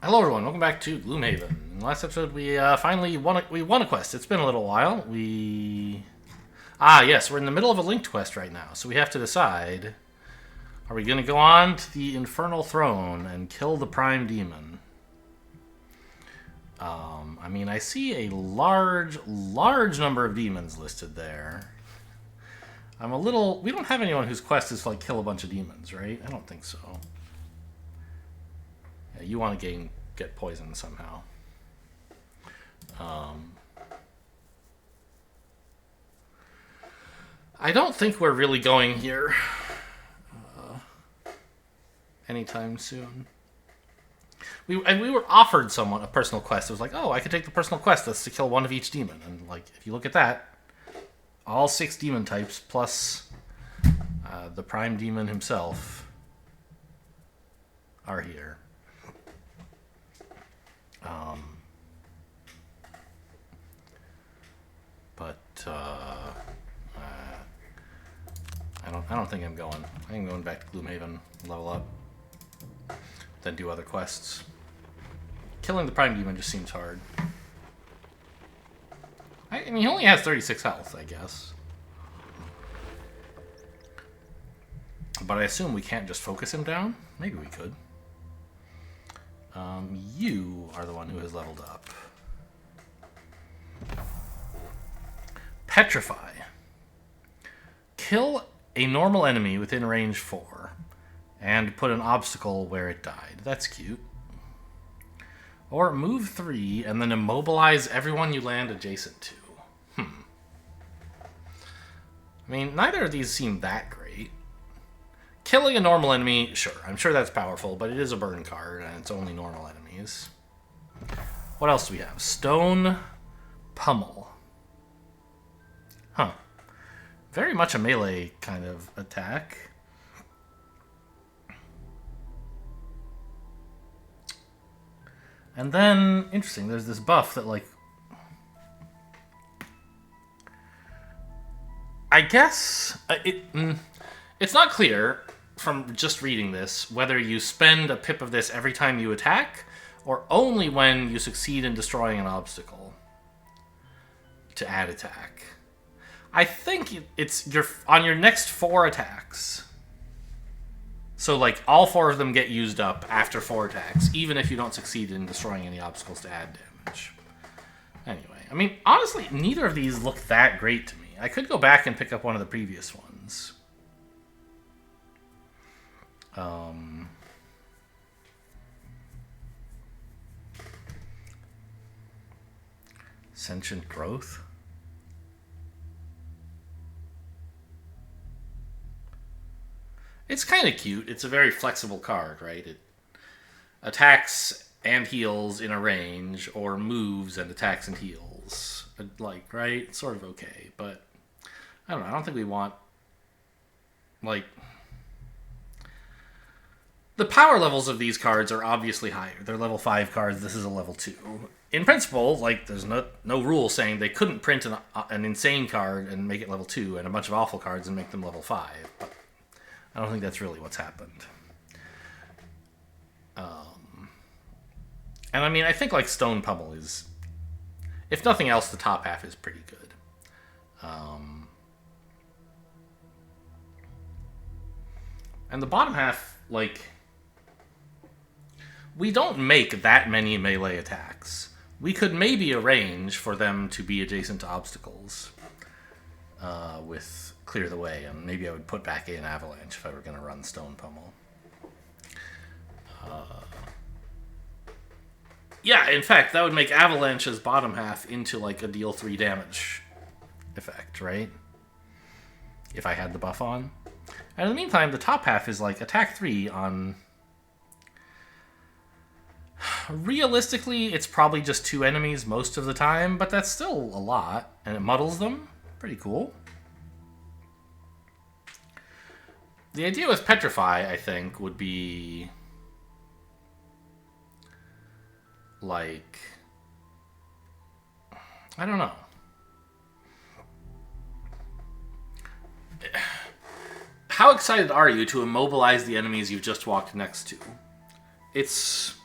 Hello everyone, welcome back to Gloomhaven. In the last episode we finally won a quest. It's been a little while. Yes, we're in the middle of a linked quest right now, so we have to decide, are we going to go on to the Infernal Throne and kill the Prime Demon? I see a large number of demons listed there. We don't have anyone whose quest is to, like, kill a bunch of demons, right? I don't think so. Yeah, you want to get poisoned somehow. I don't think we're really going here anytime soon. We were offered someone a personal quest. It was like, oh, I could take the personal quest that's to kill one of each demon. And, like, if you look at that, all 6 demon types plus the Prime Demon himself are here. I don't think I'm going. I think I'm going back to Gloomhaven, level up, then do other quests. Killing the Prime Demon just seems hard. I mean, he only has 36 health, I guess. But I assume we can't just focus him down? Maybe we could. You are the one who has leveled up. Petrify. Kill a normal enemy within range 4 and put an obstacle where it died. That's cute. Or move 3 and then immobilize everyone you land adjacent to. I mean, neither of these seem that great. Killing a normal enemy, sure. I'm sure that's powerful, but it is a burn card, and it's only normal enemies. What else do we have? Stone Pummel. Huh. Very much a melee kind of attack. And then, interesting, there's this buff that, like... I guess... it's not clear from just reading this whether you spend a pip of this every time you attack or only when you succeed in destroying an obstacle to add attack. I think it's on your next 4 attacks. So, like, all 4 of them get used up after 4 attacks, even if you don't succeed in destroying any obstacles to add damage. Anyway, I mean, honestly, neither of these look that great to me. I could go back and pick up one of the previous ones. Sentient Growth. It's kind of cute. It's a very flexible card, right? It attacks and heals in a range, or moves and attacks and heals. Like, right? It's sort of okay, but I don't know. I don't think we want, like... The power levels of these cards are obviously higher. They're level 5 cards. This is a level 2. In principle, like, there's no rule saying they couldn't print an insane card and make it level 2 and a bunch of awful cards and make them level 5. But I don't think that's really what's happened. And I mean, I think, like, Stone Pummel is, if nothing else, the top half is pretty good. And the bottom half, like... We don't make that many melee attacks. We could maybe arrange for them to be adjacent to obstacles with Clear the Way, and maybe I would put back in Avalanche if I were going to run Stone Pummel. Yeah, in fact, that would make Avalanche's bottom half into, like, a deal 3 damage effect, right? If I had the buff on. And in the meantime, the top half is, like, attack 3 on... Realistically, it's probably just 2 enemies most of the time, but that's still a lot, and it muddles them. Pretty cool. The idea with Petrify, I think, would be... like... I don't know. How excited are you to immobilize the enemies you've just walked next to? It's...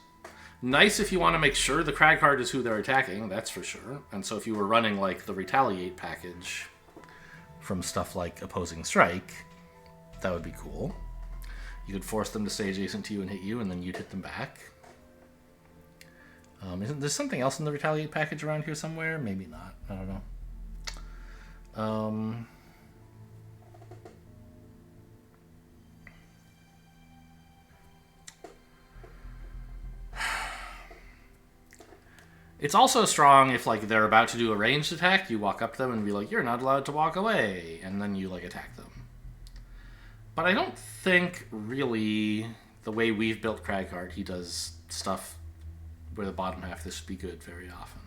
Nice if you want to make sure the crag card is who they're attacking, that's for sure. And so if you were running like the Retaliate package from stuff like Opposing Strike, that would be cool. You could force them to stay adjacent to you and hit you, and then you'd hit them back. Isn't there something else in the Retaliate package around here somewhere? Maybe not. I don't know. It's also strong if, like, they're about to do a ranged attack, you walk up to them and be like, you're not allowed to walk away, and then you, like, attack them. But I don't think, really, the way we've built Cragcard, he does stuff where the bottom half this would be good very often.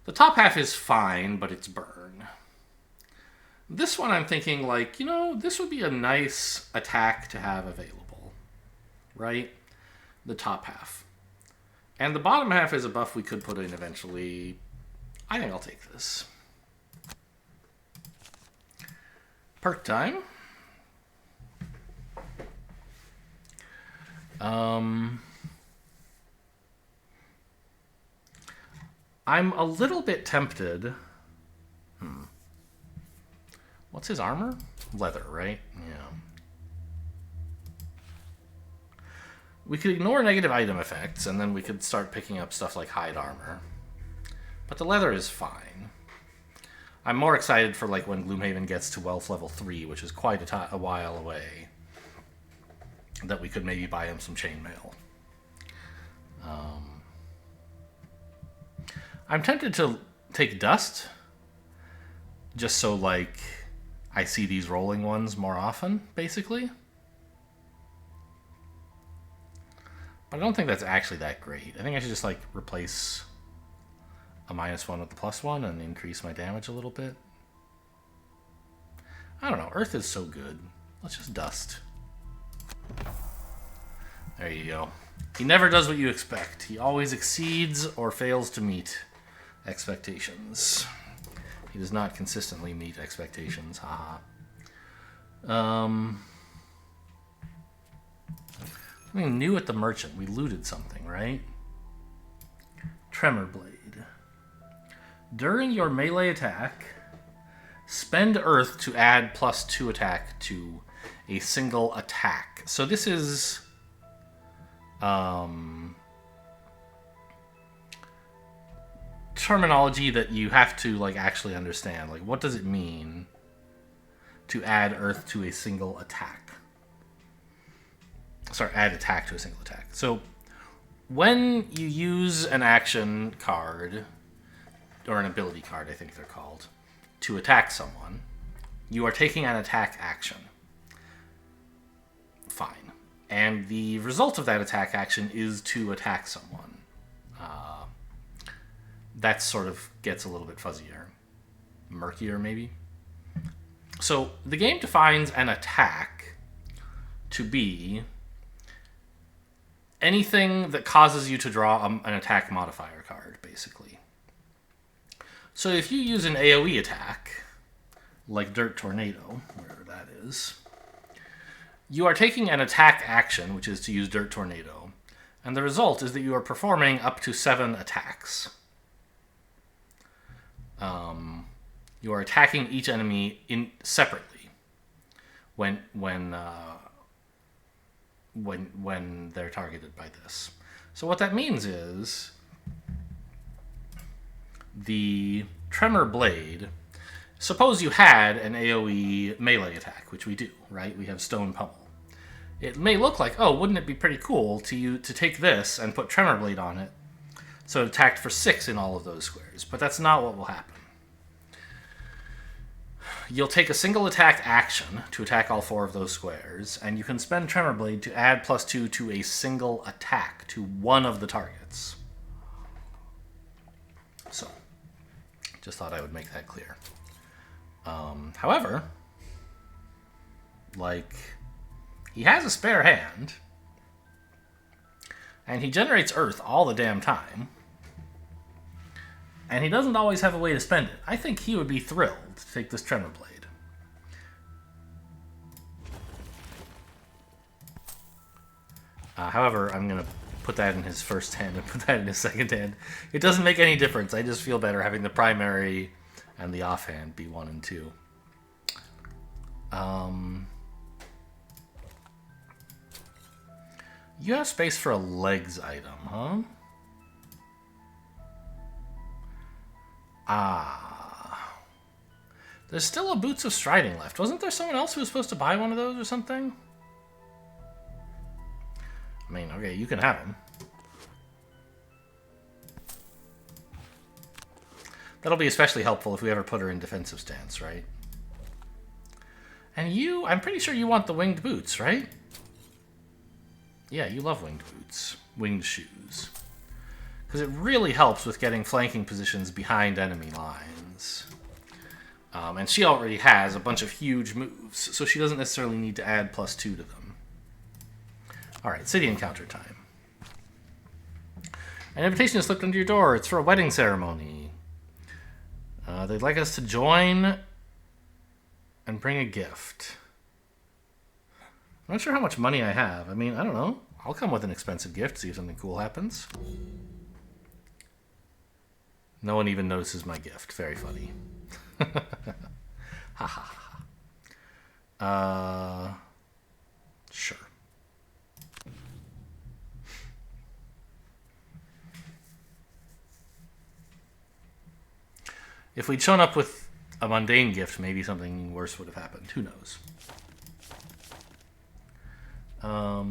The top half is fine, but it's burn. This one I'm thinking, like, you know, this would be a nice attack to have available, right? The top half. And the bottom half is a buff we could put in eventually. I think I'll take this. Perk time. I'm a little bit tempted. What's his armor? Leather, right? Yeah. We could ignore negative item effects, and then we could start picking up stuff like hide armor. But the leather is fine. I'm more excited for like when Gloomhaven gets to wealth level 3, which is quite a while away, that we could maybe buy him some chainmail. I'm tempted to take dust, just so like I see these rolling ones more often, basically. But I don't think that's actually that great. I think I should just, like, replace a -1 with the +1 and increase my damage a little bit. I don't know. Earth is so good. Let's just dust. There you go. He never does what you expect. He always exceeds or fails to meet expectations. He does not consistently meet expectations. Haha. Something new at the merchant. We looted something, right? Tremor Blade. During your melee attack, spend Earth to add +2 attack to a single attack. So this is terminology that you have to like actually understand. Like, what does it mean to add Earth to a single attack? Sorry, add attack to a single attack. So when you use an action card, or an ability card, I think they're called, to attack someone, you are taking an attack action. Fine. And the result of that attack action is to attack someone. That sort of gets a little bit fuzzier. Murkier, maybe? So the game defines an attack to be anything that causes you to draw an attack modifier card, basically. So if you use an AoE attack, like Dirt Tornado, wherever that is, you are taking an attack action, which is to use Dirt Tornado, and the result is that you are performing up to 7 attacks. You are attacking each enemy separately when they're targeted by this. So what that means is the Tremor Blade, suppose you had an AoE melee attack, which we do, right? We have Stone Pummel. It may look like, oh, wouldn't it be pretty cool to take this and put Tremor Blade on it, so it attacked for 6 in all of those squares. But that's not what will happen. You'll take a single attack action to attack all 4 of those squares, and you can spend Tremor Blade to add +2 to a single attack to one of the targets. So, just thought I would make that clear. However, like, he has a spare hand, and he generates Earth all the damn time, and he doesn't always have a way to spend it. I think he would be thrilled to take this Tremor Blade. However, I'm going to put that in his first hand and put that in his second hand. It doesn't make any difference. I just feel better having the primary and the offhand be 1 and 2. You have space for a legs item, huh? There's still a Boots of Striding left. Wasn't there someone else who was supposed to buy one of those or something? I mean, okay, you can have them. That'll be especially helpful if we ever put her in defensive stance, right? And you, I'm pretty sure you want the winged boots, right? Yeah, you love winged boots. Winged shoes. Because it really helps with getting flanking positions behind enemy lines. And she already has a bunch of huge moves, so she doesn't necessarily need to add +2 to them. Alright, city encounter time. An invitation has slipped under your door. It's for a wedding ceremony. They'd like us to join and bring a gift. I'm not sure how much money I have. I mean, I don't know. I'll come with an expensive gift, see if something cool happens. No one even notices my gift. Very funny. Ha ha ha. Sure. If we'd shown up with a mundane gift, maybe something worse would have happened. Who knows? Oh,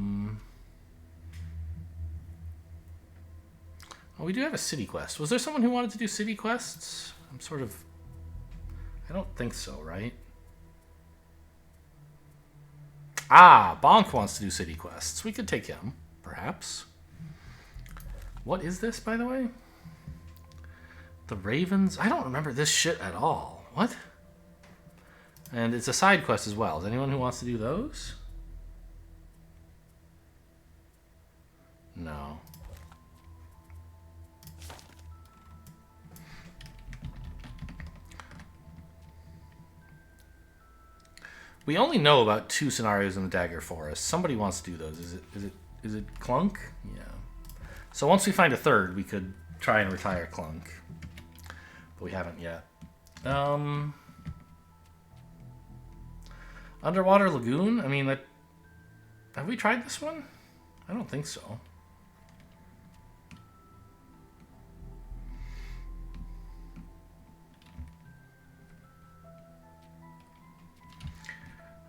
we do have a city quest. Was there someone who wanted to do city quests? I'm sort of... I don't think so, right? Ah, Bonk wants to do city quests. We could take him, perhaps. What is this, by the way? The Ravens? I don't remember this shit at all. What? And it's a side quest as well. Is anyone who wants to do those? No. We only know about 2 scenarios in the Dagger Forest. Somebody wants to do those. Is it Clunk? Yeah. So once we find a third, we could try and retire Clunk. But we haven't yet. Underwater Lagoon? I mean, that... Have we tried this one? I don't think so.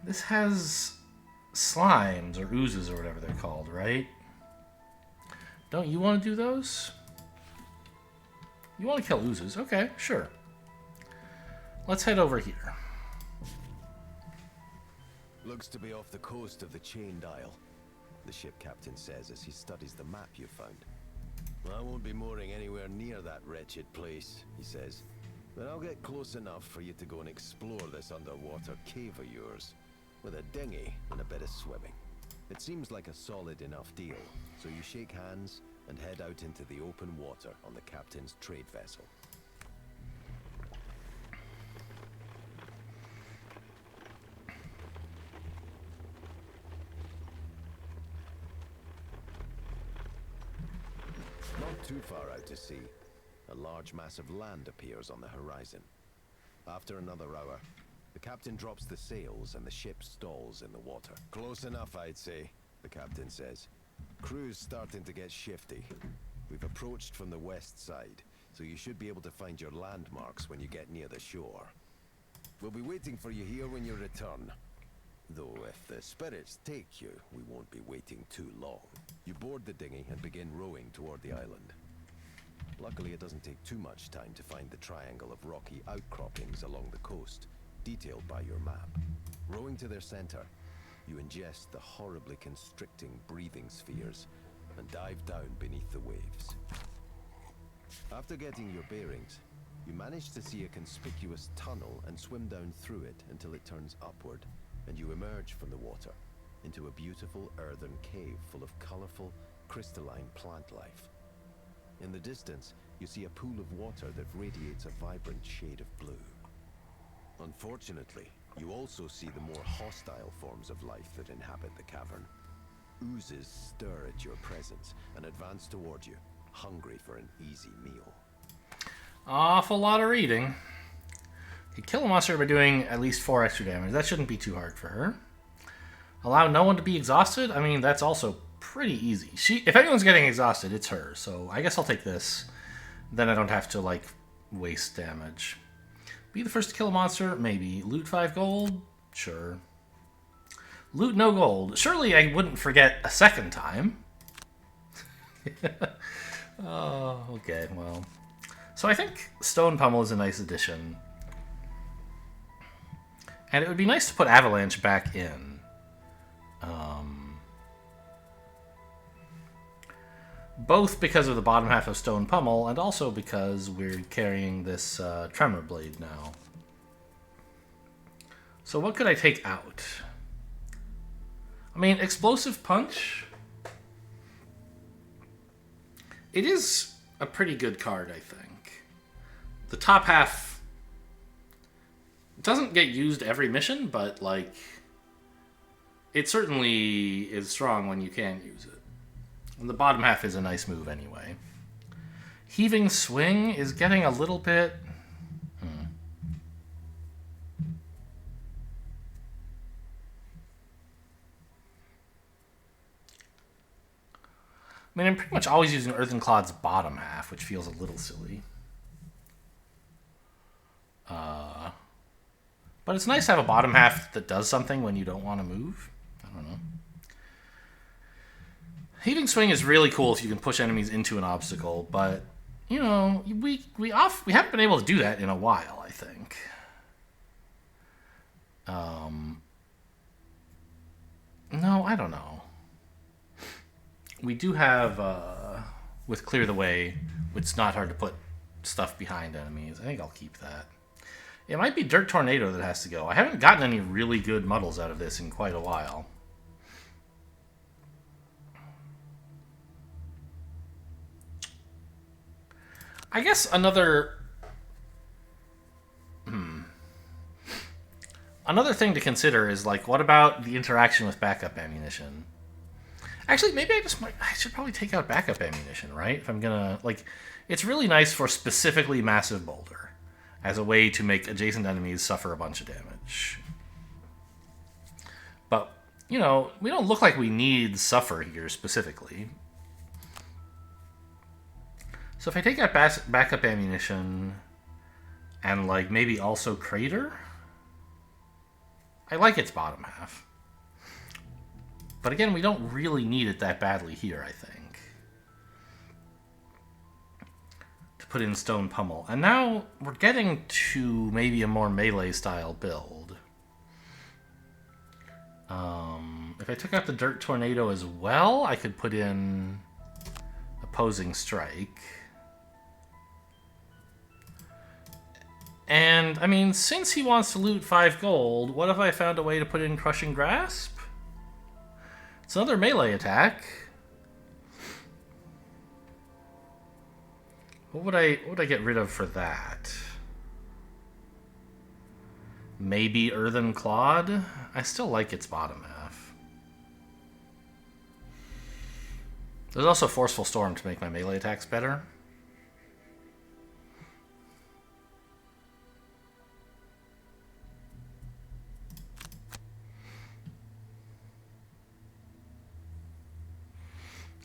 This has slimes or oozes or whatever they're called, right? Don't you want to do those? You want to kill oozes? Okay, sure. Let's head over here. Looks to be off the coast of the Chained Isle, the ship captain says as he studies the map you found. I won't be mooring anywhere near that wretched place, he says. But I'll get close enough for you to go and explore this underwater cave of yours. With a dinghy and a bit of swimming. It seems like a solid enough deal, so you shake hands and head out into the open water on the captain's trade vessel. Not too far out to sea, a large mass of land appears on the horizon. After another hour, the captain drops the sails and the ship stalls in the water. Close enough, I'd say, the captain says. Crew's starting to get shifty. We've approached from the west side, so you should be able to find your landmarks when you get near the shore. We'll be waiting for you here when you return. Though if the spirits take you, we won't be waiting too long. You board the dinghy and begin rowing toward the island. Luckily, it doesn't take too much time to find the triangle of rocky outcroppings along the coast, detailed by your map. Rowing to their center, you ingest the horribly constricting breathing spheres and dive down beneath the waves. After getting your bearings, you manage to see a conspicuous tunnel and swim down through it until it turns upward, and you emerge from the water into a beautiful earthen cave full of colorful, crystalline plant life. In the distance, you see a pool of water that radiates a vibrant shade of blue. Unfortunately, you also see the more hostile forms of life that inhabit the cavern. Oozes stir at your presence and advance toward you, hungry for an easy meal. Awful lot of reading. You kill a monster by doing at least 4 extra damage. That shouldn't be too hard for her. Allow no one to be exhausted? I mean, that's also pretty easy. If anyone's getting exhausted, it's her. So I guess I'll take this. Then I don't have to, like, waste damage. Be the first to kill a monster? Maybe. Loot 5 gold? Sure. Loot no gold. Surely I wouldn't forget a second time. Oh, okay, well. So I think Stone Pummel is a nice addition. And it would be nice to put Avalanche back in. Both because of the bottom half of Stone Pummel, and also because we're carrying this Tremor Blade now. So what could I take out? I mean, Explosive Punch. It is a pretty good card, I think. The top half doesn't get used every mission, but, like, it certainly is strong when you can use it. And the bottom half is a nice move anyway. Heaving Swing is getting a little bit... I mean, I'm pretty much always using Earthen Clod's bottom half, which feels a little silly. But it's nice to have a bottom half that does something when you don't want to move. I don't know. Heaving Swing is really cool if you can push enemies into an obstacle, but, you know, we haven't been able to do that in a while, I think. No, I don't know. We do have, with Clear the Way, it's not hard to put stuff behind enemies. I think I'll keep that. It might be Dirt Tornado that has to go. I haven't gotten any really good muddles out of this in quite a while. I guess another thing to consider is, like, what about the interaction with backup ammunition? Actually, maybe I should probably take out backup ammunition, right? If I'm gonna, like, it's really nice for specifically Massive Boulder as a way to make adjacent enemies suffer a bunch of damage. But, you know, we don't look like we need Suffer here specifically. So if I take out backup ammunition and, like, maybe also Crater, I like its bottom half. But again, we don't really need it that badly here, I think. To put in Stone Pummel. And now we're getting to maybe a more melee-style build. If I took out the Dirt Tornado as well, I could put in Opposing Strike. And, I mean, since he wants to loot 5 gold, what if I found a way to put in Crushing Grasp? It's another melee attack. What would I get rid of for that? Maybe Earthen Clod? I still like its bottom half. There's also Forceful Storm to make my melee attacks better.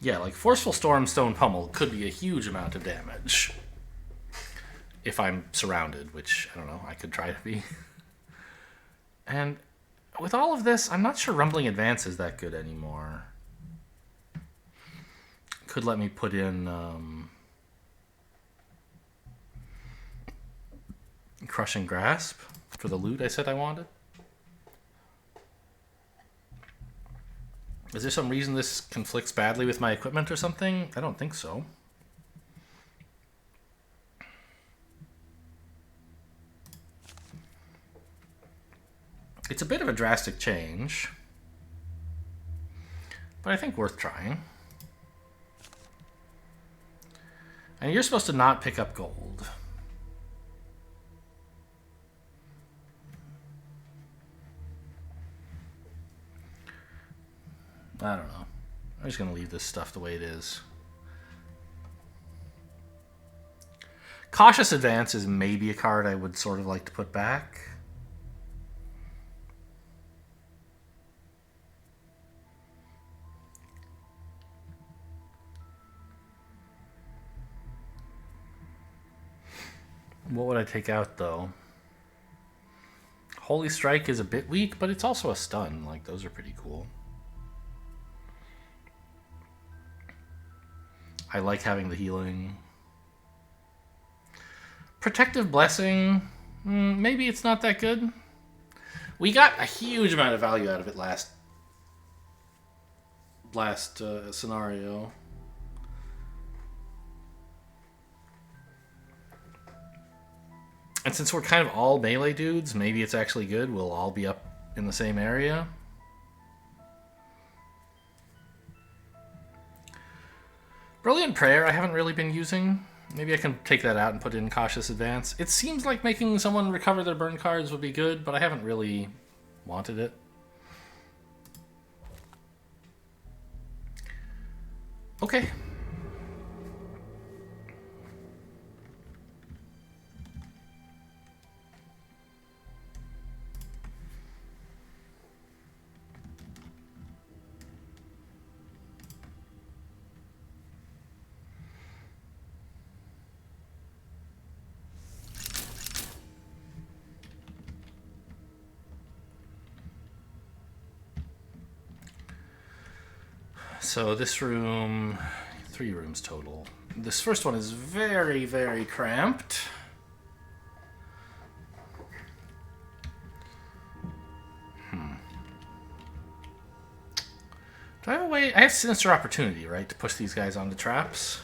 Yeah, like Forceful Storm, Stone Pummel could be a huge amount of damage. If I'm surrounded, which, I don't know, I could try to be. And with all of this, I'm not sure Rumbling Advance is that good anymore. Could let me put in Crushing Grasp for the loot I said I wanted. Is there some reason this conflicts badly with my equipment or something? I don't think so. It's a bit of a drastic change, but I think worth trying. And you're supposed to not pick up gold. I don't know. I'm just going to leave this stuff the way it is. Cautious Advance is maybe a card I would sort of like to put back. What would I take out, though? Holy Strike is a bit weak, but it's also a stun. Like, those are pretty cool. I like having the healing. Protective Blessing, maybe it's not that good. We got a huge amount of value out of it last scenario. And since we're kind of all melee dudes, maybe it's actually good. We'll all be up in the same area. Brilliant Prayer I haven't really been using. Maybe I can take that out and put in Cautious Advance. It seems like making someone recover their burn cards would be good, but I haven't really wanted it. Okay. So this room, 3 rooms total. This first one is very, very cramped. Do I have a way? I have Sinister Opportunity, right, to push these guys onto traps.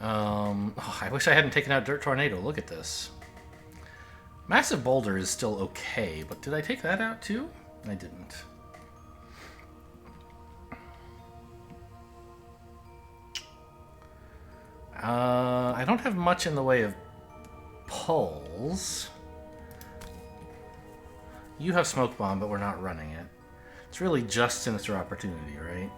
I wish I hadn't taken out Dirt Tornado. Look at this. Massive Boulder is still okay, but did I take that out too? I didn't. I don't have much in the way of pulls. You have Smoke Bomb, but we're not running it. It's really just Sinister Opportunity, right?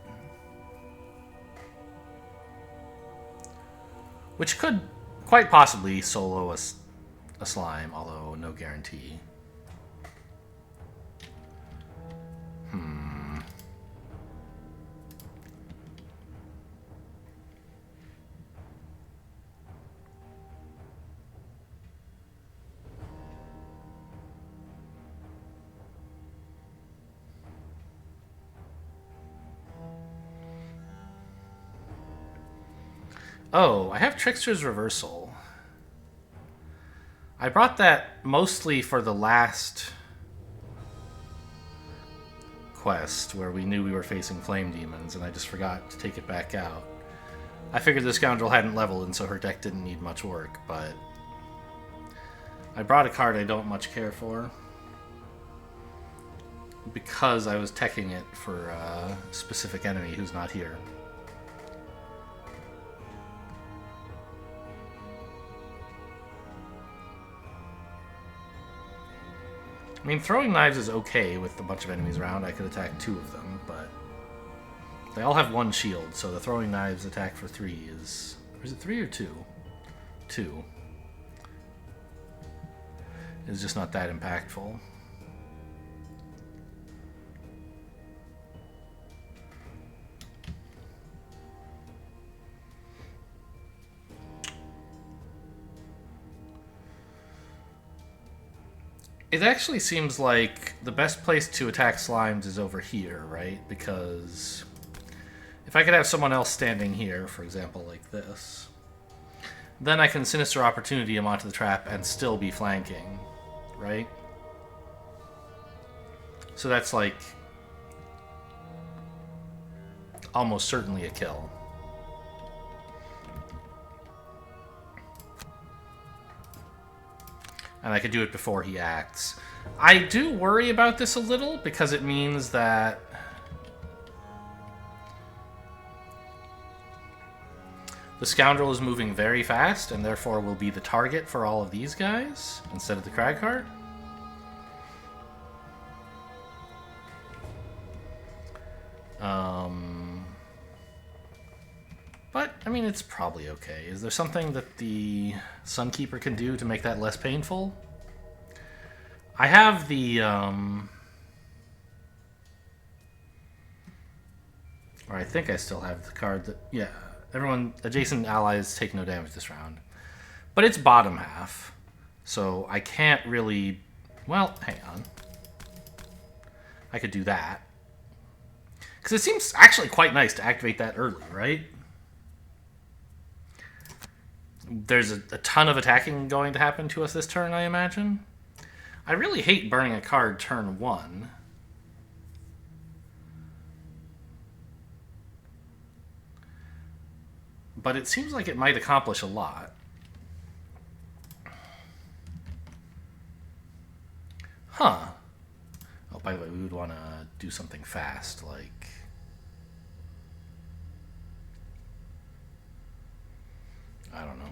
Which could quite possibly solo a slime, although no guarantee. Oh, I have Trickster's Reversal. I brought that mostly for the last quest where we knew we were facing flame demons, and I just forgot to take it back out. I figured the scoundrel hadn't leveled, and so her deck didn't need much work, but I brought a card I don't much care for because I was teching it for a specific enemy who's not here. I mean, throwing knives is okay with a bunch of enemies around. I could attack 2 of them, but they all have 1 shield, so the throwing knives attack for 3 is... Or is it 3 or 2? 2. It's just not that impactful. It actually seems like the best place to attack slimes is over here, right? Because if I could have someone else standing here, for example, like this, then I can Sinister Opportunity him onto the trap and still be flanking, right? So that's like almost certainly a kill. And I could do it before he acts. I do worry about this a little because it means that the scoundrel is moving very fast and therefore will be the target for all of these guys instead of the Crag card. But, I mean, it's probably okay. Is there something that the Sunkeeper can do to make that less painful? I have the, or I think I still have the card that, yeah, everyone, adjacent allies take no damage this round. But it's bottom half, so I can't really, well, hang on. I could do that. Because it seems actually quite nice to activate that early, right? There's a ton of attacking going to happen to us this turn, I imagine. I really hate burning a card turn 1. But it seems like it might accomplish a lot. Huh. Oh, by the way, we would want to do something fast, like... I don't know.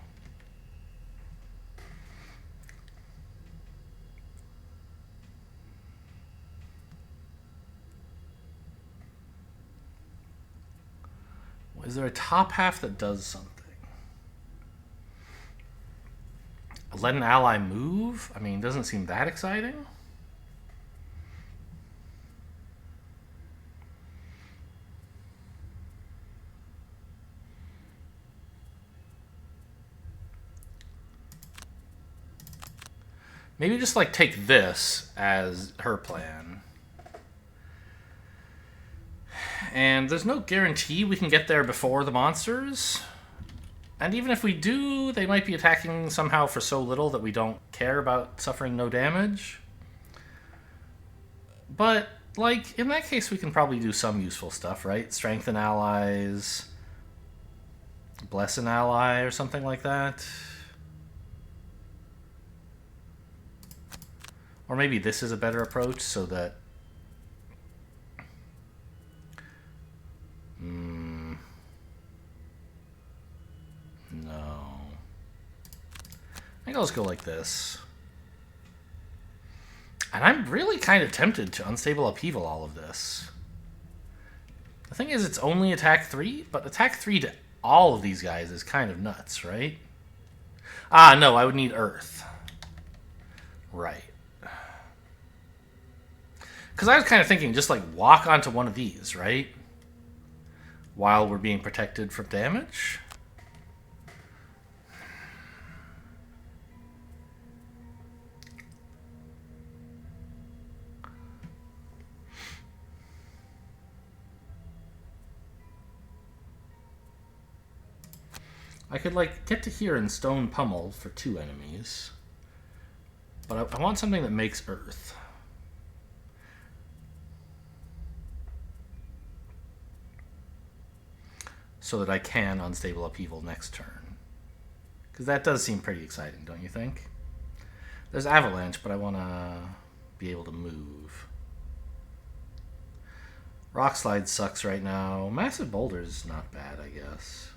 Is there a top half that does something? Let an ally move? I mean, doesn't seem that exciting. Maybe just like take this as her plan. And there's no guarantee we can get there before the monsters. And even if we do, they might be attacking somehow for so little that we don't care about suffering no damage. But, like, in that case, we can probably do some useful stuff, right? Strengthen allies, bless an ally, or something like that. Or maybe this is a better approach so that... No. I think I'll just go like this. And I'm really kind of tempted to Unstable Upheaval all of this. The thing is, it's only attack 3, but attack 3 to all of these guys is kind of nuts, right? Ah, no, I would need Earth. Right. Because I was kind of thinking just like walk onto one of these, right? While we're being protected from damage. I could like get to here and Stone Pummel for 2 enemies. But I want something that makes Earth. So that I can Unstable Upheaval next turn. Because that does seem pretty exciting, don't you think? There's Avalanche, but I want to be able to move. Rock Slide sucks right now. Massive Boulder's not bad, I guess.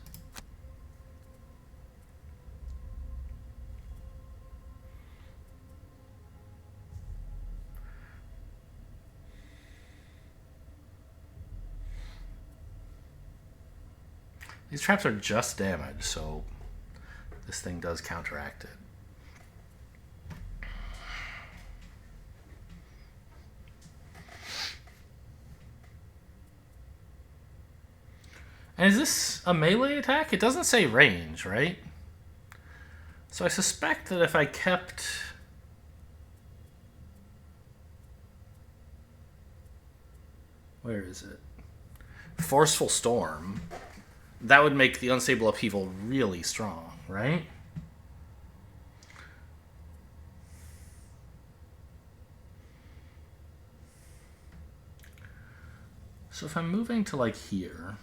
These traps are just damage, so this thing does counteract it. And is this a melee attack? It doesn't say range, right? So I suspect that if I kept... Where is it? Forceful Storm. That would make the Unstable Upheaval really strong, right? So if I'm moving to like here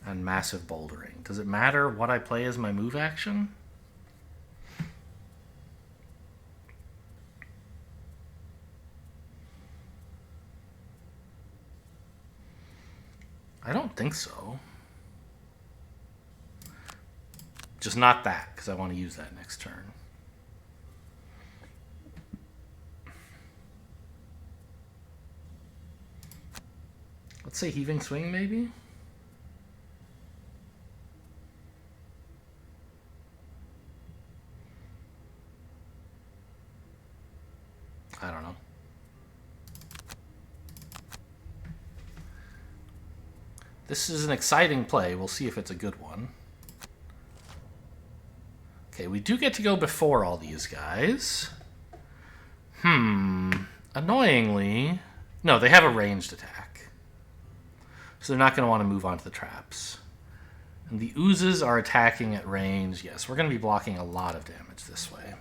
and Massive Bouldering, does it matter what I play as my move action? I don't think so. Just not that, because I want to use that next turn. Let's say heaving swing, maybe? I don't know. This is an exciting play. We'll see if it's a good one. Okay, we do get to go before all these guys. Annoyingly... No, they have a ranged attack. So they're not going to want to move on to the traps. And the oozes are attacking at range. Yes, we're going to be blocking a lot of damage this way.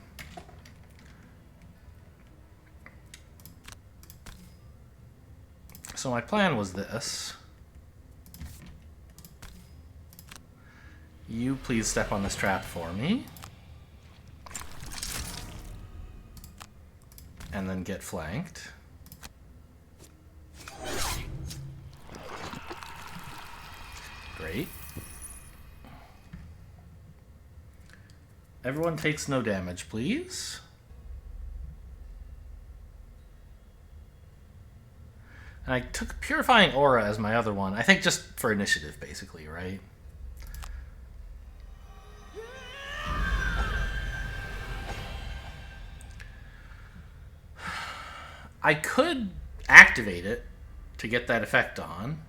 So my plan was this. You please step on this trap for me. And then get flanked. Great. Everyone takes no damage, please. And I took Purifying Aura as my other one. I think just for initiative, basically, right? I could activate it to get that effect on.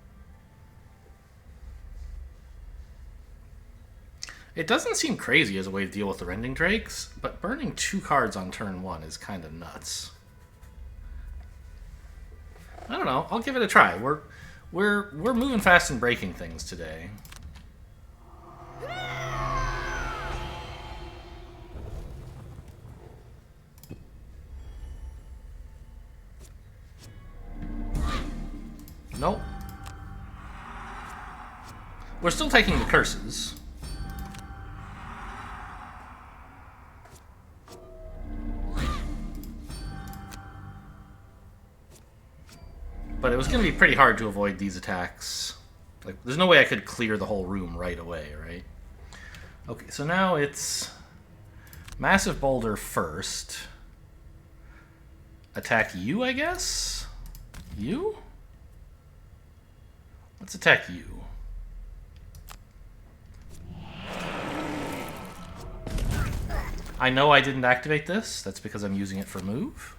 It doesn't seem crazy as a way to deal with the Rending Drakes, but burning 2 cards on turn 1 is kind of nuts. I don't know. I'll give it a try. We're moving fast and breaking things today. Nope. We're still taking the curses. But it was going to be pretty hard to avoid these attacks. Like, there's no way I could clear the whole room right away, right? Okay, so now it's Massive Boulder first. Attack you, I guess? You? Let's attack you. I know I didn't activate this. That's because I'm using it for move.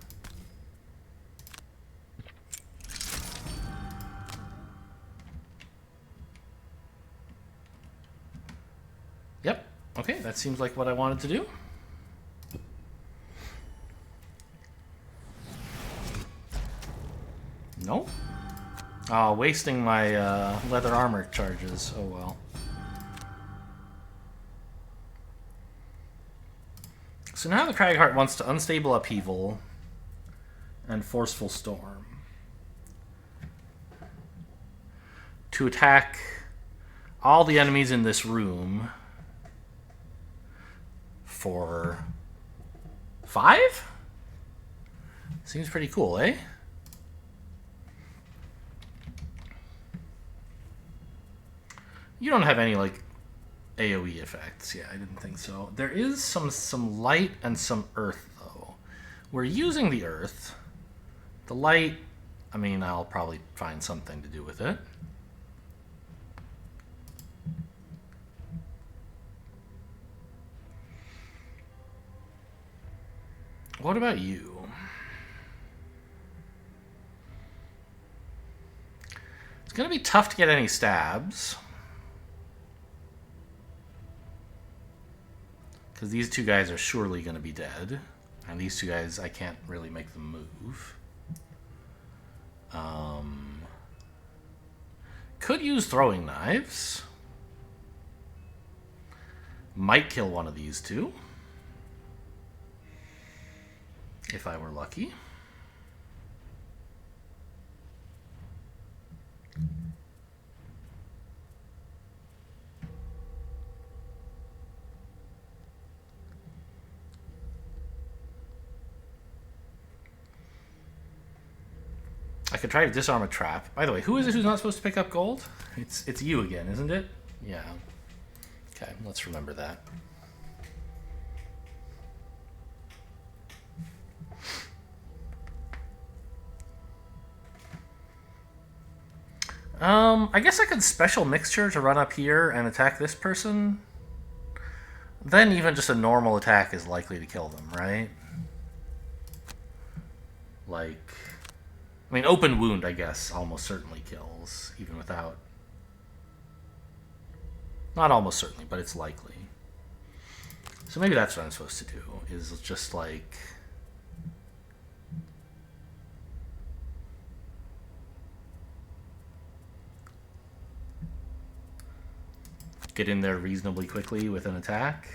Yep. Okay, that seems like what I wanted to do. Nope. Oh, wasting my leather armor charges. Oh well. So now the Cragheart wants to Unstable Upheaval and Forceful Storm to attack all the enemies in this room for 5? Seems pretty cool, eh? You don't have any, like, AoE effects. Yeah, I didn't think so. There is some light and some earth, though. We're using the earth. The light, I mean, I'll probably find something to do with it. What about you? It's going to be tough to get any stabs. Because these 2 guys are surely going to be dead. And these 2 guys, I can't really make them move. Could use throwing knives. Might kill one of these 2. If I were lucky. I could try to disarm a trap. By the way, who is it who's not supposed to pick up gold? It's you again, isn't it? Yeah. Okay, let's remember that. I guess I could special mixture to run up here and attack this person. Then even just a normal attack is likely to kill them, right? Like, I mean, open wound, I guess, almost certainly kills, even without... Not almost certainly, but it's likely. So maybe that's what I'm supposed to do, is just like... Get in there reasonably quickly with an attack.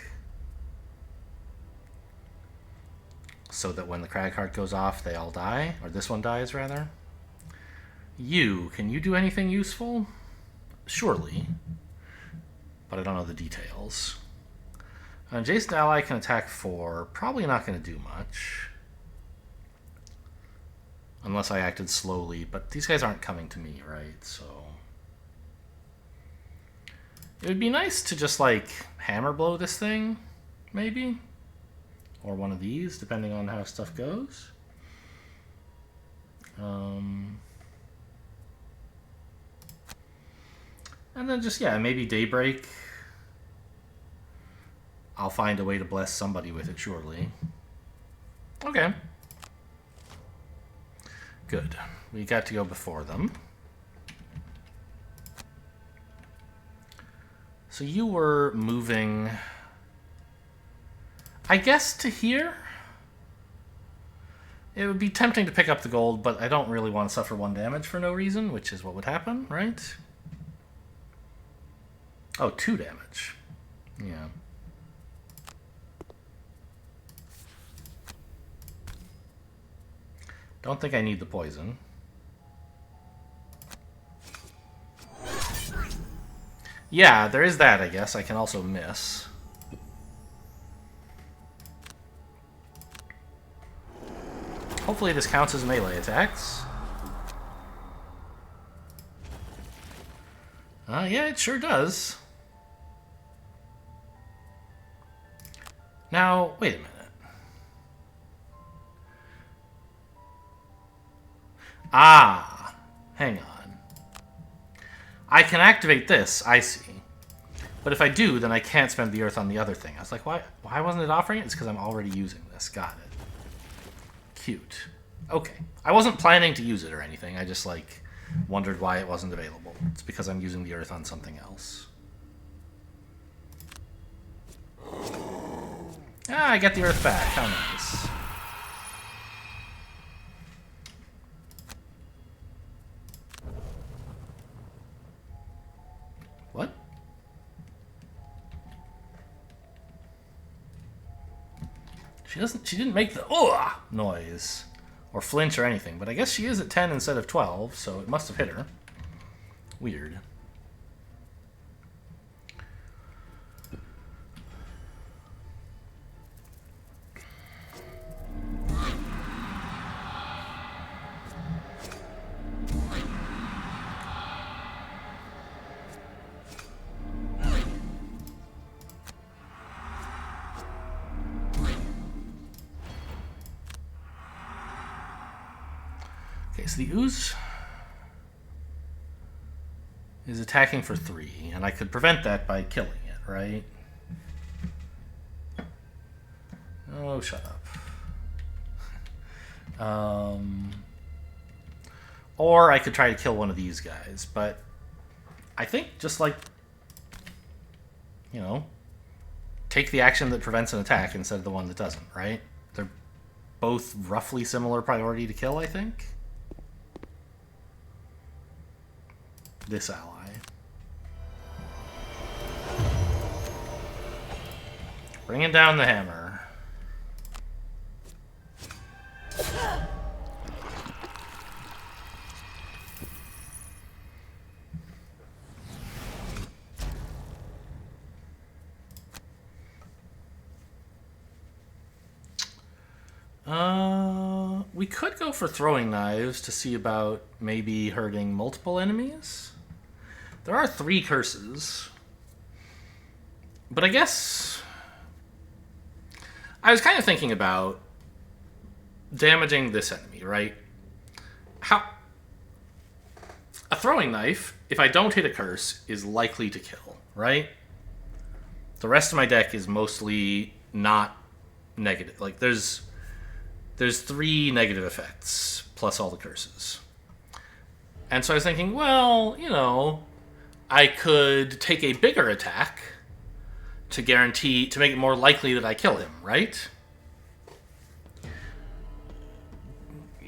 So that when the crag heart goes off, they all die. Or this one dies, rather. Can you do anything useful? Surely. But I don't know the details. An adjacent ally can attack 4. Probably not going to do much. Unless I acted slowly. But these guys aren't coming to me, right? So... It would be nice to just, like, hammer blow this thing, maybe? Or one of these, depending on how stuff goes. And then just, yeah, maybe Daybreak. I'll find a way to bless somebody with it, surely. Okay. Good. We got to go before them. So you were moving, I guess, to here? It would be tempting to pick up the gold, but I don't really want to suffer 1 damage for no reason, which is what would happen, right? Oh, 2 damage. Yeah. Don't think I need the poison. Yeah, there is that, I guess. I can also miss. Hopefully this counts as melee attacks. Yeah, it sure does. Now, wait a minute. Ah, hang on. I can activate this, I see. But if I do, then I can't spend the earth on the other thing. I was like, why wasn't it offering it? It's because I'm already using this. Got it. Cute. Okay. I wasn't planning to use it or anything. I just, like, wondered why it wasn't available. It's because I'm using the earth on something else. Ah, I get the earth back. How nice. What? She didn't make the noise or flinch or anything, but I guess she is at 10 instead of 12, so it must have hit her. Weird. Okay, so the Ooze is attacking for 3, and I could prevent that by killing it, right? Oh, shut up. Or I could try to kill one of these guys, but I think just, like, you know, take the action that prevents an attack instead of the one that doesn't, right? They're both roughly similar priority to kill, I think. This ally. Bringing down the hammer. We could go for throwing knives to see about maybe hurting multiple enemies. There are 3 curses. But I guess... I was kind of thinking about damaging this enemy, right? A throwing knife, if I don't hit a curse, is likely to kill, right? The rest of my deck is mostly not negative. Like, there's 3 negative effects, plus all the curses. And so I was thinking, well, you know, I could take a bigger attack to guarantee, to make it more likely that I kill him, right?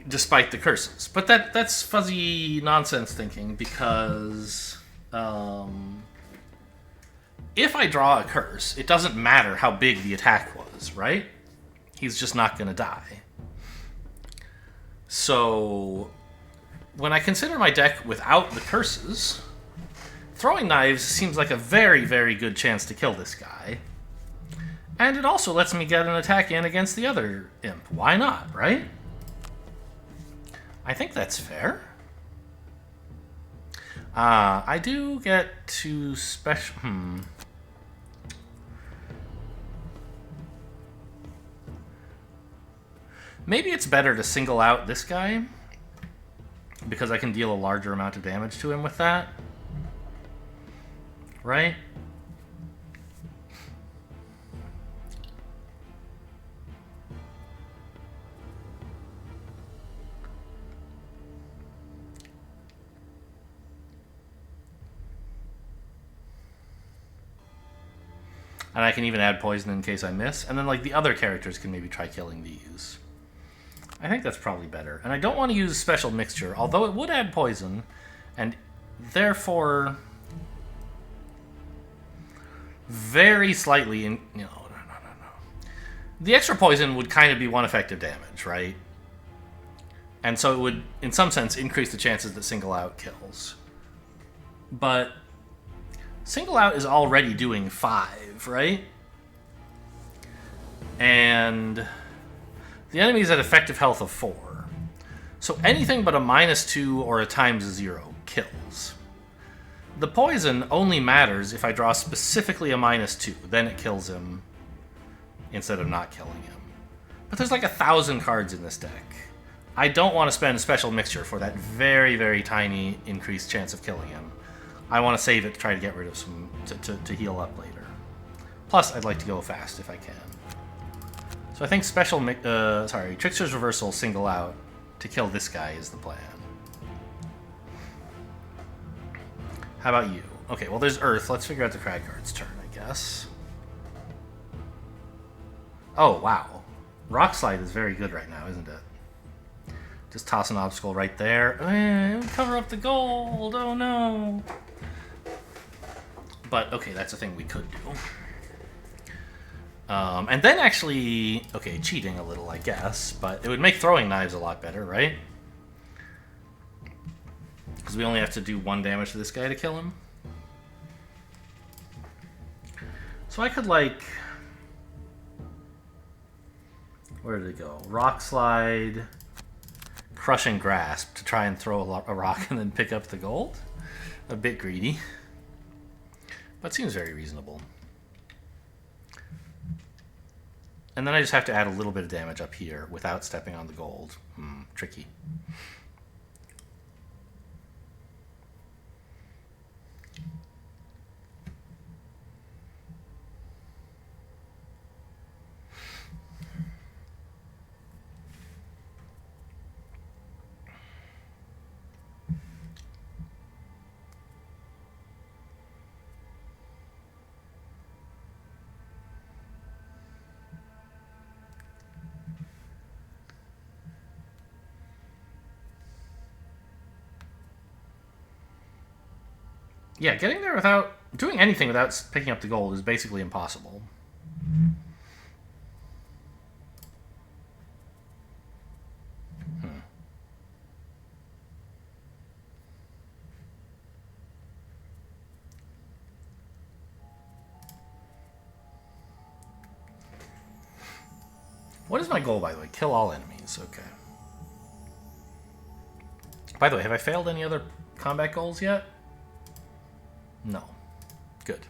Despite the curses. But that's fuzzy nonsense thinking, because if I draw a curse, it doesn't matter how big the attack was, right? He's just not going to die. So when I consider my deck without the curses, throwing knives seems like a very, very good chance to kill this guy. And it also lets me get an attack in against the other imp. Why not, right? I think that's fair. I do get to special... Maybe it's better to single out this guy, because I can deal a larger amount of damage to him with that. Right? And I can even add poison in case I miss. And then, like, the other characters can maybe try killing these. I think that's probably better. And I don't want to use special mixture, although it would add poison, and therefore very slightly in, no. The extra poison would kind of be 1 effective damage, right? And so it would, in some sense, increase the chances that single out kills. But single out is already doing 5, right? And the enemy is at effective health of 4. So anything but a -2 or a ×0 kills. The poison only matters if I draw specifically a -2. Then it kills him instead of not killing him. But there's like 1,000 cards in this deck. I don't want to spend special mixture for that very, very tiny increased chance of killing him. I want to save it to try to get rid of some, to heal up later. Plus, I'd like to go fast if I can. So I think Trickster's Reversal single out to kill this guy is the plan. How about you? Okay, well there's Earth. Let's figure out the Crag Guard's turn, I guess. Oh, wow. Rock Slide is very good right now, isn't it? Just toss an obstacle right there. Cover up the gold, oh no. But, okay, that's a thing we could do. And then actually, okay, cheating a little, I guess, but it would make throwing knives a lot better, right? Because we only have to do 1 damage to this guy to kill him. So I could, like... Where did it go? Rock Slide, Crushing Grasp to try and throw a rock and then pick up the gold. A bit greedy. But seems very reasonable. And then I just have to add a little bit of damage up here without stepping on the gold. Tricky. Yeah, getting there without... Doing anything without picking up the gold is basically impossible. What is my goal, by the way? Kill all enemies. Okay. By the way, have I failed any other combat goals yet? No. Good.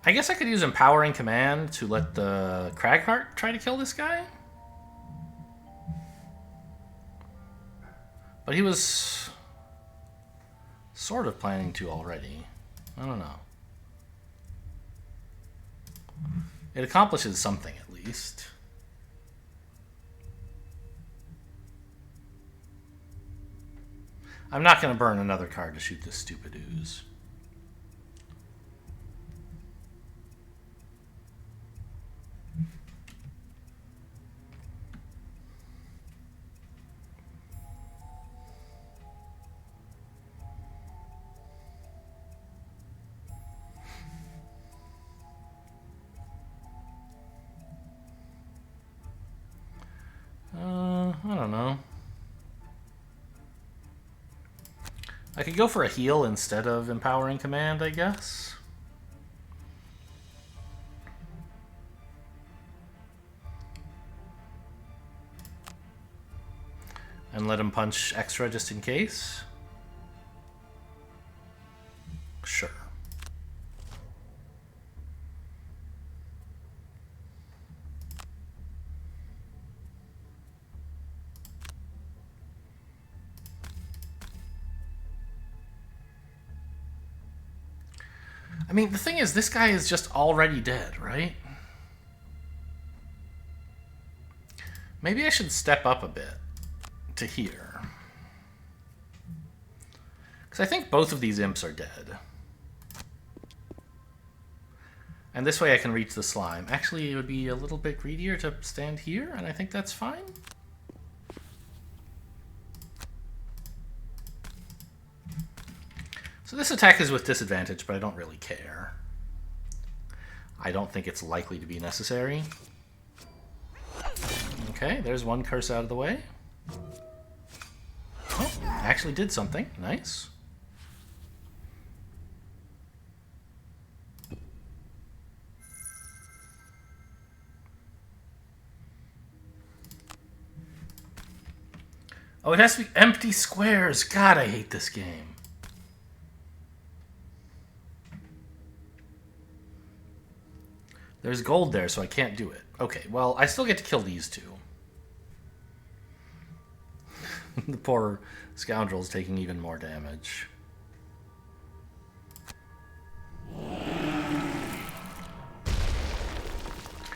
I guess I could use Empowering Command to let the Cragheart try to kill this guy. But he was sort of planning to already. I don't know. It accomplishes something at least. I'm not going to burn another card to shoot this stupid ooze. I don't know. I could go for a heal instead of Empowering Command, I guess. And let him punch extra just in case. Sure. I mean, the thing is, this guy is just already dead, right? Maybe I should step up a bit to here. Because I think both of these imps are dead. And this way I can reach the slime. Actually, it would be a little bit greedier to stand here, and I think that's fine. So this attack is with disadvantage, but I don't really care. I don't think it's likely to be necessary. Okay, there's one curse out of the way. Oh, actually did something. Nice. Oh, it has to be empty squares. God, I hate this game. There's gold there, so I can't do it. Okay, well, I still get to kill these two. The poor scoundrel's taking even more damage.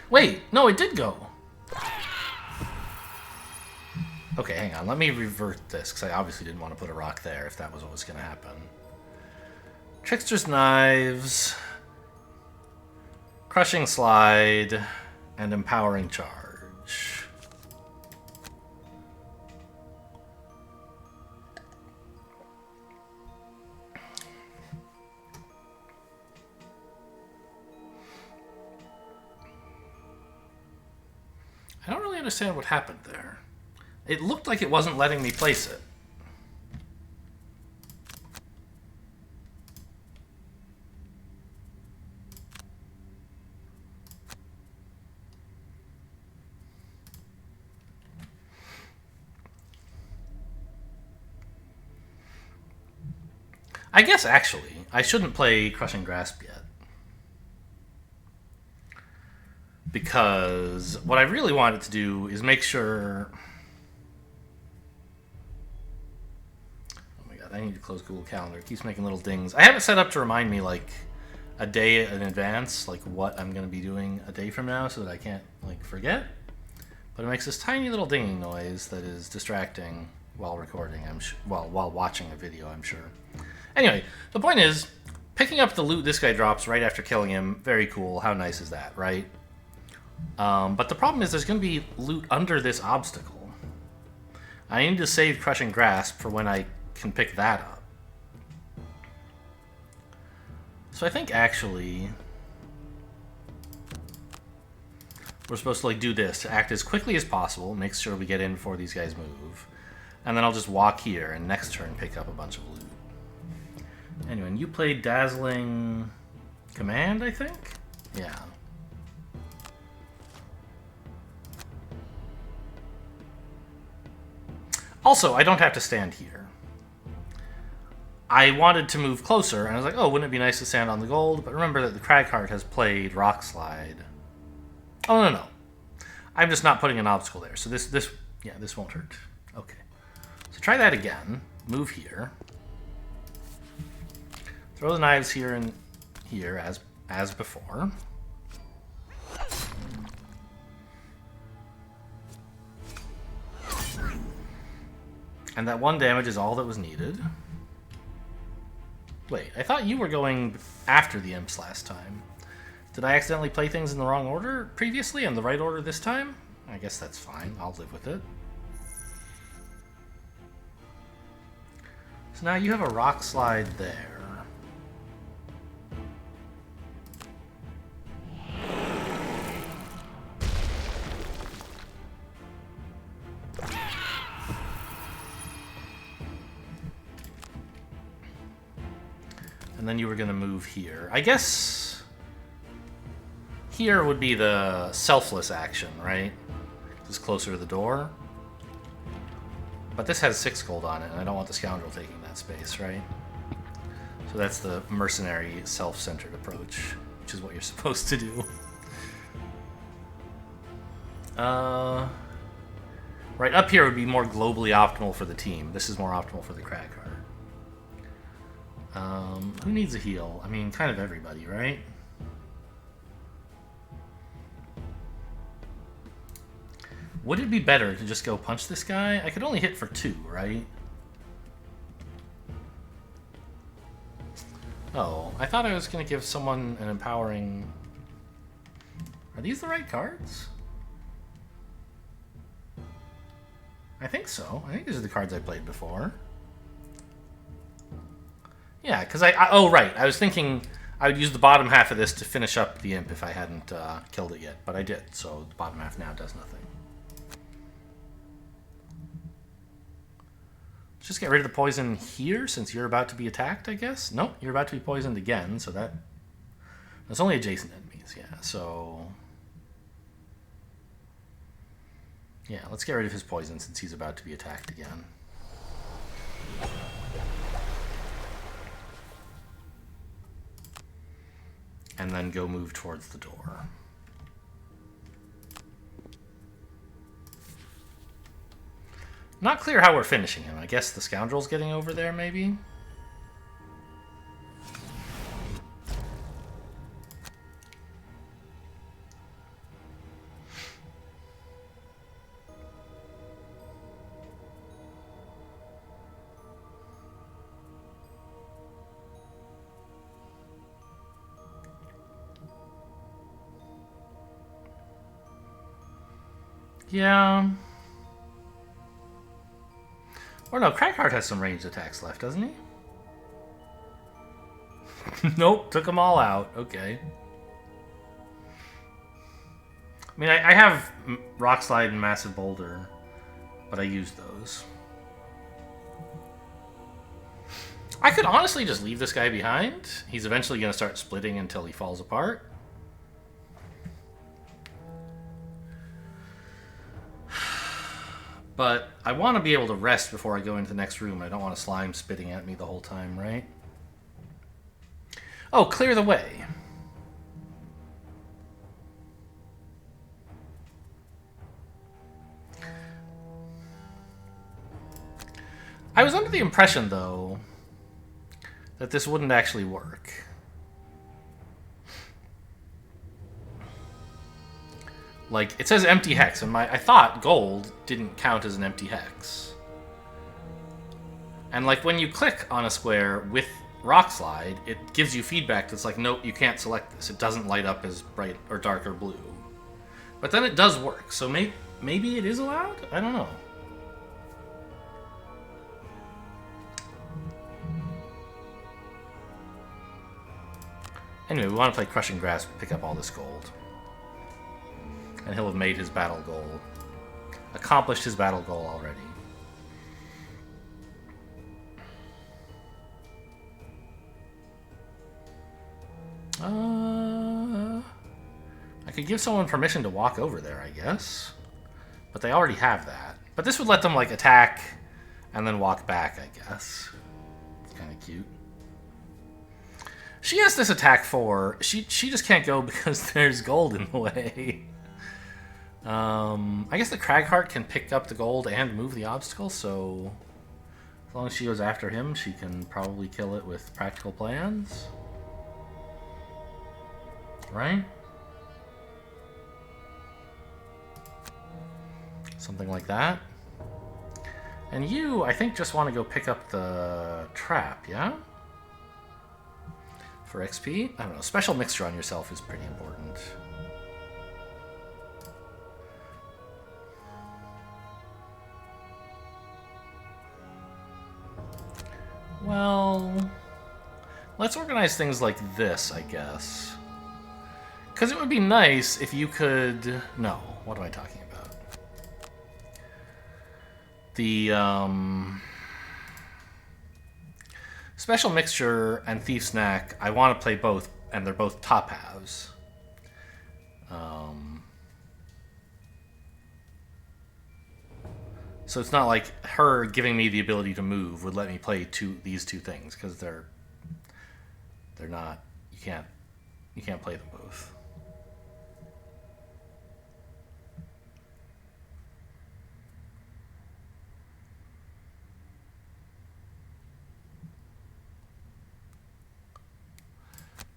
Wait, no, it did go. Okay, hang on. Let me revert this, because I obviously didn't want to put a rock there if that was what was going to happen. Trickster's Knives, Crushing Slide, and Empowering Charge. I don't really understand what happened there. It looked like it wasn't letting me place it. I guess, actually, I shouldn't play Crushing Grasp yet. Because what I really wanted to do is make sure... Oh my god, I need to close Google Calendar. It keeps making little dings. I have it set up to remind me, like, a day in advance, like, what I'm going to be doing a day from now so that I can't, like, forget. But it makes this tiny little dinging noise that is distracting while recording, while watching a video, I'm sure. Anyway, the point is, picking up the loot this guy drops right after killing him, very cool. How nice is that, right? But the problem is there's going to be loot under this obstacle. I need to save Crushing Grasp for when I can pick that up. So I think, actually, we're supposed to, like, do this to act as quickly as possible, make sure we get in before these guys move, and then I'll just walk here and next turn pick up a bunch of loot. Anyway, and you played Dazzling Command, I think? Yeah. Also, I don't have to stand here. I wanted to move closer, and I was like, oh, wouldn't it be nice to stand on the gold? But remember that the Cragheart has played Rock Slide. Oh, no. I'm just not putting an obstacle there. So this won't hurt. Okay. So try that again. Move here. Throw the knives here and here as before. And that 1 damage is all that was needed. Wait, I thought you were going after the imps last time. Did I accidentally play things in the wrong order previously and the right order this time? I guess that's fine. I'll live with it. So now you have a rock slide there. And then you were going to move here. I guess here would be the selfless action, right? Just closer to the door. But this has 6 gold on it, and I don't want the scoundrel taking that space, right? So that's the mercenary, self-centered approach, which is what you're supposed to do. Right up here would be more globally optimal for the team. This is more optimal for the Cragheart. Who needs a heal? I mean, kind of everybody, right? Would it be better to just go punch this guy? I could only hit for 2, right? Oh, I thought I was going to give someone an empowering... Are these the right cards? I think so. I think these are the cards I played before. Yeah, because oh, right. I was thinking I would use the bottom half of this to finish up the imp if I hadn't killed it yet. But I did, so the bottom half now does nothing. Just get rid of the poison here, since you're about to be attacked, I guess? Nope, you're about to be poisoned again, so that's only adjacent enemies, yeah, so... Yeah, let's get rid of his poison, since he's about to be attacked again. And then go move towards the door. Not clear how we're finishing him. I guess the scoundrel's getting over there, maybe? Yeah. Or no, Cragheart has some ranged attacks left, doesn't he? Nope, took them all out. Okay. I mean, I have Rock Slide and Massive Boulder, but I use those. I could honestly just leave this guy behind. He's eventually going to start splitting until he falls apart. But I want to be able to rest before I go into the next room. I don't want a slime spitting at me the whole time, right? Oh, clear the way. I was under the impression, though, that this wouldn't actually work. Like, it says empty hex, and I thought gold didn't count as an empty hex. And, like, when you click on a square with Rock Slide, it gives you feedback that's like, nope, you can't select this. It doesn't light up as bright or dark or blue. But then it does work, so maybe it is allowed? I don't know. Anyway, we want to play Crushing Grasp to pick up all this gold. And he'll have made his battle goal. Accomplished his battle goal already. I could give someone permission to walk over there, I guess. But they already have that. But this would let them, like, attack and then walk back, I guess. It's kind of cute. She has this attack 4. She just can't go because there's gold in the way. I guess the Cragheart can pick up the gold and move the obstacle, so as long as she goes after him, she can probably kill it with practical plans. Right? Something like that. And you, I think, just want to go pick up the trap, yeah? For XP? I don't know. Special mixture on yourself is pretty important. Well, let's organize things like this, I guess. Because it would be nice if you could... No, what am I talking about? The, Special Mixture and Thief Snack, I want to play both, and they're both top halves. So it's not like her giving me the ability to move would let me play these two things, because they're not, you can't play them both.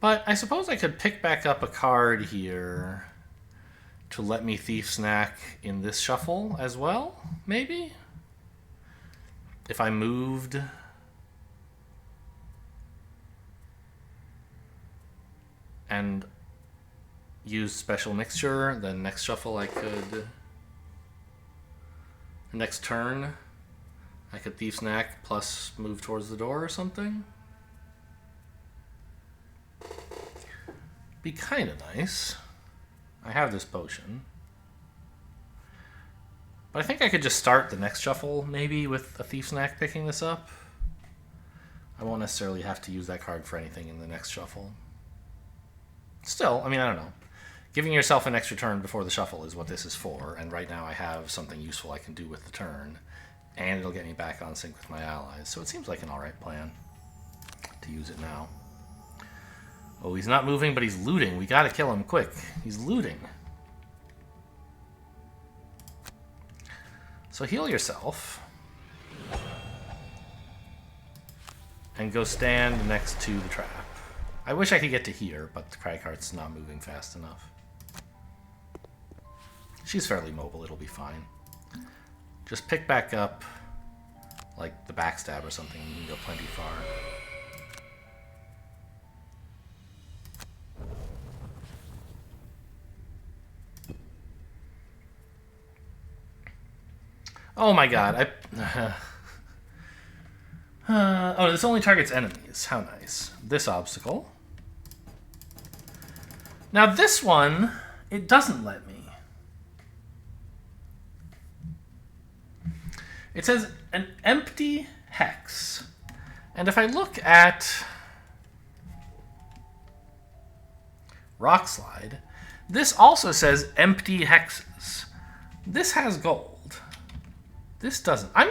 But I suppose I could pick back up a card here to let me Thief Snack in this shuffle as well, maybe? If I moved... and used Special Mixture, then next shuffle I could... next turn, I could Thief Snack plus move towards the door or something. Be kind of nice. I have this potion. But I think I could just start the next shuffle, maybe, with a Thief Snack picking this up. I won't necessarily have to use that card for anything in the next shuffle. Still, I mean, I don't know. Giving yourself an extra turn before the shuffle is what this is for, and right now I have something useful I can do with the turn, and it'll get me back on sync with my allies, so it seems like an alright plan to use it now. Oh, he's not moving, but he's looting. We gotta kill him quick. He's looting. So heal yourself. And go stand next to the trap. I wish I could get to here, but the Cragheart's not moving fast enough. She's fairly mobile, it'll be fine. Just pick back up, like, the backstab or something, and you can go plenty far. Oh my god, oh, this only targets enemies. How nice. This obstacle. Now this one, it doesn't let me. It says an empty hex. And if I look at Rock Slide, this also says empty hexes. This has gold. This doesn't. I'm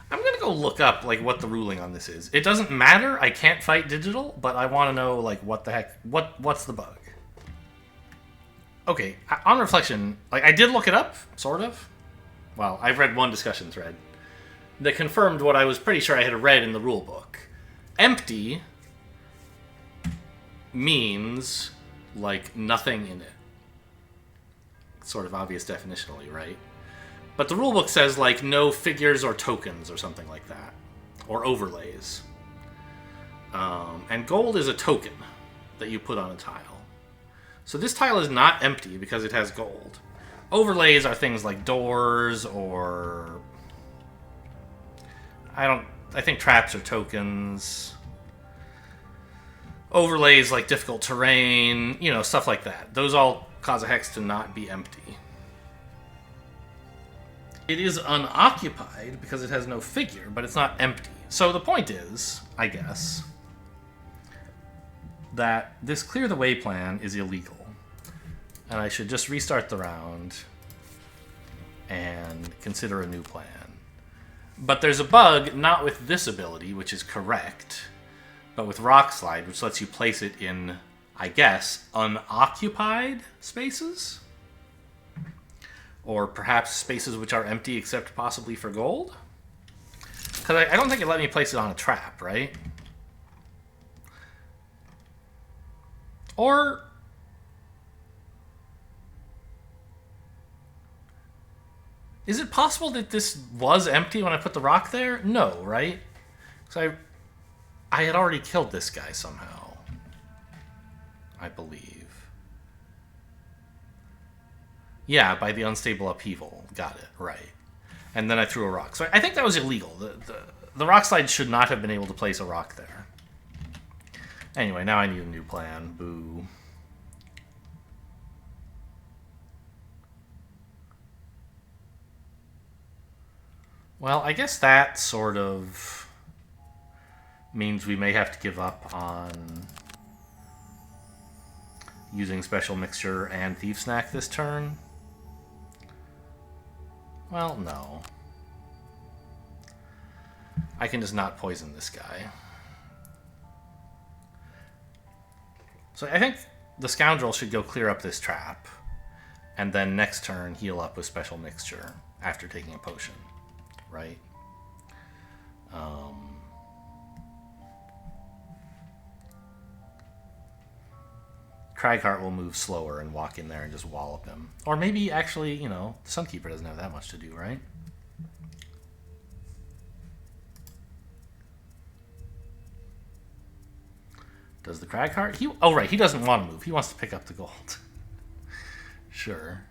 gonna go look up like what the ruling on this is. It doesn't matter. I can't fight digital, but I want to know like what the heck. What's the bug? Okay, on reflection, like I did look it up, sort of. Well, I've read one discussion thread that confirmed what I was pretty sure I had read in the rule book. Empty means like nothing in it. Sort of obvious definitionally, right? But the rulebook says, like, no figures or tokens or something like that. Or overlays. And gold is a token that you put on a tile. So this tile is not empty because it has gold. Overlays are things like doors or... I think traps are tokens. Overlays like difficult terrain, you know, stuff like that. Those all cause a hex to not be empty. It is unoccupied because it has no figure, but it's not empty. So the point is, I guess, that this clear the way plan is illegal. And I should just restart the round and consider a new plan. But there's a bug, not with this ability, which is correct, but with Rock Slide, which lets you place it in, I guess, unoccupied spaces? Or perhaps spaces which are empty except possibly for gold? Because I don't think it let me place it on a trap, right? Or... is it possible that this was empty when I put the rock there? No, right? Because I had already killed this guy somehow. I believe. Yeah, by the unstable upheaval. Got it, right. And then I threw a rock. So I think that was illegal. The rock slide should not have been able to place a rock there. Anyway, now I need a new plan. Boo. Well, I guess that sort of means we may have to give up on using Special Mixture and Thief Snack this turn. Well, no. I can just not poison this guy. So I think the Scoundrel should go clear up this trap, and then next turn heal up with Special Mixture after taking a potion. Right? Cragheart will move slower and walk in there and just wallop him. Or maybe, actually, you know, the Sunkeeper doesn't have that much to do, right? Does the Cragheart? Oh, right, he doesn't want to move. He wants to pick up the gold. Sure.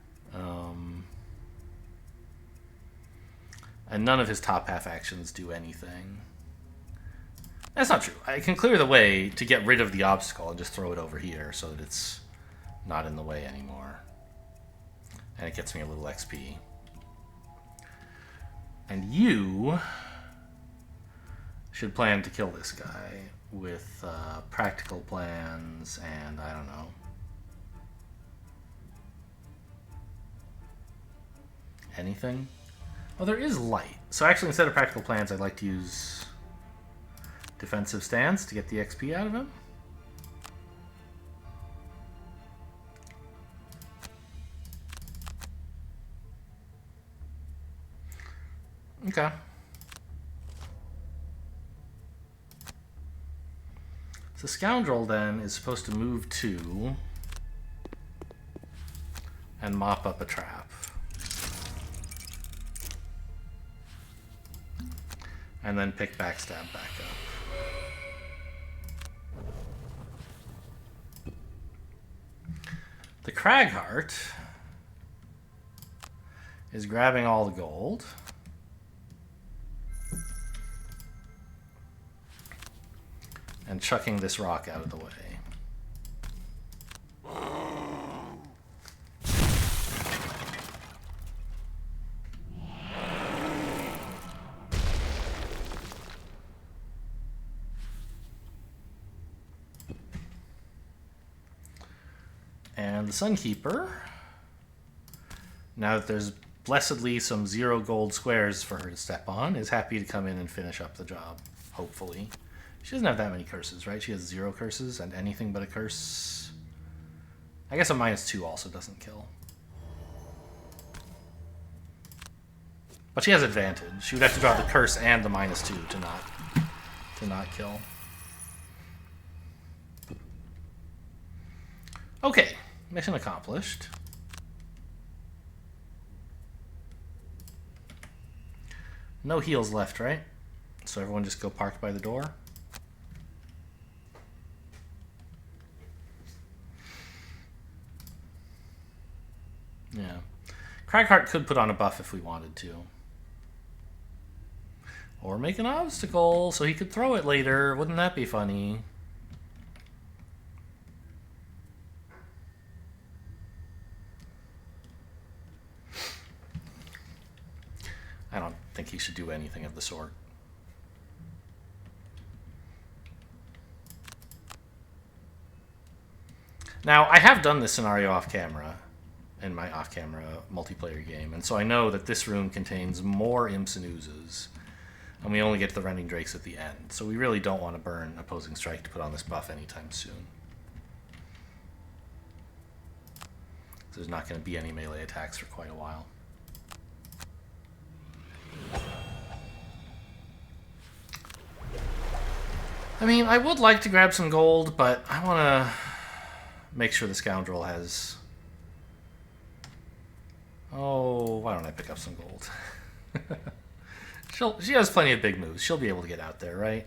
And none of his top half actions do anything. That's not true. I can clear the way to get rid of the obstacle and just throw it over here so that it's not in the way anymore. And it gets me a little XP. And you should plan to kill this guy with practical plans and, I don't know, anything. Oh, there is light. So actually, instead of practical plans, I'd like to use defensive stance to get the XP out of him. Okay. So Scoundrel, then, is supposed to move 2 and mop up a trap. And then pick Backstab back up. The Cragheart is grabbing all the gold. And chucking this rock out of the way. And the Sunkeeper, now that there's blessedly some 0 gold squares for her to step on, is happy to come in and finish up the job, hopefully. She doesn't have that many curses, right? She has 0 curses and anything but a curse. I guess a -2 also doesn't kill. But she has advantage. She would have to draw the curse and the -2 to not kill. Okay, mission accomplished. No heals left, right? So everyone just go park by the door. Yeah. Cragheart could put on a buff if we wanted to. Or make an obstacle so he could throw it later. Wouldn't that be funny? I don't think he should do anything of the sort. Now, I have done this scenario off camera in my off-camera multiplayer game, and so I know that this room contains more imps and oozes And we only get to the Rending Drakes at the end. So we really don't want to burn Opposing Strike to put on this buff anytime soon. There's not going to be any melee attacks for quite a while. I mean, I would like to grab some gold, but I want to make sure the Scoundrel has... Oh, why don't I pick up some gold? She has plenty of big moves. She'll be able to get out there, right?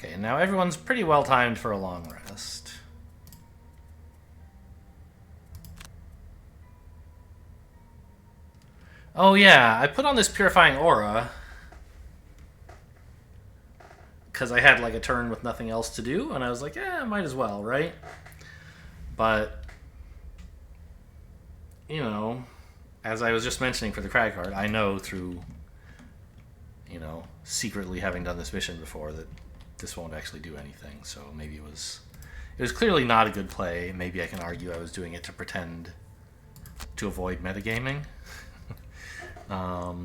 Okay, now everyone's pretty well timed for a long rest. Oh yeah, I put on this Purifying Aura because I had like a turn with nothing else to do, and I was like, yeah, might as well, right? But, you know, as I was just mentioning for the Crag card, I know through, you know, secretly having done this mission before that this won't actually do anything, so maybe it was clearly not a good play. Maybe I can argue I was doing it to pretend to avoid metagaming. But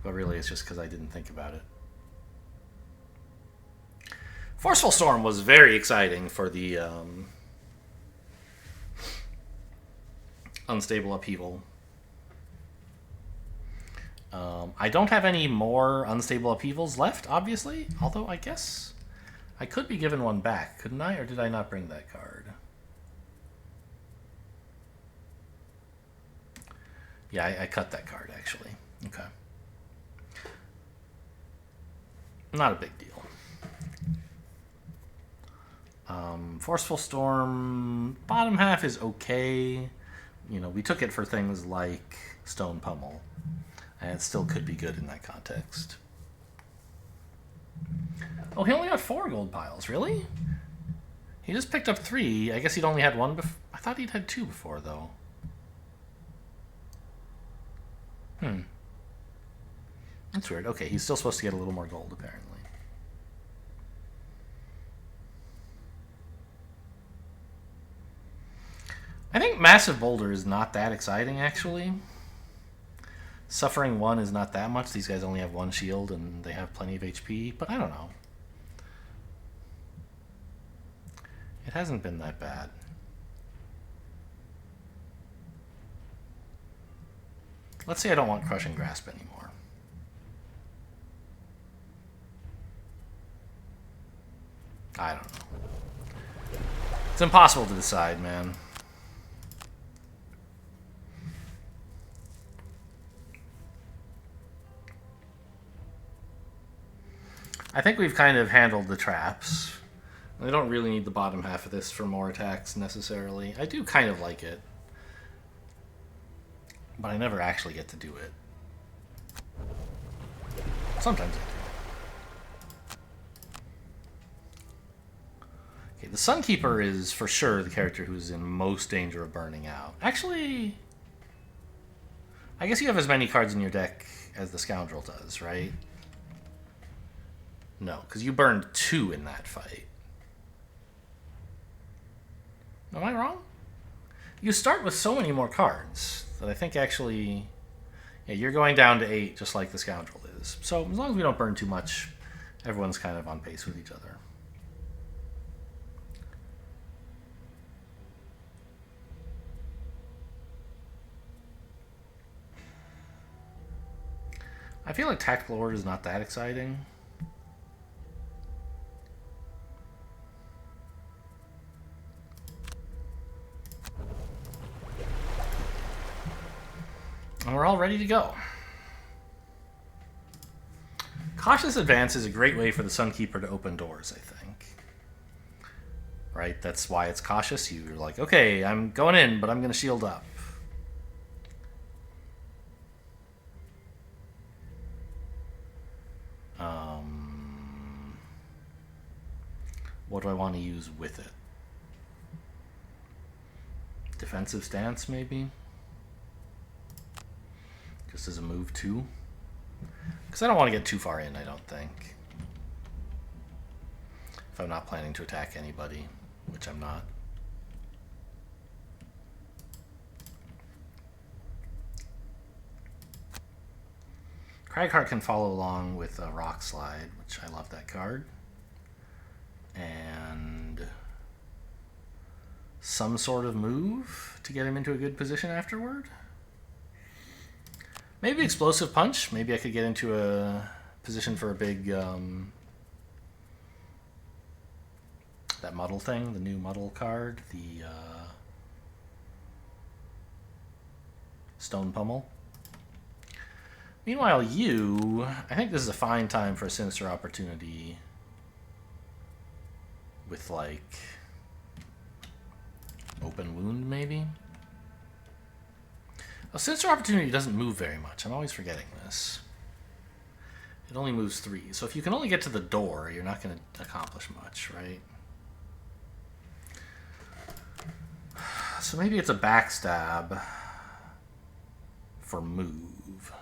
really it's just because I didn't think about it. Forceful Storm was very exciting for the Unstable Upheaval. I don't have any more Unstable Upheavals left, obviously. Although, I guess I could be given one back, couldn't I? Or did I not bring that card? Yeah, I cut that card, actually. Okay. Not a big deal. Forceful Storm, bottom half is okay. You know, we took it for things like Stone Pummel. And it still could be good in that context. Oh, he only got 4 gold piles, really? He just picked up 3. I guess he'd only had 1 before. I thought he'd had 2 before, though. That's weird. Okay, he's still supposed to get a little more gold, apparently. I think Massive Boulder is not that exciting, actually. Suffering 1 is not that much. These guys only have 1 shield and they have plenty of HP, but I don't know. It hasn't been that bad. Let's say I don't want Crushing Grasp anymore. I don't know. It's impossible to decide, man. I think we've kind of handled the traps. I don't really need the bottom half of this for more attacks, necessarily. I do kind of like it. But I never actually get to do it. Sometimes I do. Okay, the Sunkeeper is for sure the character who's in most danger of burning out. Actually, I guess you have as many cards in your deck as the Scoundrel does, right? No, because you burned 2 in that fight. Am I wrong? You start with so many more cards that I think actually... Yeah, you're going down to 8 just like the Scoundrel is. So as long as we don't burn too much, everyone's kind of on pace with each other. I feel like Tactical Order is not that exciting. And we're all ready to go. Cautious Advance is a great way for the Sunkeeper to open doors, I think. Right? That's why it's cautious. You're like, okay, I'm going in, but I'm going to shield up. What do I want to use with it? Defensive stance, maybe? Just as a move, too? Because I don't want to get too far in, I don't think. If I'm not planning to attack anybody, which I'm not. Cragheart can follow along with a Rock Slide, which I love that card. And some sort of move to get him into a good position afterward. Maybe Explosive Punch. Maybe I could get into a position for a big... that muddle thing, the new muddle card, the Stone Pummel. Meanwhile, I think this is a fine time for a Sinister Opportunity with, like, Open Wound, maybe? A Sinister Opportunity doesn't move very much. I'm always forgetting this. It only moves 3. So if you can only get to the door, you're not going to accomplish much, right? So maybe it's a backstab for move.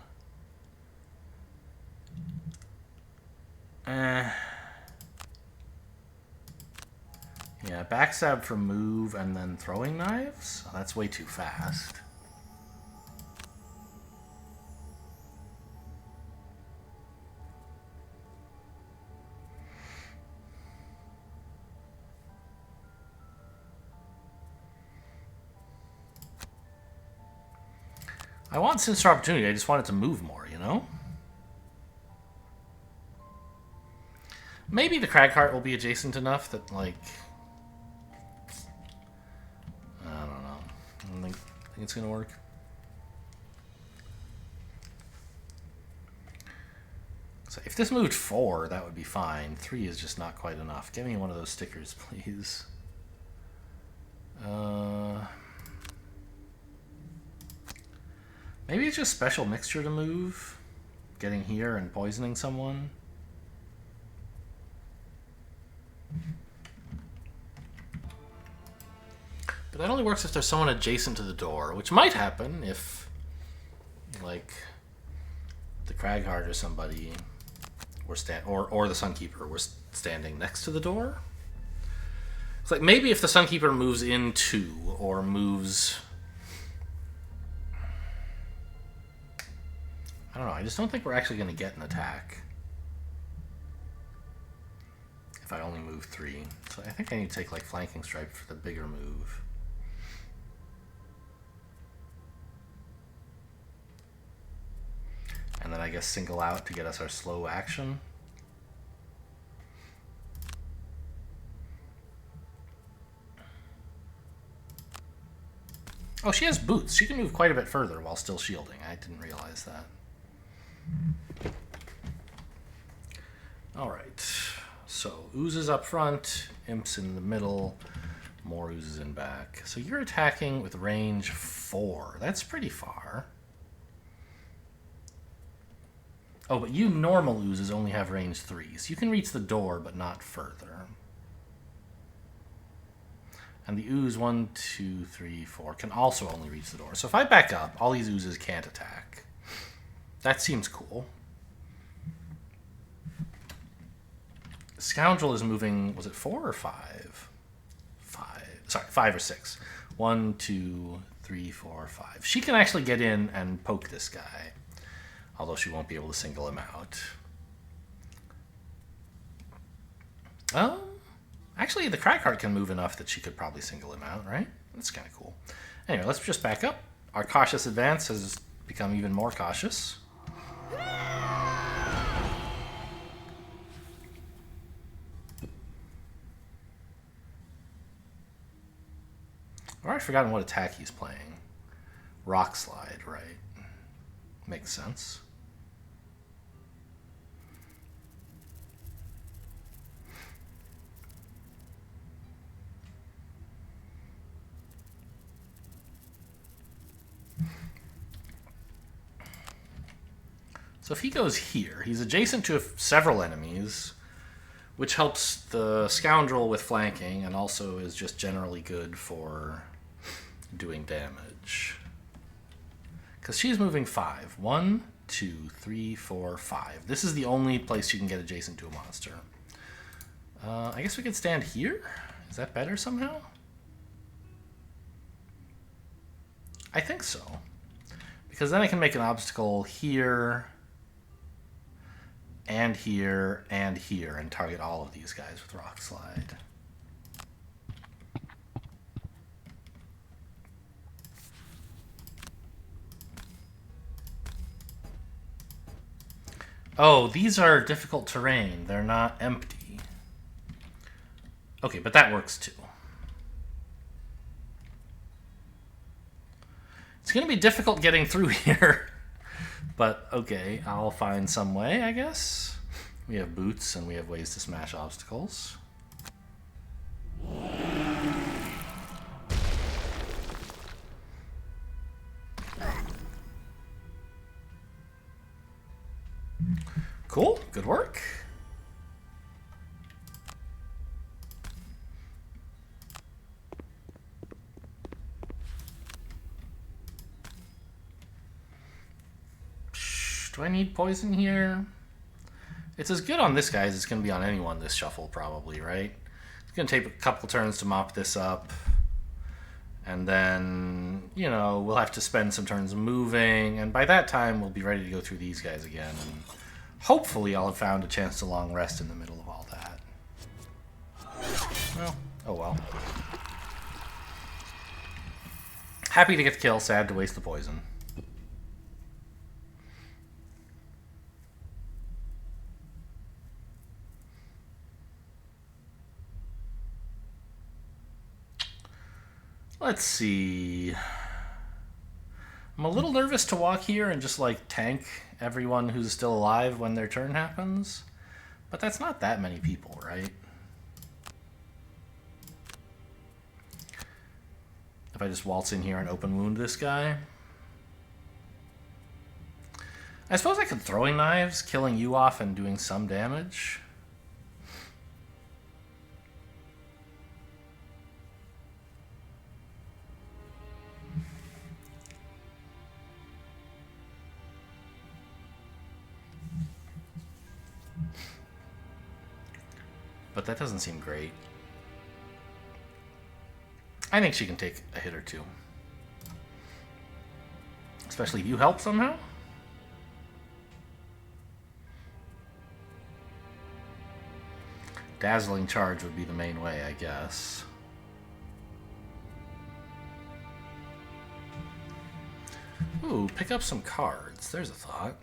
Yeah, backstab for move and then throwing knives? Oh, that's way too fast. I want Sinister Opportunity, I just want it to move more, you know? Maybe the Cragheart will be adjacent enough that, like... I don't know. I don't think it's going to work. So if this moved 4, that would be fine. 3 is just not quite enough. Give me one of those stickers, please. Maybe it's just Special Mixture to move. Getting here and poisoning someone. But that only works if there's someone adjacent to the door, which might happen if, like, the Cragheart or somebody were or the Sunkeeper were standing next to the door. It's like maybe if the Sunkeeper moves into or moves... I don't know, I just don't think we're actually going to get an attack. If I only move 3. So I think I need to take, like, Flanking Strike for the bigger move. And then I guess single out to get us our slow action. Oh, she has boots. She can move quite a bit further while still shielding. I didn't realize that. Alright. So, Oozes up front, Imps in the middle, more Oozes in back. So you're attacking with range 4. That's pretty far. Oh, but you normal Oozes only have range 3. So you can reach the door, but not further. And the Ooze 1, 2, 3, 4 can also only reach the door. So if I back up, all these Oozes can't attack. That seems cool. Scoundrel is moving, was it 4 or 5? 5. Sorry, 5 or 6. 1, 2, 3, 4, 5. She can actually get in and poke this guy. Although she won't be able to single him out. Actually, the Cragheart can move enough that she could probably single him out, right? That's kind of cool. Anyway, let's just back up. Our cautious advance has become even more cautious. I've forgotten what attack he's playing. Rock Slide, right? Makes sense. So if he goes here, he's adjacent to several enemies, which helps the scoundrel with flanking and also is just generally good for doing damage. Because she's moving 5. 1, 2, 3, 4, 5. This is the only place you can get adjacent to a monster. I guess we could stand here? Is that better somehow? I think so. Because then I can make an obstacle here, and here, and here, and target all of these guys with Rock Slide. Oh, these are difficult terrain. They're not empty. Okay, but that works too. It's going to be difficult getting through here. But, okay, I'll find some way, I guess. We have boots and we have ways to smash obstacles. Cool, good work. Do I need poison here? It's as good on this guy as it's going to be on anyone this shuffle, probably, right? It's going to take a couple turns to mop this up. And then, you know, we'll have to spend some turns moving. And by that time, we'll be ready to go through these guys again. And hopefully I'll have found a chance to long rest in the middle of all that. Well, oh well. Happy to get the kill, sad to waste the poison. Let's see. I'm a little nervous to walk here and just like tank everyone who's still alive when their turn happens. But that's not that many people, right? If I just waltz in here and open wound this guy. I suppose I could throwing knives, killing you off and doing some damage. But that doesn't seem great. I think she can take a hit or two. Especially if you help somehow. Dazzling charge would be the main way, I guess. Ooh, pick up some cards. There's a thought.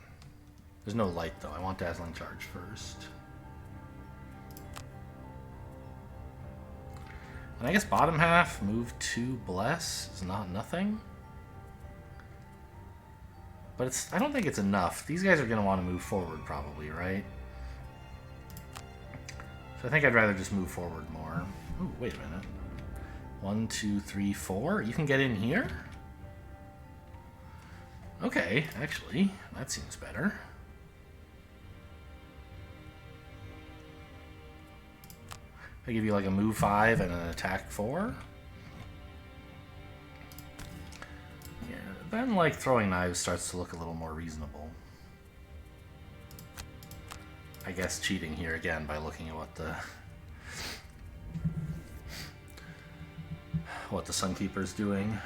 There's no light, though. I want dazzling charge first. And I guess bottom half, move to bless is not nothing. But it's, I don't think it's enough. These guys are going to want to move forward probably, right? So I think I'd rather just move forward more. Ooh, wait a minute. 1, 2, 3, 4. You can get in here? Okay, actually, that seems better. I give you like a move 5 and an attack 4. Yeah, then like throwing knives starts to look a little more reasonable. I guess cheating here again by looking at what the Sunkeeper's doing.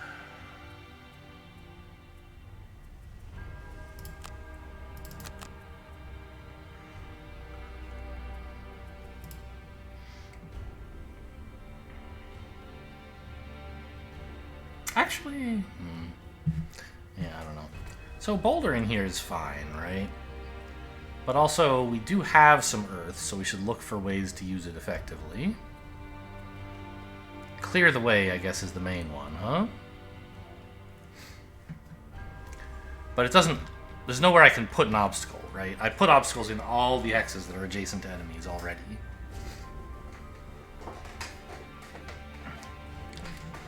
Actually, yeah, I don't know. So boulder in here is fine, right? But also, we do have some earth, so we should look for ways to use it effectively. Clear the way, I guess, is the main one, huh? But it doesn't... There's nowhere I can put an obstacle, right? I put obstacles in all the X's that are adjacent to enemies already.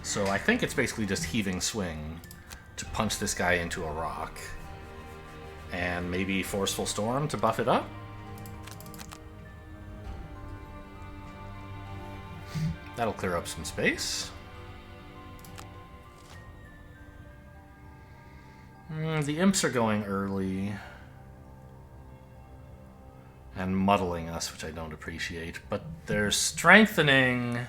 So I think it's basically just heaving swing to punch this guy into a rock. And maybe Forceful Storm to buff it up? That'll clear up some space. The imps are going early. And muddling us, which I don't appreciate. But they're strengthening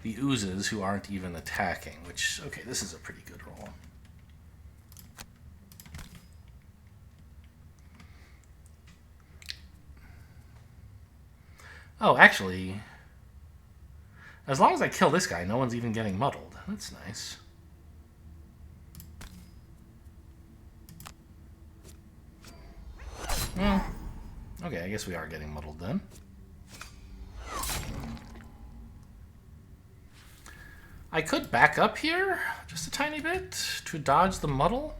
the oozes, who aren't even attacking. Which, okay, this is a pretty good roll. Oh, actually, as long as I kill this guy, no one's even getting muddled. That's nice. Okay, I guess we are getting muddled then. I could back up here just a tiny bit to dodge the muddle.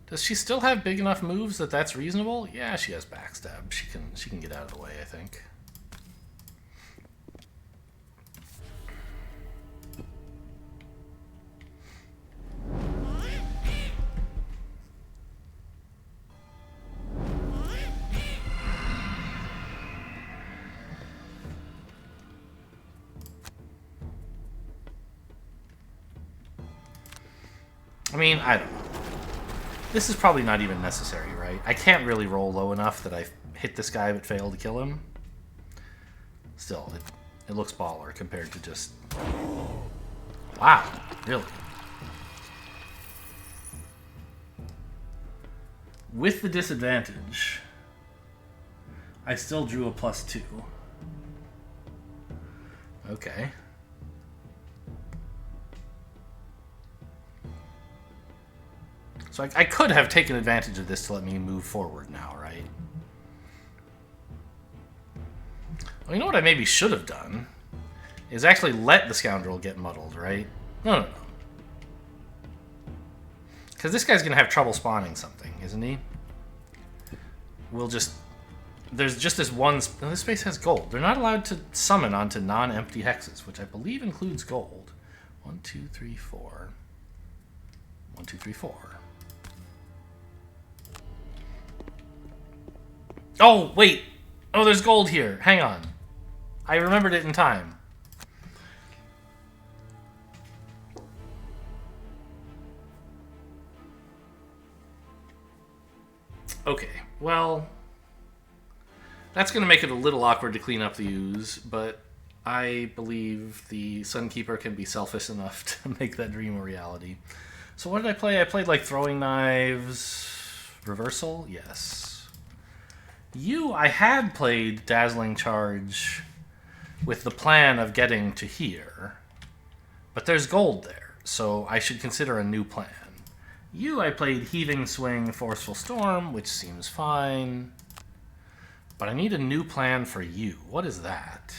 Does she still have big enough moves that that's reasonable? Yeah, she has backstab. She can get out of the way, I think. I mean, I don't know. This is probably not even necessary, right? I can't really roll low enough that I hit this guy but fail to kill him. Still, it looks baller compared to just... Wow, really? With the disadvantage, I still drew a +2. Okay. So I could have taken advantage of this to let me move forward now, right? Well, you know what I maybe should have done? Is actually let the scoundrel get muddled, right? No. Because this guy's going to have trouble spawning something, isn't he? We'll just... There's just this one... This space has gold. They're not allowed to summon onto non-empty hexes, which I believe includes gold. 1, 2, 3, 4. 1, 2, 3, 4. Oh, wait! Oh, there's gold here. Hang on. I remembered it in time. Okay, well... That's going to make it a little awkward to clean up the ooze, but I believe the Sunkeeper can be selfish enough to make that dream a reality. So what did I play? I played, like, throwing knives... Reversal? Yes. I had played Dazzling Charge with the plan of getting to here, but there's gold there, so I should consider a new plan. I played Heaving Swing, Forceful Storm, which seems fine, but I need a new plan for you. What is that?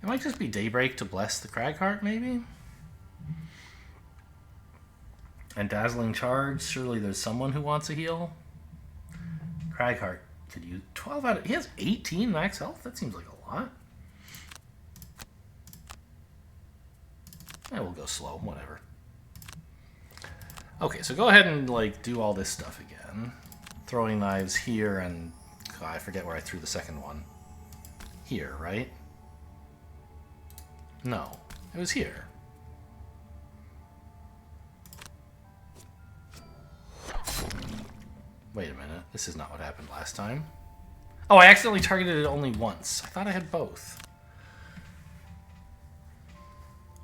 It might just be Daybreak to bless the Cragheart, maybe? And Dazzling Charge, surely there's someone who wants a heal? Cragheart could use 12 out of... He has 18 max health? That seems like a lot. We'll go slow, whatever. Okay, so go ahead and, like, do all this stuff again. Throwing knives here and... Oh, I forget where I threw the second one. Here, right? No, it was here. Wait a minute, this is not what happened last time. Oh, I accidentally targeted it only once. I thought I had both.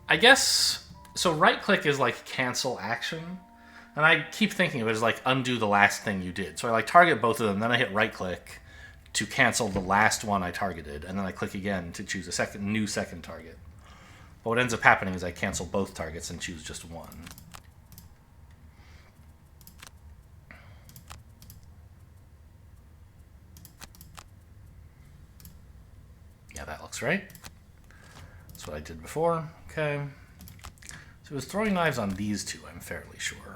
I guess... So right-click is like cancel action. And I keep thinking of it as like undo the last thing you did. So I like target both of them, then I hit right-click to cancel the last one I targeted. And then I click again to choose a new second target. But what ends up happening is I cancel both targets and choose just one. Yeah, that looks right. That's what I did before. Okay. So it was throwing knives on these two, I'm fairly sure.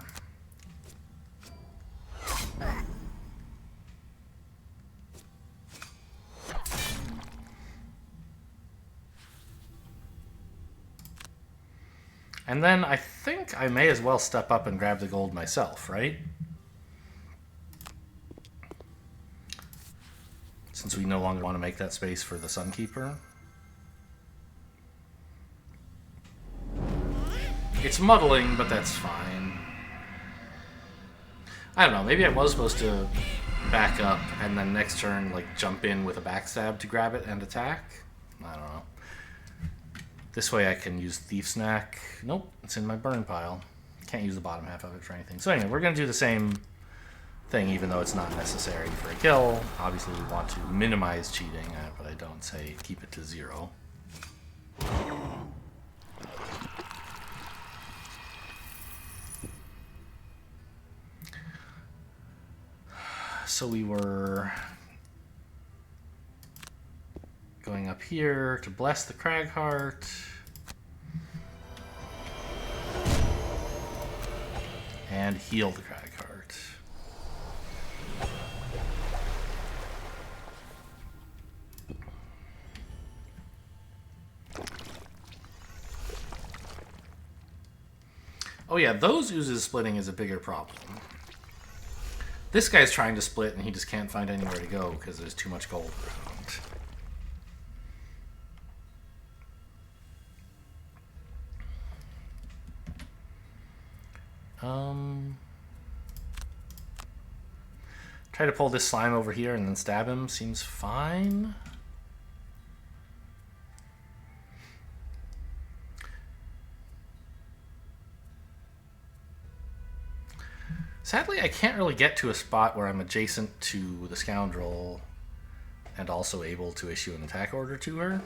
And then I think I may as well step up and grab the gold myself, right? Since we no longer want to make that space for the Sunkeeper. It's muddling, but that's fine. I don't know, maybe I was supposed to back up and then next turn like jump in with a backstab to grab it and attack. I don't know. This way I can use Thief Snack. Nope, it's in my burn pile. Can't use the bottom half of it for anything. So anyway, we're going to do the same thing even though it's not necessary for a kill. Obviously we want to minimize cheating, but I don't say keep it to 0. So we were going up here to bless the Cragheart. And heal the Cragheart. Oh yeah, those oozes splitting is a bigger problem. This guy's trying to split and he just can't find anywhere to go because there's too much gold around. Try to pull this slime over here and then stab him. Seems fine. Sadly, I can't really get to a spot where I'm adjacent to the scoundrel and also able to issue an attack order to her.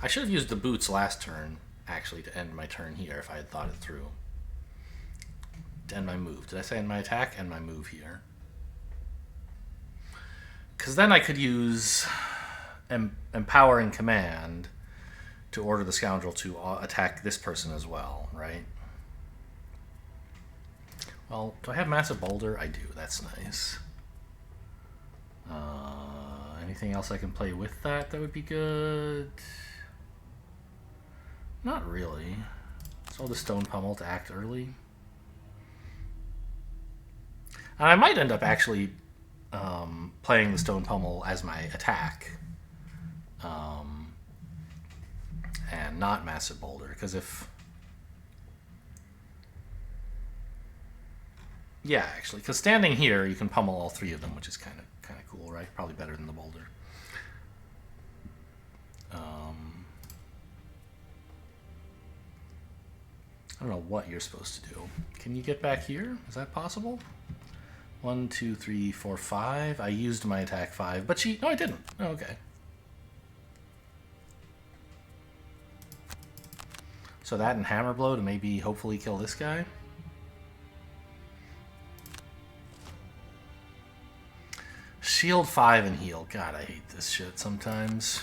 I should have used the boots last turn, actually, to end my turn here if I had thought it through. To end my move. Did I say end my attack? End my move here. Because then I could use Empowering Command to order the scoundrel to attack this person as well, right? Well, do I have Massive Boulder? I do. That's nice. Anything else I can play with that would be good? Not really. So the Stone Pummel to act early. And I might end up actually playing the Stone Pummel as my attack. And not Massive Boulder. Because if... Yeah, actually, because standing here, you can pummel all 3 of them, which is kind of cool, right? Probably better than the boulder. I don't know what you're supposed to do. Can you get back here? Is that possible? 1, 2, 3, 4, 5. I used my attack 5, but she... No, I didn't. Oh, okay. So that and Hammer Blow to maybe hopefully kill this guy. Shield 5 and heal. God, I hate this shit sometimes.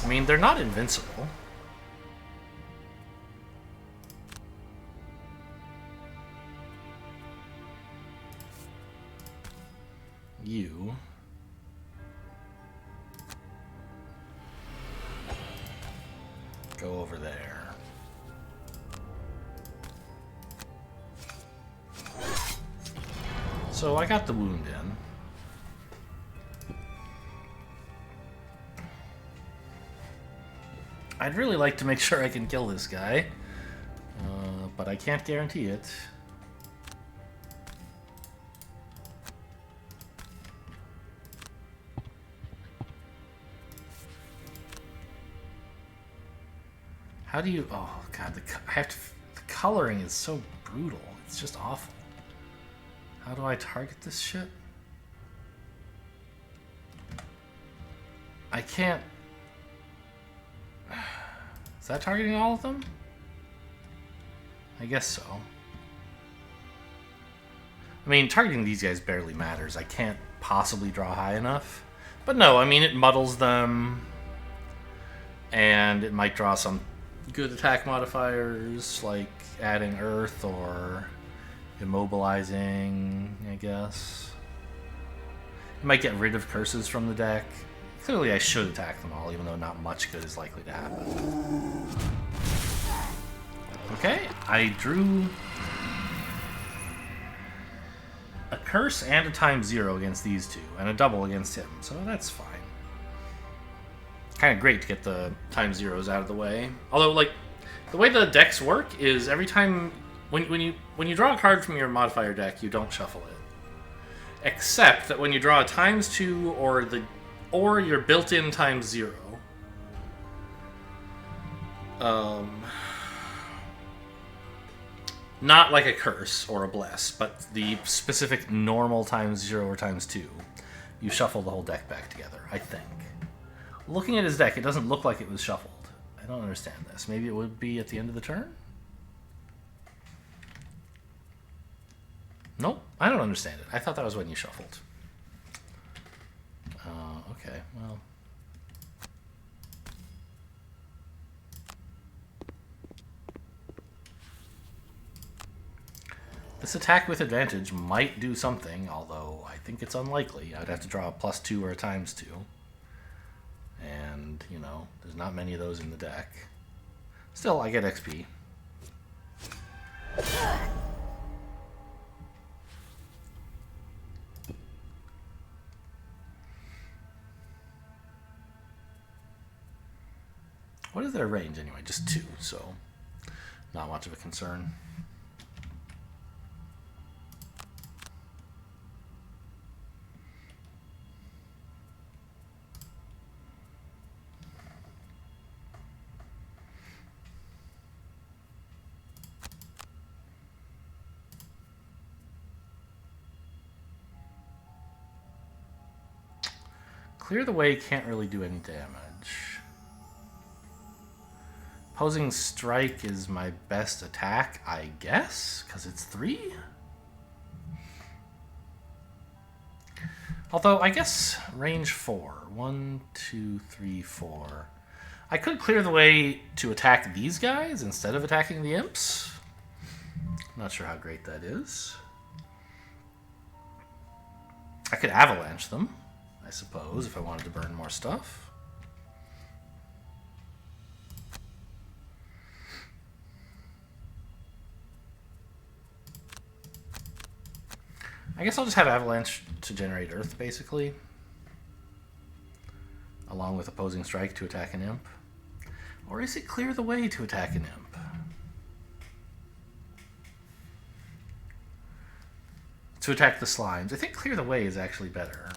I mean, they're not invincible. You... go over there. So I got the wound in. I'd really like to make sure I can kill this guy, but I can't guarantee it. How do you... Oh, God, the coloring is so brutal. It's just awful. How do I target this shit? I can't... Is that targeting all of them? I guess so. I mean, targeting these guys barely matters. I can't possibly draw high enough. But no, I mean, it muddles them. And it might draw some good attack modifiers, like adding Earth or immobilizing, I guess. It might get rid of curses from the deck. Clearly I should attack them all, even though not much good is likely to happen. Okay, I drew a curse and a ×0 against these two, and a double against him, so that's fine. Kind of great to get the ×0s out of the way. Although, like, the way the decks work is every time when you draw a card from your modifier deck, you don't shuffle it. Except that when you draw a ×2 or your built-in ×0, not like a curse or a bless, but the specific normal ×0 or ×2, you shuffle the whole deck back together, I think. Looking at his deck, it doesn't look like it was shuffled. I don't understand this. Maybe it would be at the end of the turn? Nope, I don't understand it. I thought that was when you shuffled. Okay, well. This attack with advantage might do something, although I think it's unlikely. I'd have to draw a +2 or a ×2. And, you know, there's not many of those in the deck. Still, I get XP. What is their range anyway? Just 2, so not much of a concern. Clear the Way can't really do any damage. Opposing Strike is my best attack, I guess, because it's 3? Although, I guess range 4. 1, 2, 3, 4. I could clear the way to attack these guys instead of attacking the imps. Not sure how great that is. I could avalanche them, I suppose, if I wanted to burn more stuff. I guess I'll just have Avalanche to generate Earth, basically. Along with Opposing Strike to attack an imp. Or is it Clear the Way to attack an imp? To attack the slimes. I think Clear the Way is actually better.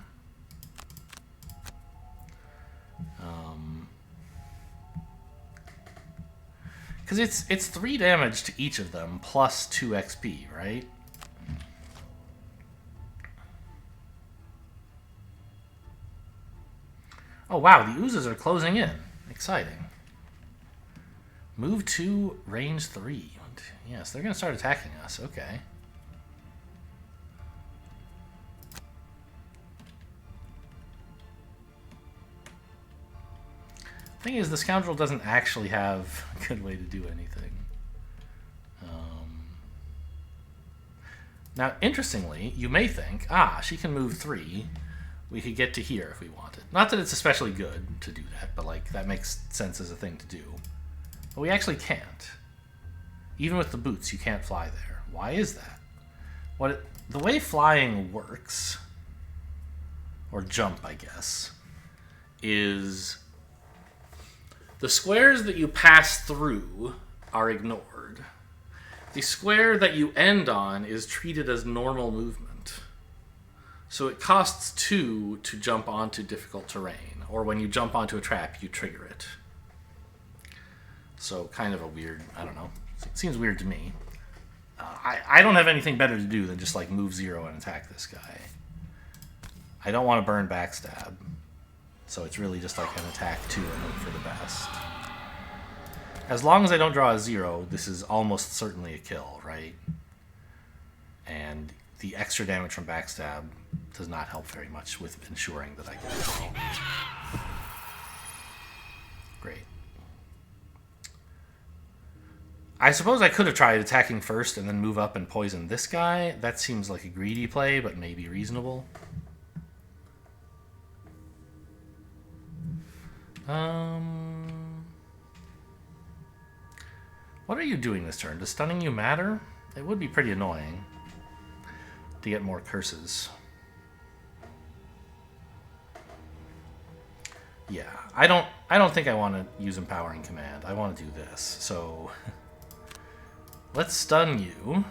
Because it's 3 damage to each of them, plus 2 XP, right? Oh wow, the Oozes are closing in. Exciting. Move to range 3. Yes, they're going to start attacking us. Okay. Thing is, the Scoundrel doesn't actually have a good way to do anything. Now, interestingly, you may think, she can move 3. We could get to here if we wanted. Not that it's especially good to do that, but like that makes sense as a thing to do. But we actually can't. Even with the boots, you can't fly there. Why is that? The way flying works, or jump, I guess, is the squares that you pass through are ignored. The square that you end on is treated as normal movement. So it costs 2 to jump onto difficult terrain, or when you jump onto a trap, you trigger it. So kind of a weird, I don't know, it seems weird to me. I don't have anything better to do than just like move 0 and attack this guy. I don't want to burn backstab, so it's really just like an attack 2 and hope for the best. As long as I don't draw a 0, this is almost certainly a kill, right? And the extra damage from backstab does not help very much with ensuring that I get a kill. Great. I suppose I could have tried attacking first and then move up and poison this guy. That seems like a greedy play, but maybe reasonable. What are you doing this turn? Does stunning you matter? It would be pretty annoying to get more curses. Yeah, I don't think I want to use Empowering Command. I want to do this. So let's stun you.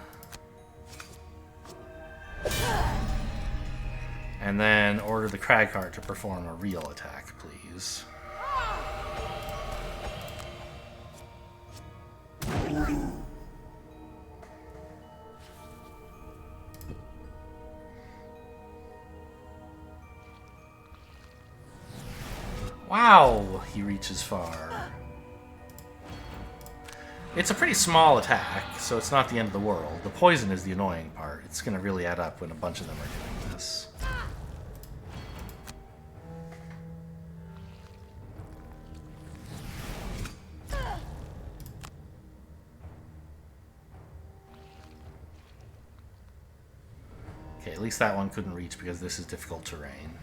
And then order the Crag Heart to perform a real attack, please. Wow, he reaches far. It's a pretty small attack, so it's not the end of the world. The poison is the annoying part. It's going to really add up when a bunch of them are doing this. Okay, at least that one couldn't reach because this is difficult terrain.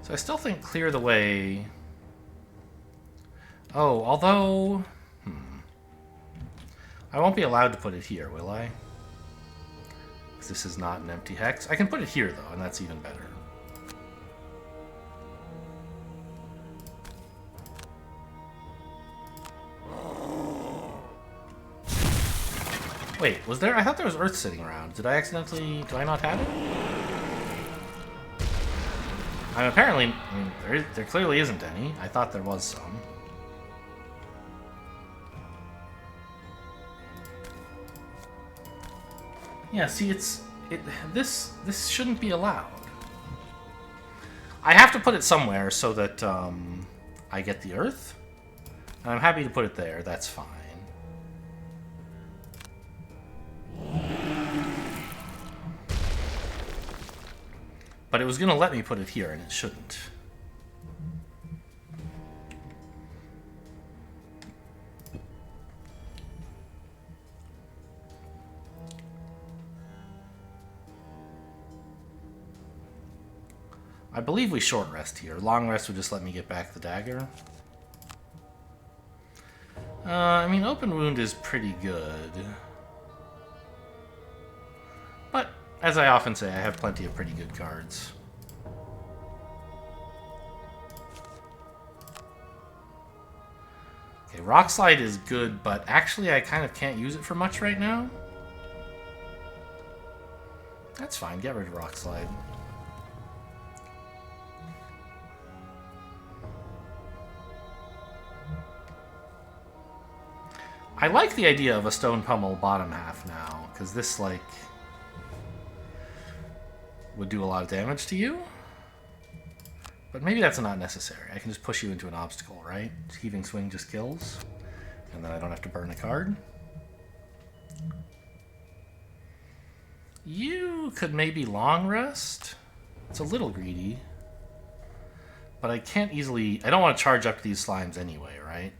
So I still think clear the way. Oh, although... I won't be allowed to put it here, will I? Because this is not an empty hex. I can put it here, though, and that's even better. Wait, was there... I thought there was Earth sitting around. Did I accidentally... Do I not have it? Apparently... I mean, there clearly isn't any. I thought there was some. Yeah, see, this shouldn't be allowed. I have to put it somewhere so that I get the Earth. And I'm happy to put it there. That's fine. But it was going to let me put it here, and it shouldn't. I believe we short rest here. Long rest would just let me get back the dagger. I mean, open wound is pretty good. But, as I often say, I have plenty of pretty good cards. Okay, Rock Slide is good, but actually I kind of can't use it for much right now. That's fine, get rid of Rock Slide. I like the idea of a Stone Pummel bottom half now, because this, like, would do a lot of damage to you. But maybe that's not necessary. I can just push you into an obstacle, right? Heaving Swing just kills, and then I don't have to burn a card. You could maybe long rest. It's a little greedy. But I can't easily... I don't want to charge up to these slimes anyway, right?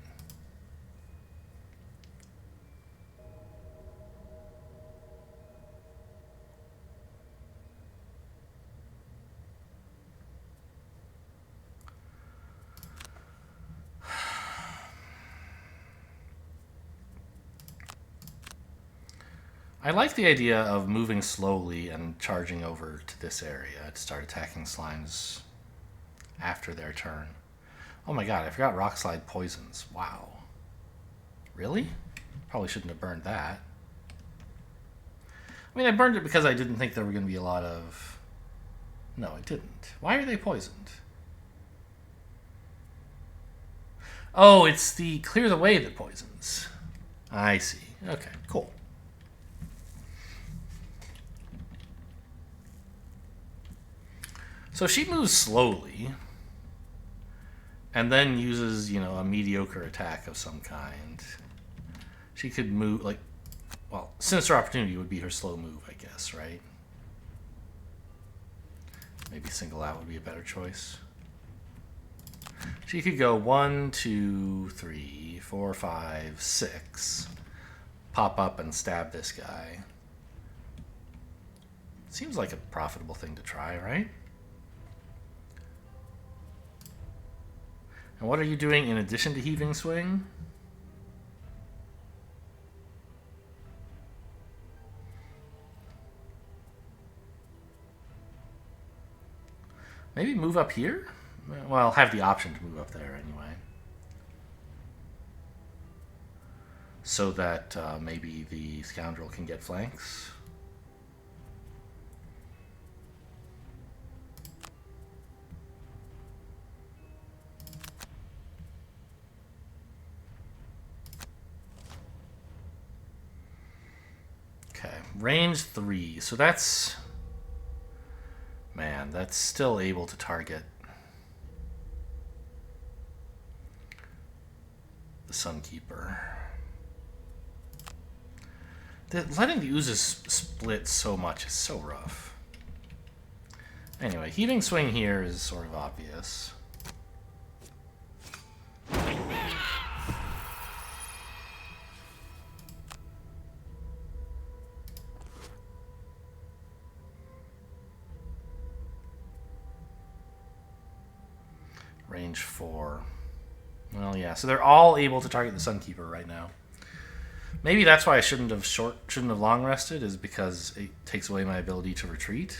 I like the idea of moving slowly and charging over to this area to start attacking slimes after their turn. Oh my god, I forgot Rock Slide poisons. Wow. Really? Probably shouldn't have burned that. I mean, I burned it because I didn't think there were going to be a lot of... No, I didn't. Why are they poisoned? Oh, it's the Clear the Way that poisons. I see. Okay, cool. So she moves slowly, and then uses, you know, a mediocre attack of some kind. She could move, like, well, Sinister Opportunity would be her slow move, I guess, right? Maybe Single Out would be a better choice. She could go 1, 2, 3, 4, 5, 6. Pop up and stab this guy. Seems like a profitable thing to try, right? And what are you doing in addition to heaving swing? Maybe move up here? Well, I'll have the option to move up there anyway. So that maybe the scoundrel can get flanks. Okay, range 3. So that's... Man, that's still able to target the Sunkeeper. Letting the Oozes split so much is so rough. Anyway, heaving swing here is sort of obvious. Range 4. Well, yeah. So they're all able to target the Sunkeeper right now. Maybe that's why I shouldn't have long rested, is because it takes away my ability to retreat.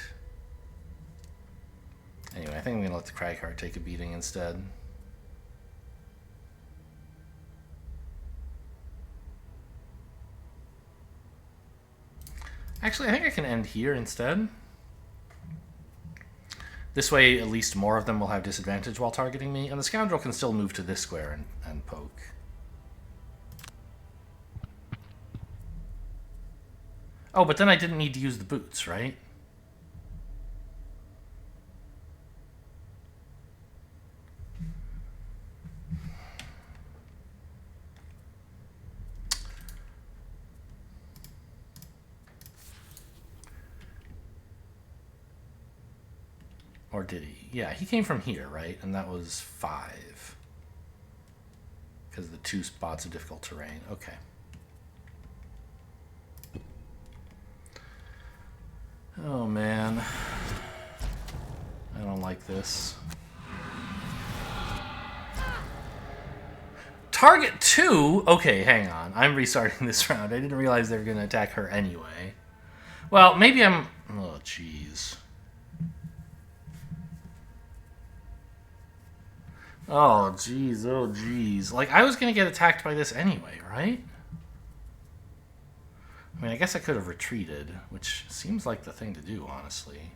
Anyway, I think I'm gonna let the Cragheart take a beating instead. Actually, I think I can end here instead. This way, at least more of them will have disadvantage while targeting me, and the Scoundrel can still move to this square and poke. Oh, but then I didn't need to use the boots, right? Or did he? Yeah, he came from here, right? And that was 5. Because of the 2 spots of difficult terrain. Okay. Oh, man. I don't like this. Target 2? Okay, hang on. I'm restarting this round. I didn't realize they were going to attack her anyway. Well, maybe I'm... Oh, jeez. Oh, jeez. Oh, jeez. Like, I was going to get attacked by this anyway, right? I mean, I guess I could have retreated, which seems like the thing to do, honestly.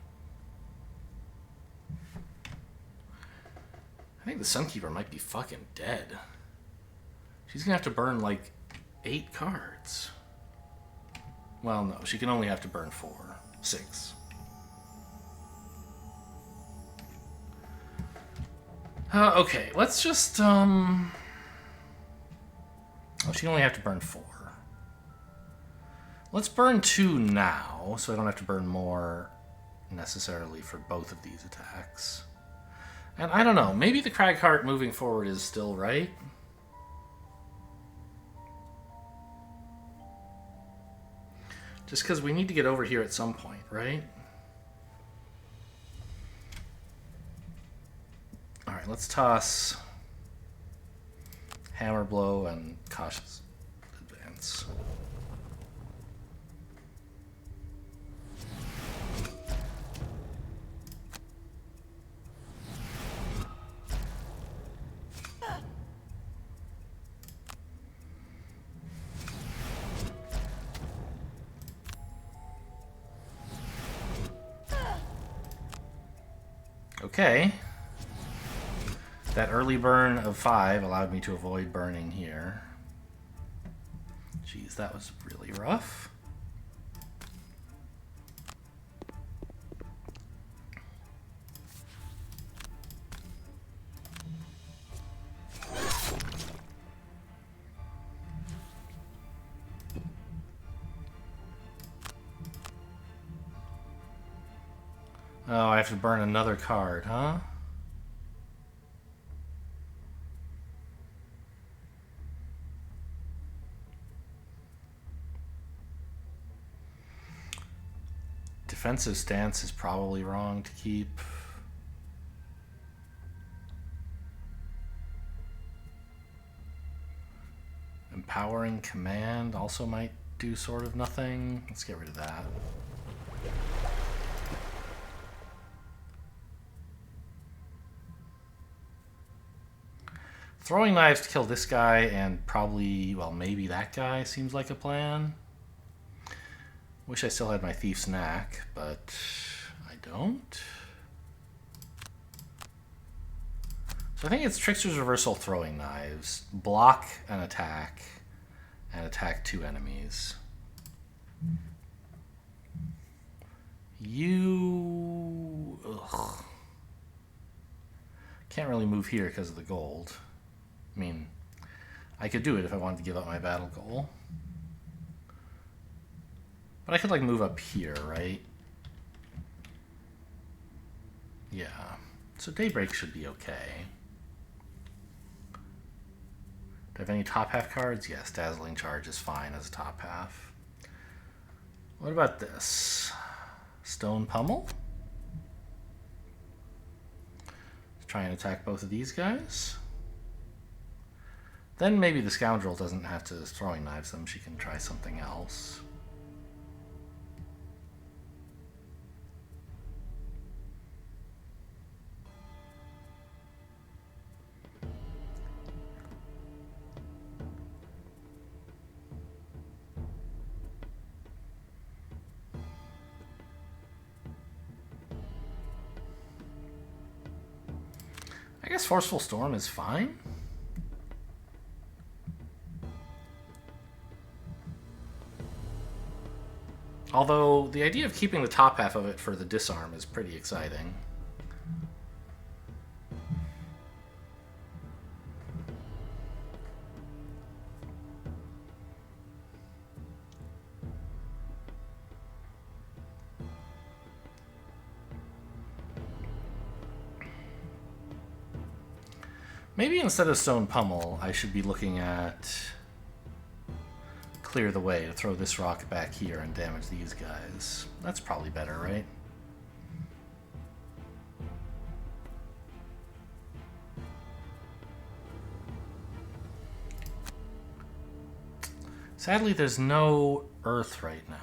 I think the Sunkeeper might be fucking dead. She's going to have to burn, like, 8 cards. Well, no, she can only have to burn 4. 6. Okay, let's just, Oh, she can only have to burn 4. Let's burn 2 now, so I don't have to burn more necessarily for both of these attacks. And I don't know, maybe the Cragheart moving forward is still right. Just because we need to get over here at some point, right? Alright, let's toss Hammer Blow and Cautious Advance. Okay. That early burn of 5 allowed me to avoid burning here. Jeez, that was really rough. Oh, I have to burn another card, huh? Defensive stance is probably wrong to keep. Towering Command also might do sort of nothing. Let's get rid of that. Throwing knives to kill this guy and probably, well, maybe that guy seems like a plan. Wish I still had my Thief's Knack, but I don't. So I think it's Trickster's Reversal Throwing Knives. Block an attack and attack 2 enemies. You... Ugh. Can't really move here because of the gold. I mean, I could do it if I wanted to give up my battle goal. But I could, like, move up here, right? Yeah. So Daybreak should be okay. Do I have any top half cards? Yes, Dazzling Charge is fine as a top half. What about this? Stone Pummel? Let's try and attack both of these guys. Then maybe the Scoundrel doesn't have to throwing knives them. She can try something else. I guess Forceful Storm is fine. Although, the idea of keeping the top half of it for the disarm is pretty exciting. Maybe instead of Stone Pummel, I should be looking at Clear the Way to throw this rock back here and damage these guys. That's probably better, right? Sadly, there's no earth right now.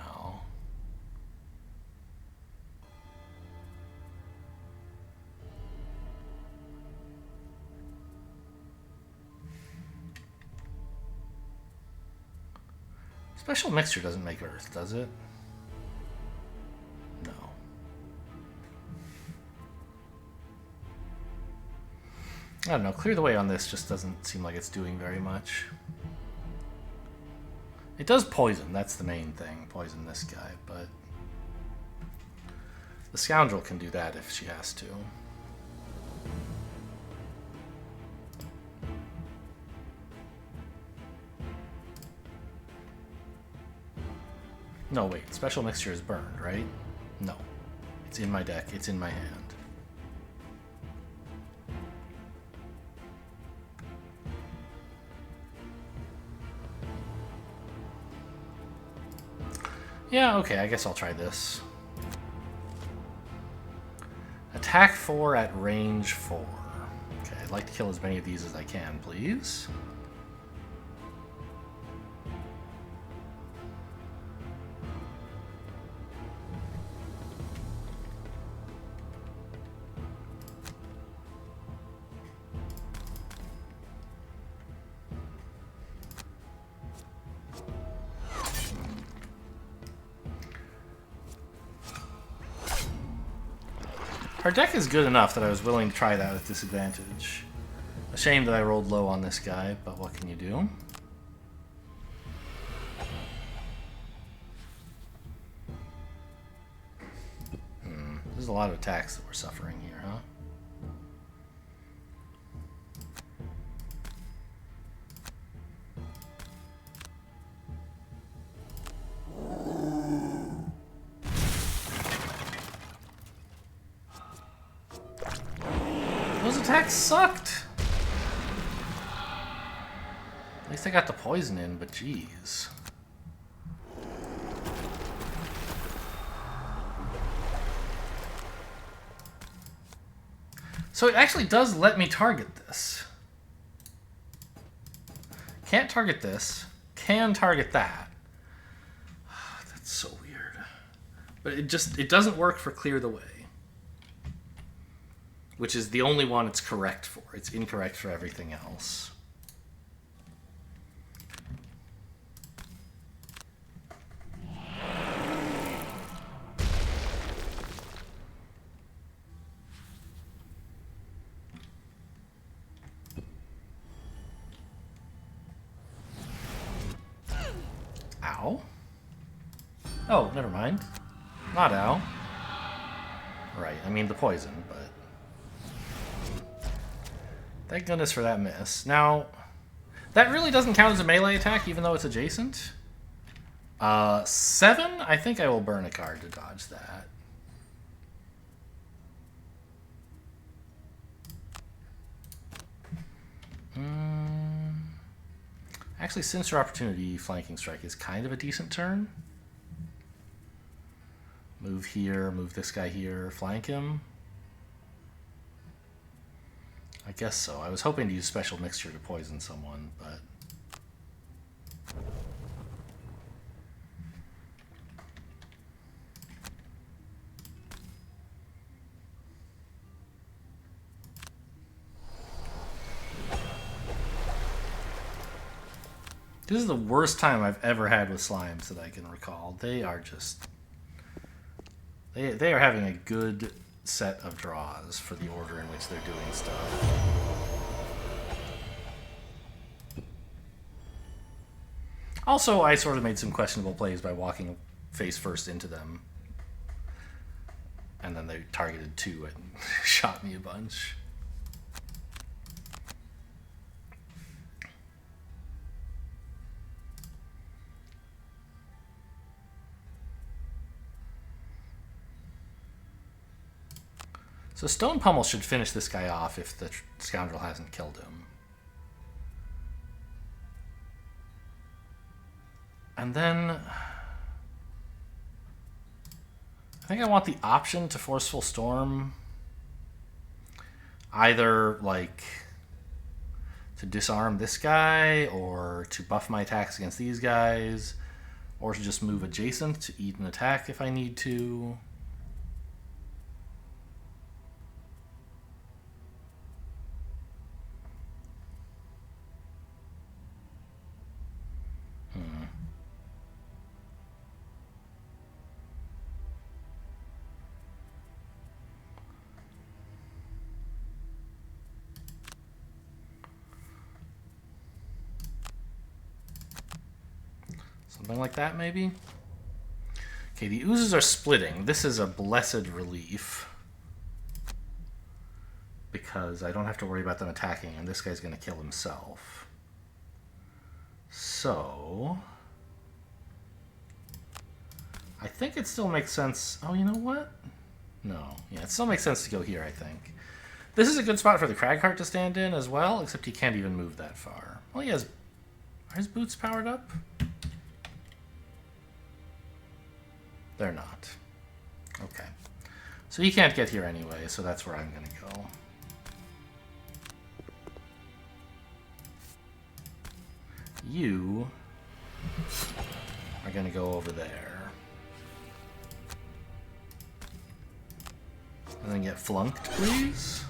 Special Mixture doesn't make earth, does it? No. I don't know. Clear the Way on this just doesn't seem like it's doing very much. It does poison, that's the main thing. Poison this guy, but the Scoundrel can do that if she has to. No, wait. Special Mixture is burned, right? No. It's in my deck. It's in my hand. Yeah, okay. I guess I'll try this. Attack 4 at range 4. Okay, I'd like to kill as many of these as I can, please. Her deck is good enough that I was willing to try that with disadvantage. A shame that I rolled low on this guy, but what can you do? There's a lot of attacks that we're suffering here, huh? Those attacks sucked! At least I got the poison in, but geez. So it actually does let me target this. Can't target this. can target that. That's so weird. But it doesn't work for clear the way. Which is the only one it's correct for. It's incorrect for everything else. Ow. Oh, never mind. Not ow. Right, I mean the poison, but... Thank goodness for that miss. Now, that really doesn't count as a melee attack, even though it's adjacent. 7? I think I will burn a card to dodge that. Actually, Sinister Opportunity Flanking Strike is kind of a decent turn. Move here, move this guy here, flank him. I guess so. I was hoping to use Special Mixture to poison someone, but... This is the worst time I've ever had with slimes that I can recall. They are just... They are having a good set of draws for the order in which they're doing stuff. Also, I sort of made some questionable plays by walking face first into them. And then they targeted 2 and shot me a bunch. So Stone Pummel should finish this guy off if the scoundrel hasn't killed him. And then... I think I want the option to Forceful Storm. Either, like, to disarm this guy, or to buff my attacks against these guys, or to just move adjacent to eat an attack if I need to. Something like that, maybe? Okay, the oozes are splitting. This is a blessed relief. Because I don't have to worry about them attacking, and this guy's going to kill himself. So... I think it still makes sense... Oh, you know what? No. Yeah, it still makes sense to go here, I think. This is a good spot for the Cragheart to stand in as well, except he can't even move that far. Well, he has... Are his boots powered up? They're not. Okay. So he can't get here anyway, so that's where I'm going to go. You are going to go over there. And then get flunked, please.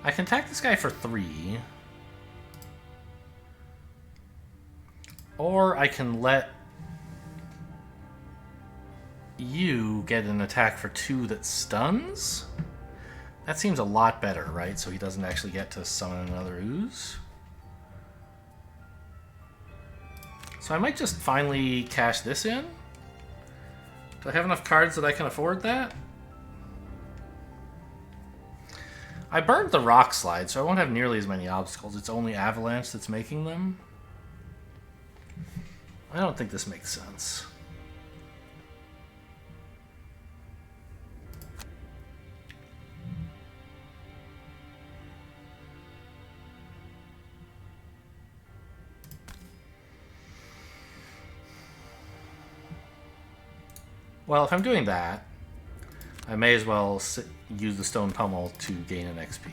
I can attack this guy for 3. Or I can let you get an attack for 2 that stuns? That seems a lot better, right? So he doesn't actually get to summon another ooze. So I might just finally cash this in. Do I have enough cards that I can afford that? I burned the rock slide, so I won't have nearly as many obstacles. It's only Avalanche that's making them. I don't think this makes sense. Well, if I'm doing that, I may as well use the stone pummel to gain an XP.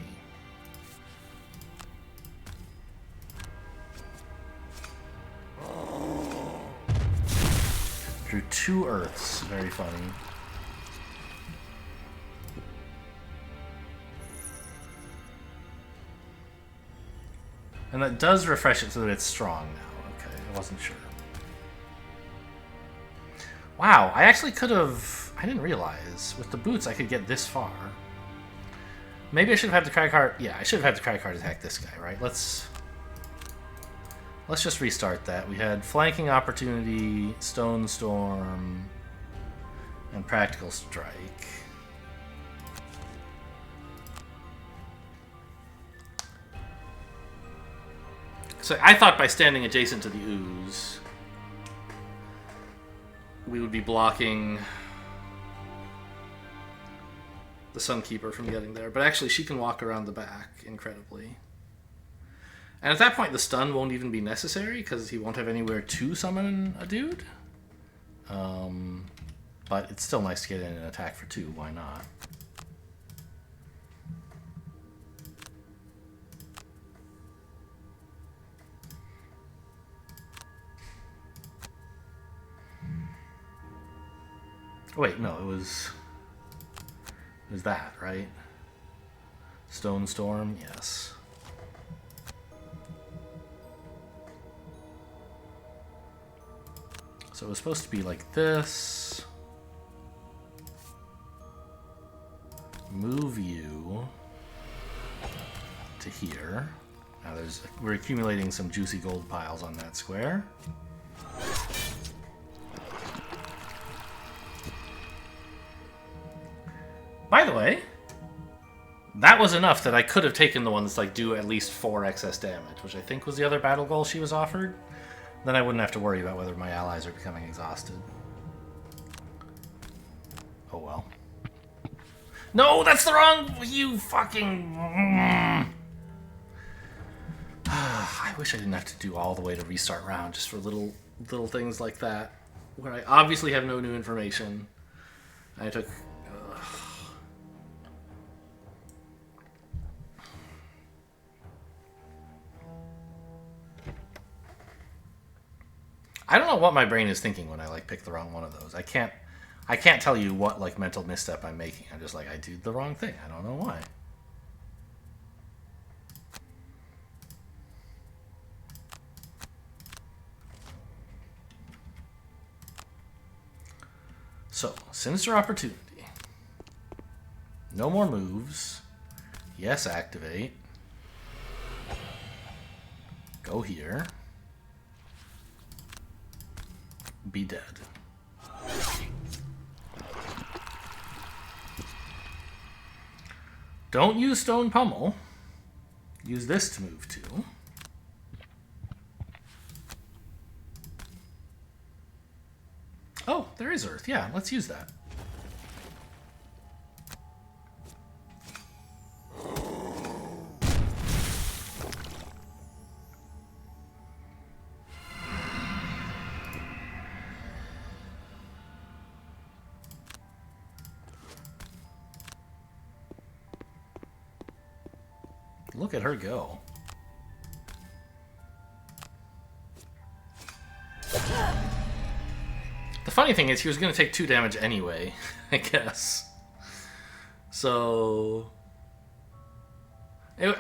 Drew 2 earths. Very funny. And that does refresh it so that it's strong now. Okay, I wasn't sure. Wow, I actually could have... I didn't realize. With the boots, I could get this far. Maybe I should have had the Cry Card... Yeah, I should have had the Cry Card attack this guy, right? Let's just restart that. We had Flanking Opportunity, Stone Storm, and Practical Strike. So I thought by standing adjacent to the Ooze, we would be blocking the Sunkeeper from getting there. But actually, she can walk around the back, incredibly. And at that point, the stun won't even be necessary, because he won't have anywhere to summon a dude. But it's still nice to get in an attack for 2. Why not? Wait, no, it was that, right? Stone Storm, yes. So it was supposed to be like this. Move you to here. Now we're accumulating some juicy gold piles on that square. By the way, that was enough that I could have taken the ones like do at least 4 excess damage, which I think was the other battle goal she was offered. Then I wouldn't have to worry about whether my allies are becoming exhausted. Oh well. No, that's the wrong... You fucking... I wish I didn't have to do all the way to restart round just for little things like that, where I obviously have no new information. I took... I don't know what my brain is thinking when I like pick the wrong one of those. I can't tell you what like mental misstep I'm making. I'm just like, I did the wrong thing. I don't know why. So, Sinister Opportunity. No more moves. Yes, activate. Go here. Be dead. Don't use Stone Pummel. Use this to move to. Oh, there is Earth. Yeah, let's use that. Look at her go. The funny thing is, he was going to take 2 damage anyway, I guess. So... I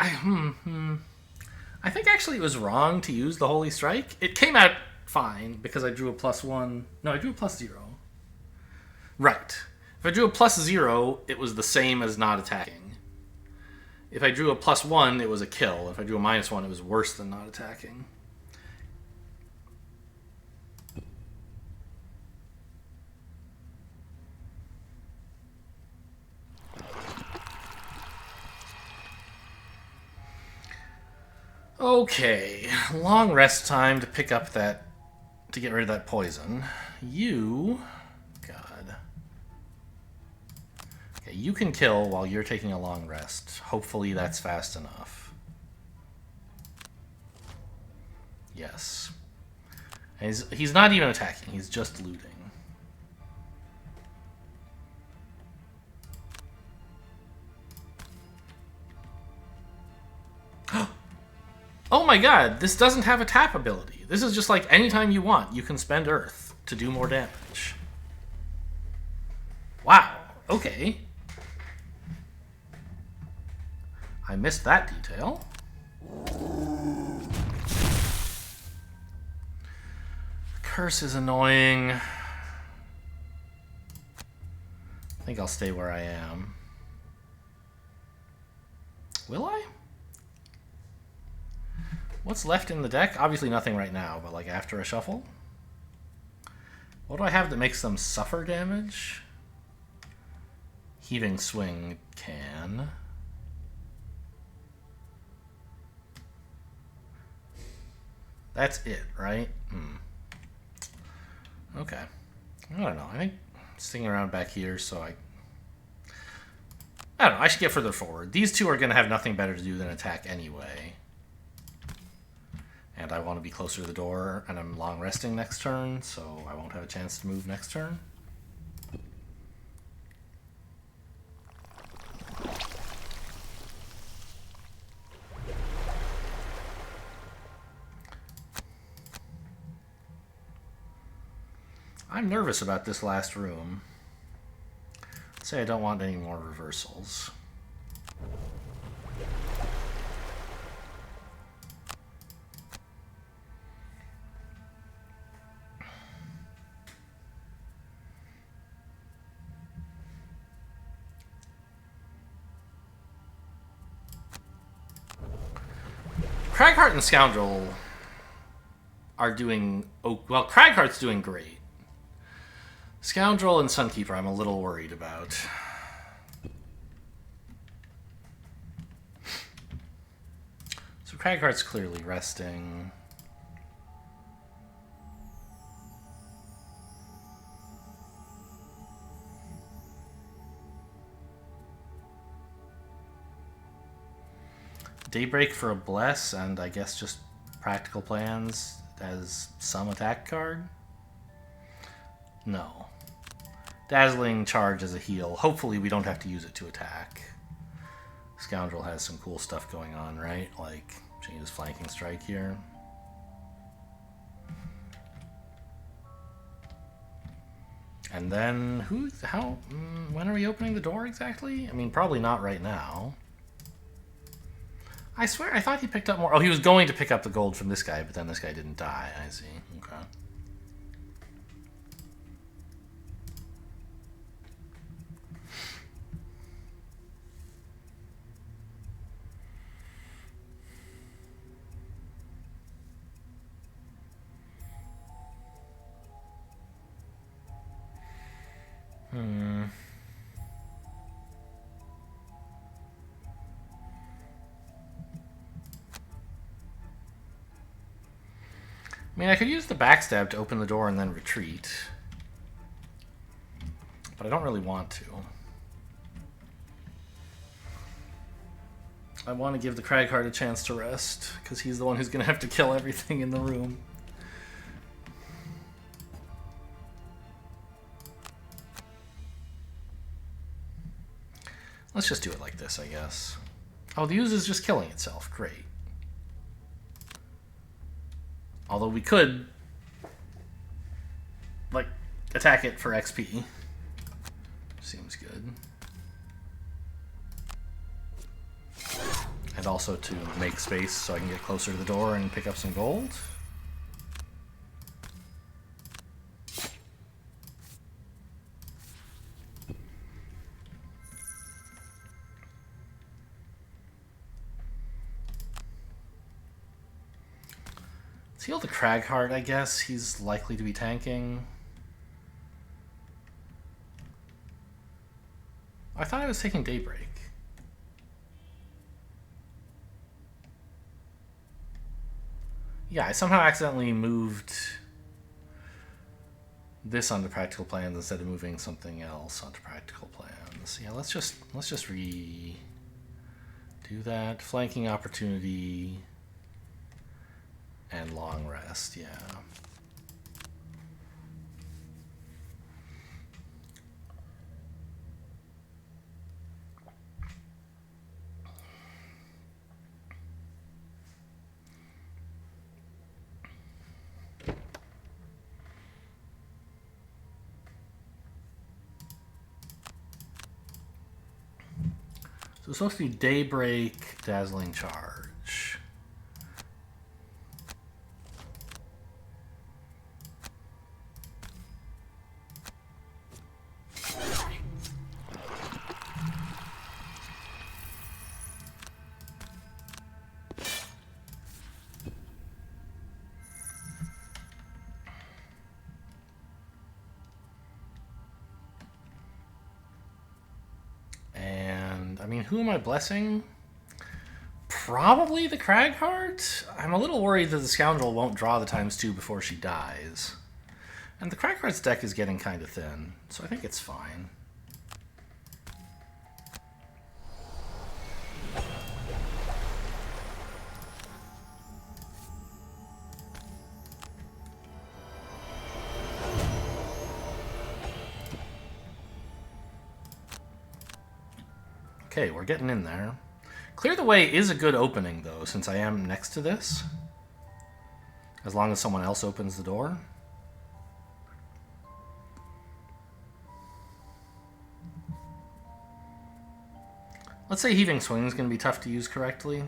think actually it was wrong to use the Holy Strike. It came out fine, because I drew a +1... No, I drew a +0. Right. If I drew a +0, it was the same as not attacking. If I drew a +1, it was a kill. If I drew a -1, it was worse than not attacking. Okay, long rest time to pick up that, to get rid of that poison. You, God. Okay, you can kill while you're taking a long rest. Hopefully that's fast enough. Yes. And he's not even attacking, he's just looting. Oh my god, this doesn't have a tap ability. This is just like anytime you want, you can spend Earth to do more damage. Wow, okay. I missed that detail. Curse is annoying. I think I'll stay where I am. Will I? What's left in the deck? Obviously nothing right now, but like after a shuffle? What do I have that makes them suffer damage? Heaving Swing can. That's it, right? Okay. I don't know. I think sticking around back here, so I don't know. I should get further forward. These two are going to have nothing better to do than attack anyway. And I want to be closer to the door, and I'm long resting next turn, so I won't have a chance to move next turn. I'm nervous about this last room. Let's say I don't want any more reversals. Cragheart and Scoundrel are doing... Oh, well, Cragheart's doing great. Scoundrel and Sunkeeper I'm a little worried about. So Cragheart's clearly resting. Daybreak for a Bless, and I guess just Practical Plans as some attack card? No. Dazzling Charge as a heal. Hopefully we don't have to use it to attack. Scoundrel has some cool stuff going on, right? Like, changes Flanking Strike here. And then, when are we opening the door exactly? I mean, probably not right now. I swear, I thought he picked up more. Oh, he was going to pick up the gold from this guy, but then this guy didn't die. I see. Okay. I mean, I could use the backstab to open the door and then retreat. But I don't really want to. I want to give the Cragheart a chance to rest, because he's the one who's going to have to kill everything in the room. Let's just do it like this, I guess. Oh, the Ooze is just killing itself. Great. Although we could, like, attack it for XP. Seems good. And also to make space so I can get closer to the door and pick up some gold. Heal the Cragheart, I guess. He's likely to be tanking. I thought I was taking Daybreak. Yeah, I somehow accidentally moved this onto Practical Plans instead of moving something else onto Practical Plans. Yeah, let's just do that. Flanking Opportunity. And long rest, yeah. So it's supposed to be Daybreak, Dazzling Charge. I mean, who am I blessing? Probably the Cragheart? I'm a little worried that the Scoundrel won't draw the ×2 before she dies. And the Cragheart's deck is getting kind of thin, so I think it's fine. Okay, we're getting in there. Clear the Way is a good opening, though, since I am next to this. As long as someone else opens the door. Let's say Heaving Swing is going to be tough to use correctly.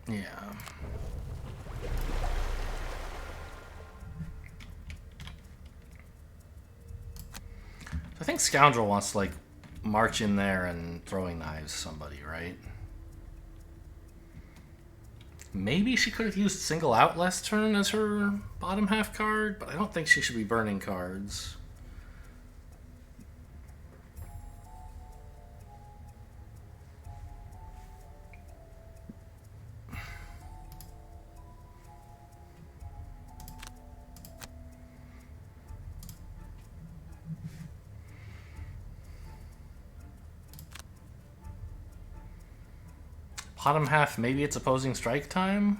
Yeah. I think Scoundrel wants to, like, march in there and throwing knives somebody, right? Maybe she could have used Single Out last turn as her bottom half card, but I don't think she should be burning cards. Bottom half, maybe it's opposing strike time?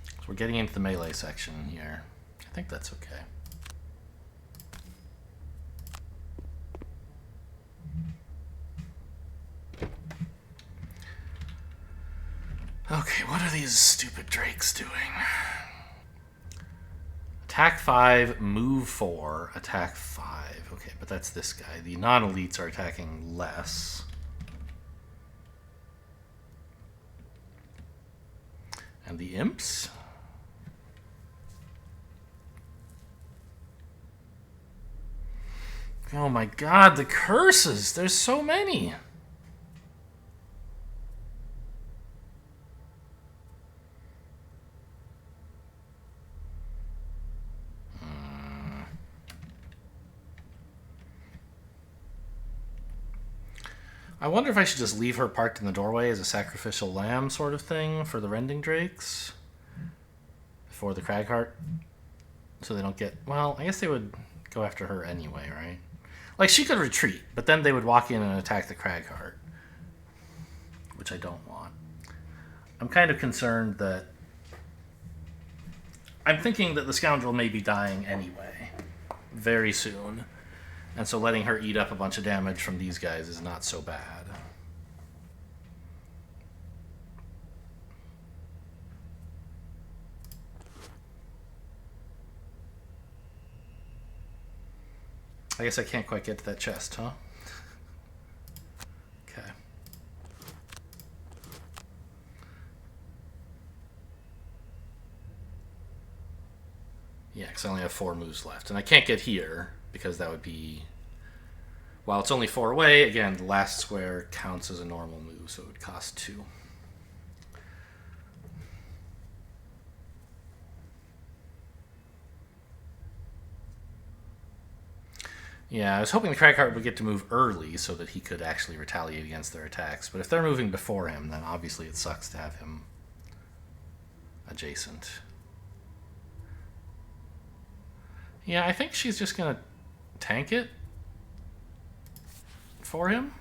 So we're getting into the melee section here. I think that's okay. Okay, what are these stupid drakes doing? Attack 5, move 4, attack 5. Okay, but that's this guy. The non-elites are attacking less. And the imps? Oh my god, the curses! There's so many! I wonder if I should just leave her parked in the doorway as a sacrificial lamb sort of thing for the Rending Drakes. For the Cragheart. So they don't get... Well, I guess they would go after her anyway, right? Like, she could retreat, but then they would walk in and attack the Cragheart. Which I don't want. I'm kind of concerned that... I'm thinking that the Scoundrel may be dying anyway. Very soon. And so letting her eat up a bunch of damage from these guys is not so bad. I guess I can't quite get to that chest, huh? Okay. Yeah, because I only have 4 moves left. And I can't get here, because that would be... While it's only 4 away, again, the last square counts as a normal move, so it would cost 2. Yeah, I was hoping the Cragheart would get to move early so that he could actually retaliate against their attacks. But if they're moving before him, then obviously it sucks to have him adjacent. Yeah, I think she's just going to tank it for him.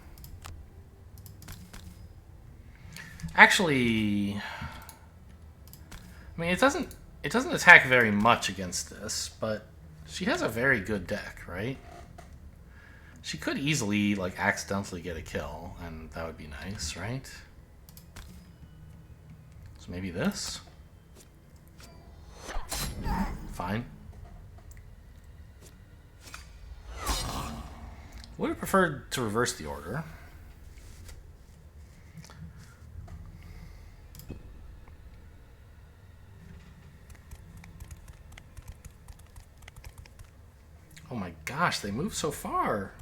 Actually, I mean, it doesn't attack very much against this, but she has a very good deck, right? She could easily, like, accidentally get a kill, and that would be nice, right? So maybe this? Fine. Would have preferred to reverse the order. Oh my gosh, they move so far.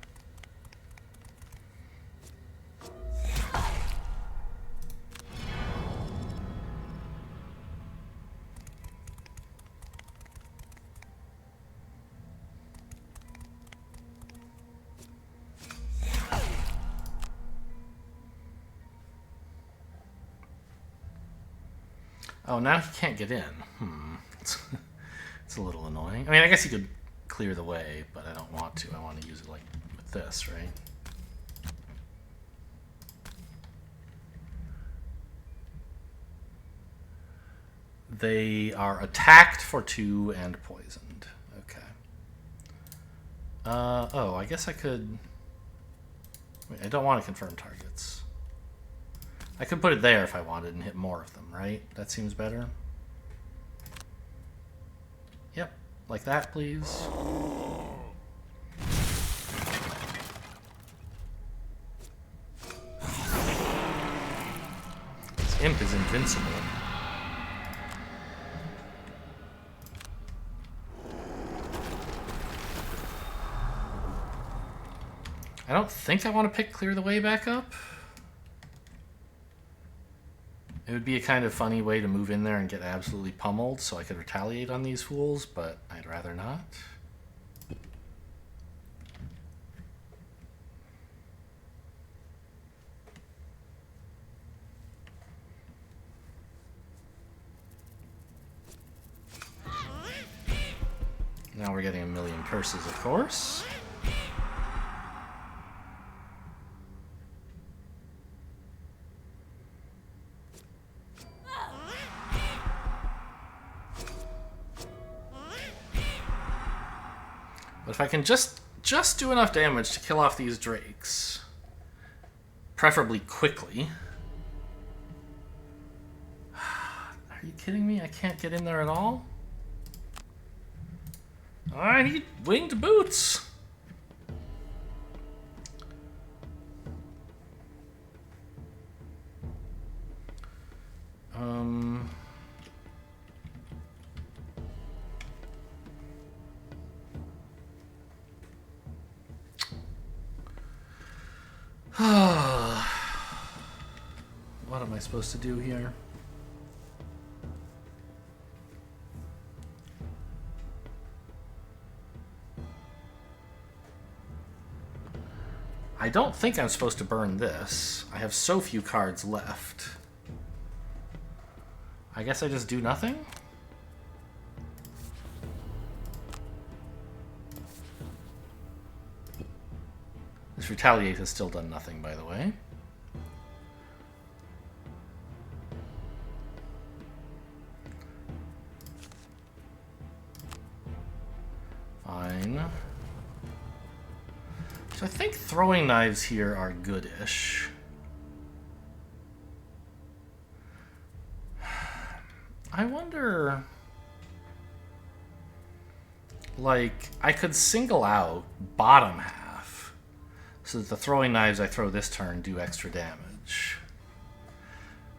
Oh, now he can't get in. It's a little annoying. I mean, I guess he could clear the way, but I don't want to. I want to use it like with this, right? They are attacked for 2 and poisoned. Okay. Oh, I guess I could... Wait, I don't want to confirm targets. I could put it there if I wanted and hit more of them, right? That seems better. Yep, like that, please. This imp is invincible. I don't think I want to pick clear the way back up. It would be a kind of funny way to move in there and get absolutely pummeled so I could retaliate on these fools, but I'd rather not. Now we're getting a million curses, of course. But if I can just do enough damage to kill off these drakes, preferably quickly. Are you kidding me? I can't get in there at all? I need winged boots. What am I supposed to do here? I don't think I'm supposed to burn this. I have so few cards left. I guess I just do nothing? This retaliate has still done nothing, by the way. Fine. So I think throwing knives here are goodish. I wonder... Like, I could single out bottom half so that the throwing knives I throw this turn do extra damage.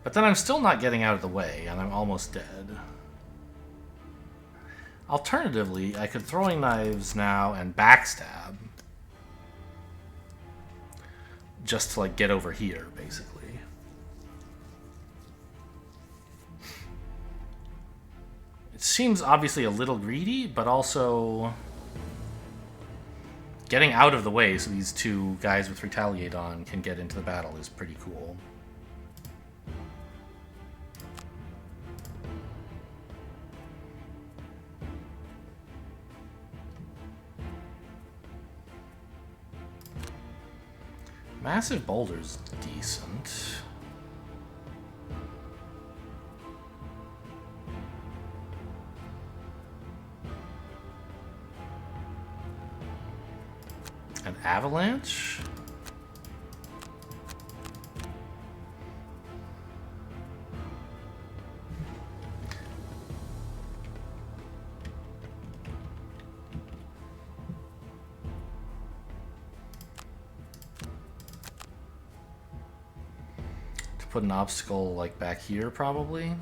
But then I'm still not getting out of the way, and I'm almost dead. Alternatively, I could throwing knives now and backstab. Just to, like, get over here, basically. It seems obviously a little greedy, but also getting out of the way so these two guys with retaliate on can get into the battle is pretty cool. Massive boulder's decent. An avalanche? To put an obstacle like back here, probably.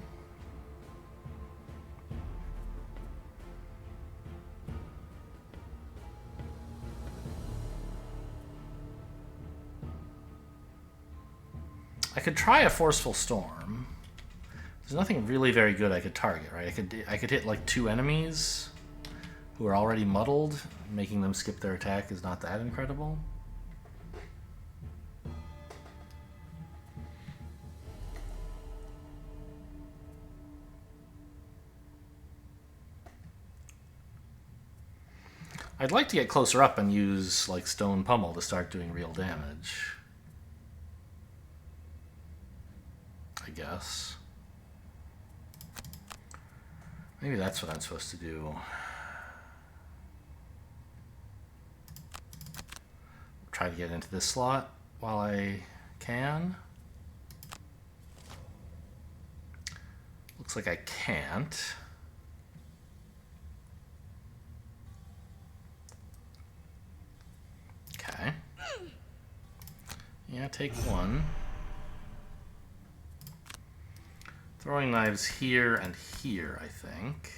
I could try a forceful storm. There's nothing really very good I could target, right? I could hit like 2 enemies who are already muddled. Making them skip their attack is not that incredible. I'd like to get closer up and use like Stone Pummel to start doing real damage. I guess. Maybe that's what I'm supposed to do. Try to get into this slot while I can. Looks like I can't. Okay. Yeah, take 1. Throwing knives here and here, I think.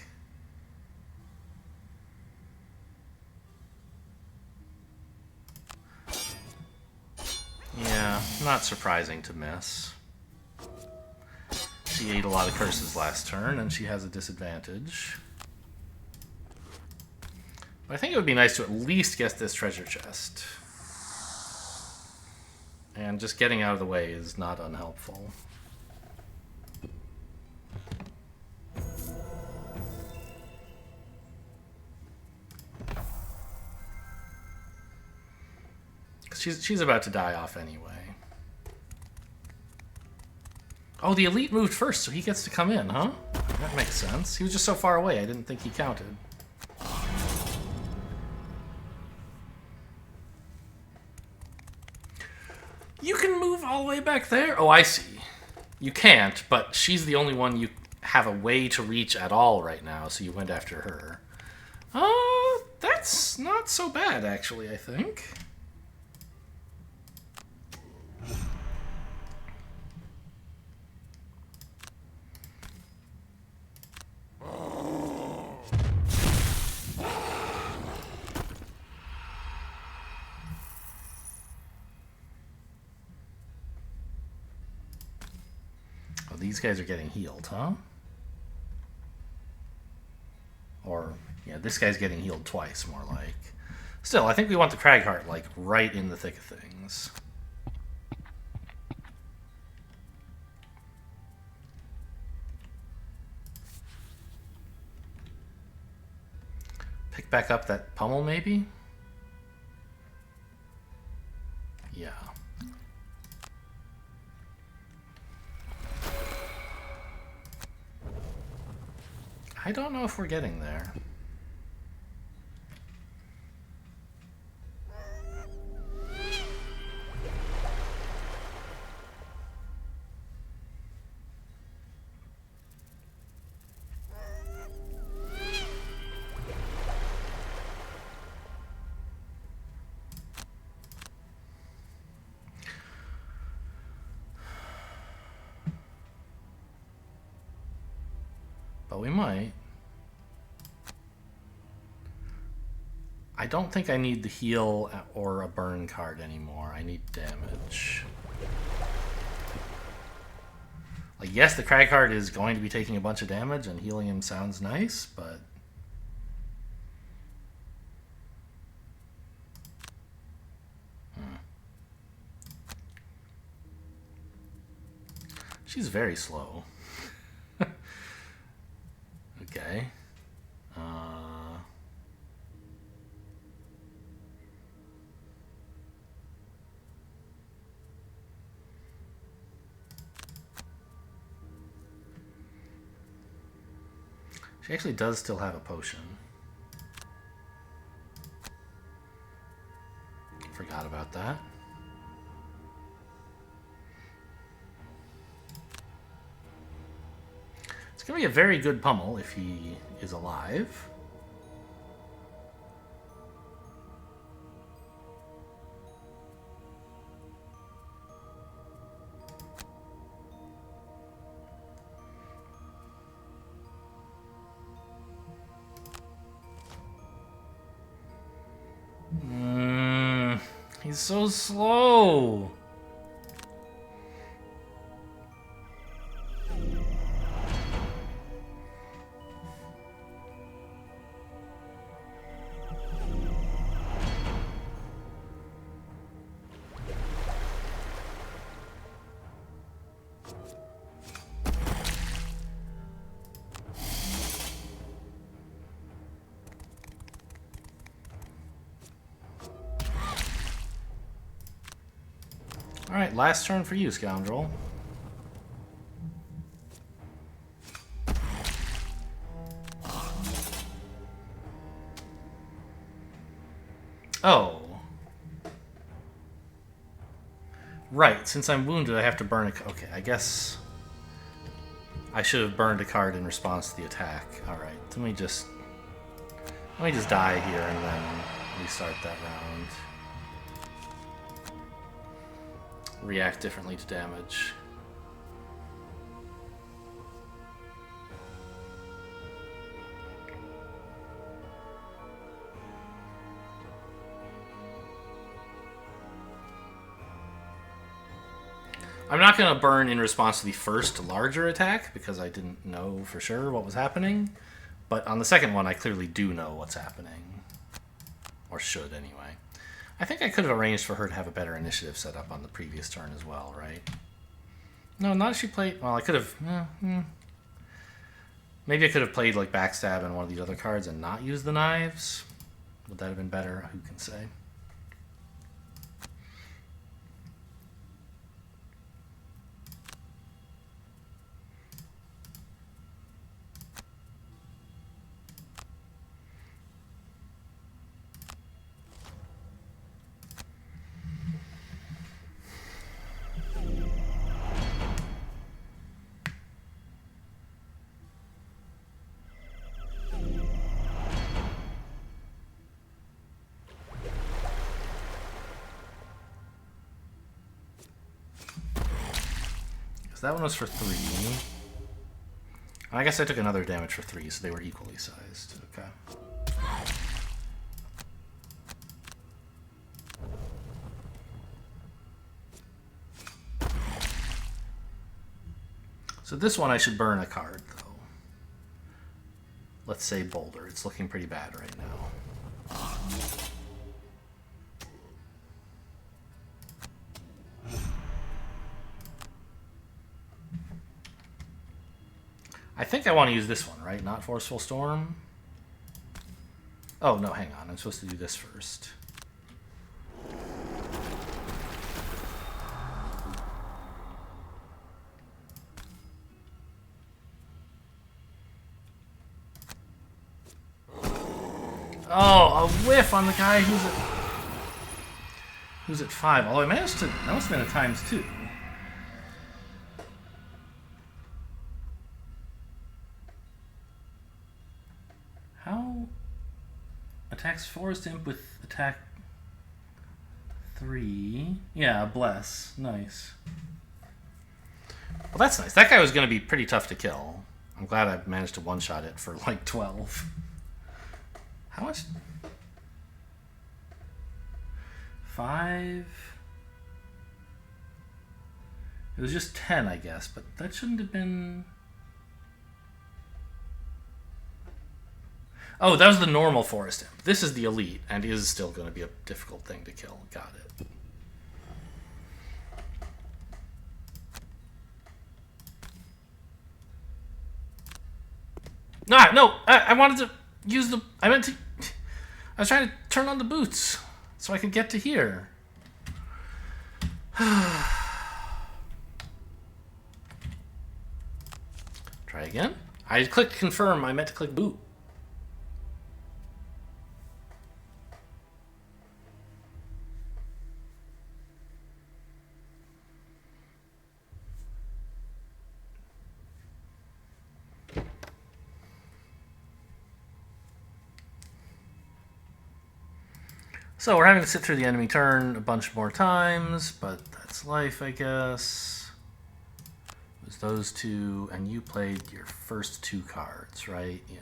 Yeah, not surprising to miss. She ate a lot of curses last turn, and she has a disadvantage. But I think it would be nice to at least get this treasure chest. And just getting out of the way is not unhelpful. She's about to die off anyway. Oh, the elite moved first, so he gets to come in, huh? That makes sense. He was just so far away, I didn't think he counted. You can move all the way back there? Oh, I see. You can't, but she's the only one you have a way to reach at all right now, so you went after her. That's not so bad, actually, I think. These guys are getting healed, huh? Or, yeah, this guy's getting healed twice, more like. Still, I think we want the Cragheart, like, right in the thick of things. Pick back up that pummel, maybe? Yeah. I don't know if we're getting there. But we might. I don't think I need the heal or a burn card anymore. I need damage. Like, yes, the Cragheart is going to be taking a bunch of damage, and healing him sounds nice, but... She's very slow. Okay. She actually does still have a potion. Forgot about that. It's going to be a very good pummel if he is alive. He's so slow. Alright, last turn for you, scoundrel. Oh. Right, since I'm wounded, I have to burn a... Okay, I guess... I should have burned a card in response to the attack. Alright, let me just die here and then restart that round. React differently to damage. I'm not going to burn in response to the first larger attack because I didn't know for sure what was happening. But on the second one, I clearly do know what's happening. Or should, anyway. I think I could have arranged for her to have a better initiative set up on the previous turn as well, right? No, not if she played... Well, I could have... Maybe I could have played, like, Backstab and one of these other cards and not use the knives. Would that have been better? Who can say? That one was for 3. I guess I took another damage for 3, so they were equally sized. Okay. So this one I should burn a card, though. Let's say Boulder. It's looking pretty bad right now. I think I want to use this one, right? Not Forceful Storm? Oh, no, hang on. I'm supposed to do this first. Oh, a whiff on the guy who's at 5. Although I managed to... That must have been a ×2. How... Attacks Forest Imp with attack 3. Yeah, Bless. Nice. Well, that's nice. That guy was going to be pretty tough to kill. I'm glad I managed to one-shot it for like 12. How much? 5? It was just 10, I guess, but that shouldn't have been... Oh, that was the normal Forest Imp. This is the Elite, and is still going to be a difficult thing to kill. Got it. No, I wanted to use the... I was trying to turn on the boots so I could get to here. Try again. I clicked confirm. I meant to click boot. So we're having to sit through the enemy turn a bunch more times, but that's life, I guess. It was those two, and you played your first 2 cards, right? Yeah.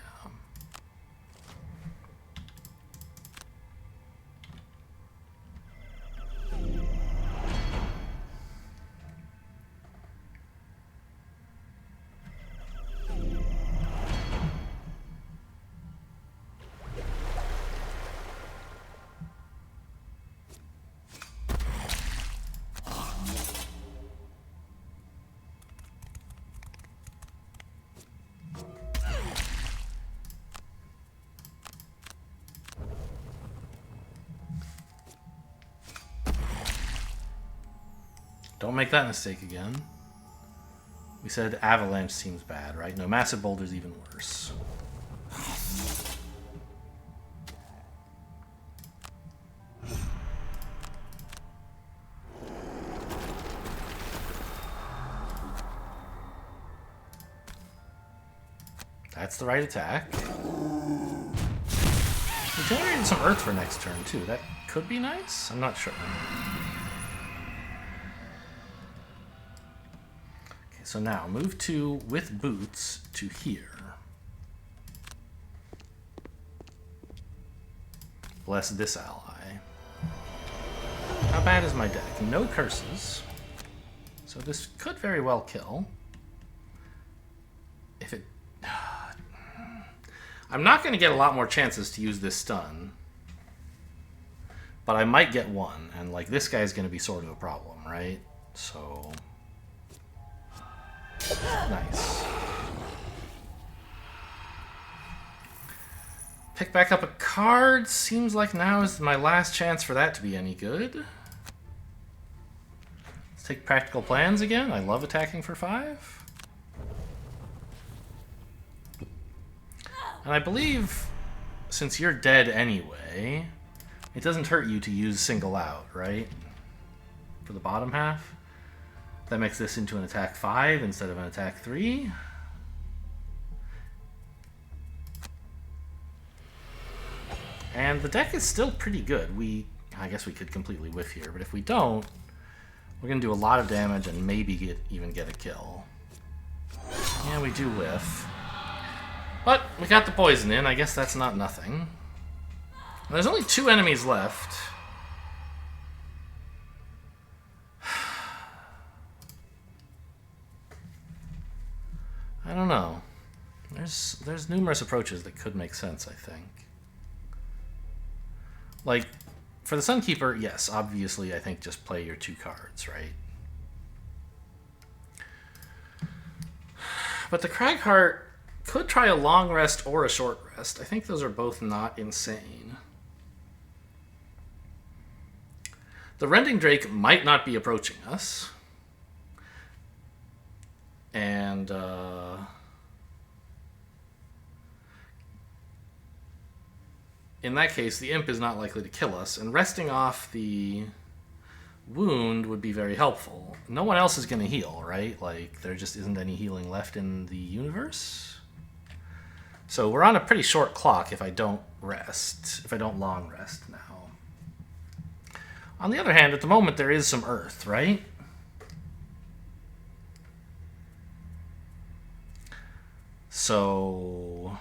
Don't make that mistake again. We said avalanche seems bad, right? No, massive boulder's even worse. That's the right attack. We generated some earth for next turn, too. That could be nice? I'm not sure. Okay, so now move to, with boots, to here. Bless this ally. How bad is my deck? No curses. So this could very well kill. If it... I'm not going to get a lot more chances to use this stun. But I might get one. And like this guy's going to be sort of a problem, right? So... Nice. Pick back up a card. Seems like now is my last chance for that to be any good. Let's take Practical Plans again. I love attacking for 5. And I believe, since you're dead anyway, it doesn't hurt you to use Single Out, right? For the bottom half. That makes this into an attack 5 instead of an attack 3. And the deck is still pretty good. I guess we could completely whiff here, but if we don't, we're going to do a lot of damage and maybe even get a kill. Yeah, we do whiff. But we got the poison in. I guess that's not nothing. And there's only 2 enemies left. I don't know. There's numerous approaches that could make sense, I think. Like, for the Sunkeeper, yes, obviously, I think just play your 2 cards, right? But the Cragheart could try a long rest or a short rest. I think those are both not insane. The Rending Drake might not be approaching us. And, in that case, the Imp is not likely to kill us, and resting off the wound would be very helpful. No one else is going to heal, right? Like, there just isn't any healing left in the universe. So we're on a pretty short clock if I don't rest, if I don't long rest now. On the other hand, at the moment, there is some earth, right? So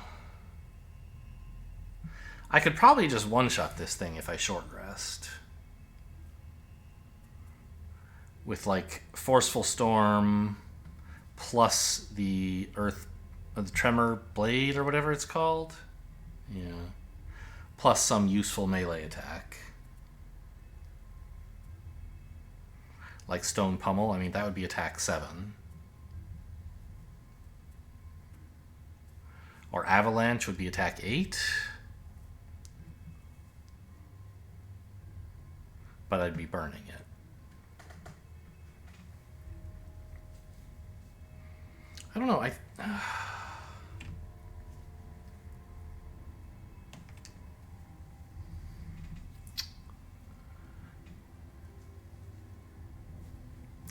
I could probably just one-shot this thing if I short rest. With like Forceful Storm plus the Earth, the Tremor Blade or whatever it's called. Yeah. Plus some useful melee attack. Like Stone Pummel, I mean that would be attack 7. Or Avalanche would be attack 8. But I'd be burning it. I don't know,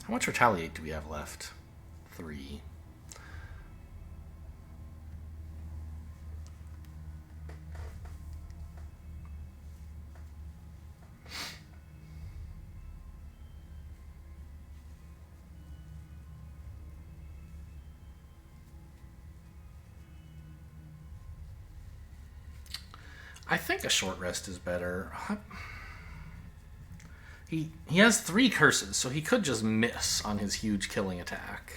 How much Retaliate do we have left? 3. I think a short rest is better. He has 3 curses, so he could just miss on his huge killing attack.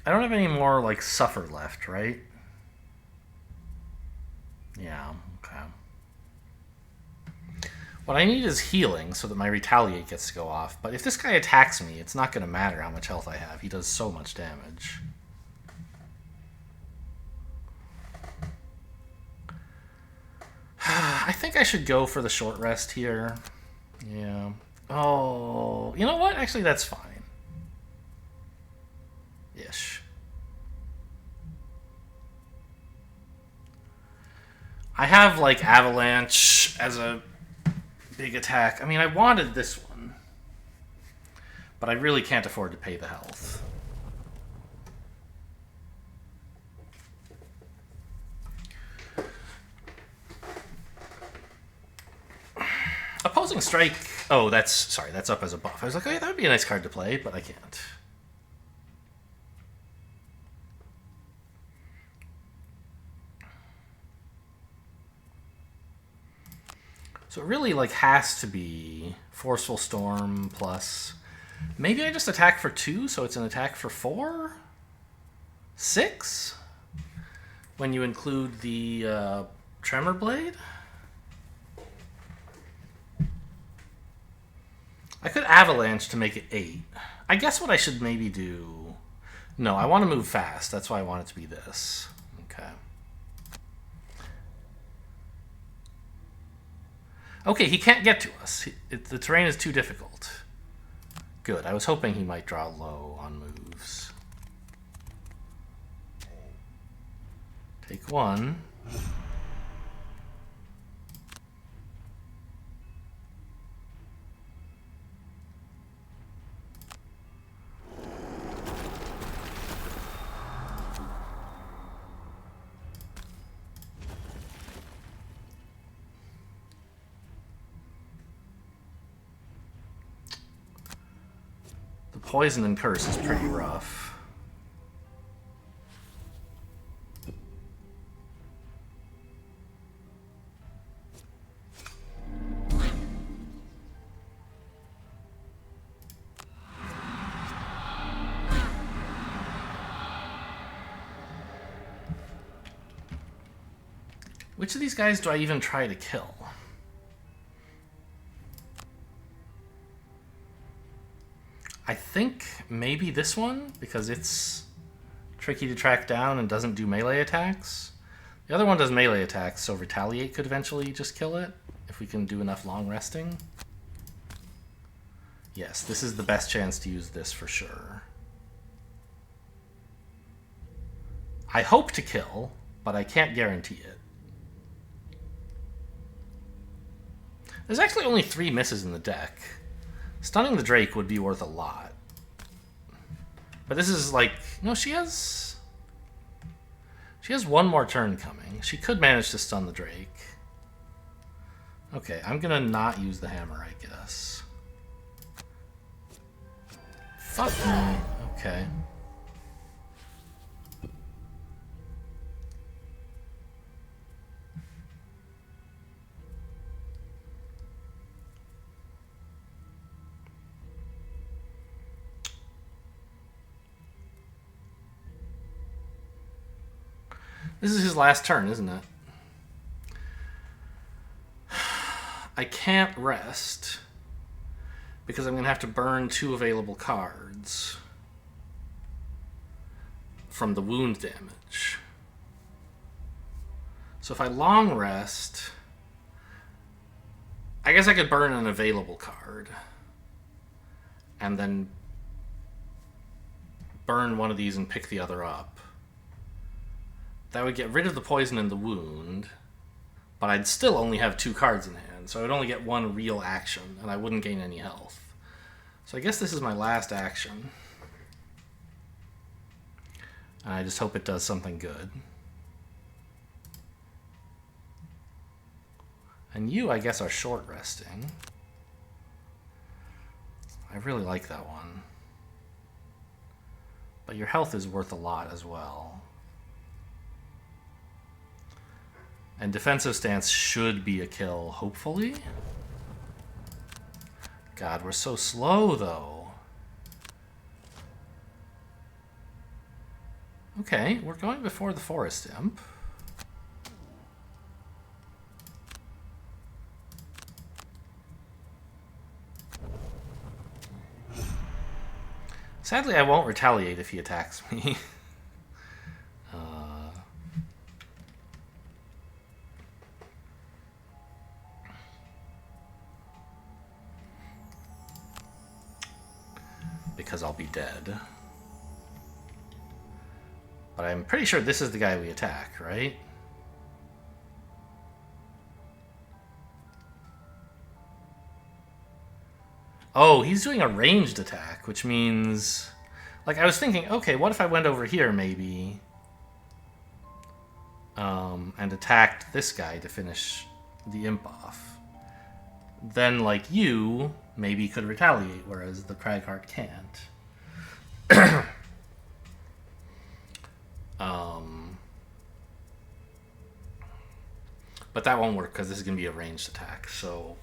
I don't have any more, like, suffer left, right? Yeah, okay. What I need is healing so that my retaliate gets to go off. But if this guy attacks me, it's not going to matter how much health I have. He does so much damage. I think I should go for the short rest here. Yeah. Oh, you know what? Actually, that's fine. Ish. I have, like, Avalanche as a big attack. I mean, I wanted this one. But I really can't afford to pay the health. Opposing Strike... Oh, that's up as a buff. I was like, oh, yeah, that would be a nice card to play, but I can't. So it really, like, has to be Forceful Storm plus... Maybe I just attack for 2, so it's an attack for 4? 6? When you include the Tremor Blade? I could Avalanche to make it 8. I guess what I should maybe do... No, I want to move fast. That's why I want it to be this. Okay. Okay, he can't get to us. The terrain is too difficult. Good. I was hoping he might draw low on moves. Take 1. Poison and Curse is pretty rough. Which of these guys do I even try to kill? I think maybe this one, because it's tricky to track down and doesn't do melee attacks. The other one does melee attacks, so Retaliate could eventually just kill it, if we can do enough long resting. Yes, this is the best chance to use this for sure. I hope to kill, but I can't guarantee it. There's actually only 3 misses in the deck. Stunning the Drake would be worth a lot. But this is like... No, she has 1 more turn coming. She could manage to stun the Drake. Okay, I'm gonna not use the hammer, I guess. Fuck me. Okay. This is his last turn, isn't it? I can't rest because I'm going to have to burn 2 available cards from the wound damage. So if I long rest, I guess I could burn an available card and then burn one of these and pick the other up. that would get rid of the poison and the wound, but I'd still only have 2 cards in hand, so I would only get 1 real action, and I wouldn't gain any health. So I guess this is my last action. And I just hope it does something good. And you, I guess, are short resting. I really like that one. But your health is worth a lot as well. And defensive stance should be a kill, hopefully. God, we're so slow, though. Okay, we're going before the Forest Imp. Sadly, I won't retaliate if he attacks me. Because I'll be dead. But I'm pretty sure this is the guy we attack, right? Oh, he's doing a ranged attack, which means... Like, I was thinking, okay, what if I went over here, maybe, and attacked this guy to finish the imp off? Then, like, you maybe could retaliate, whereas the Cragheart can't. But that won't work because this is going to be a ranged attack, so...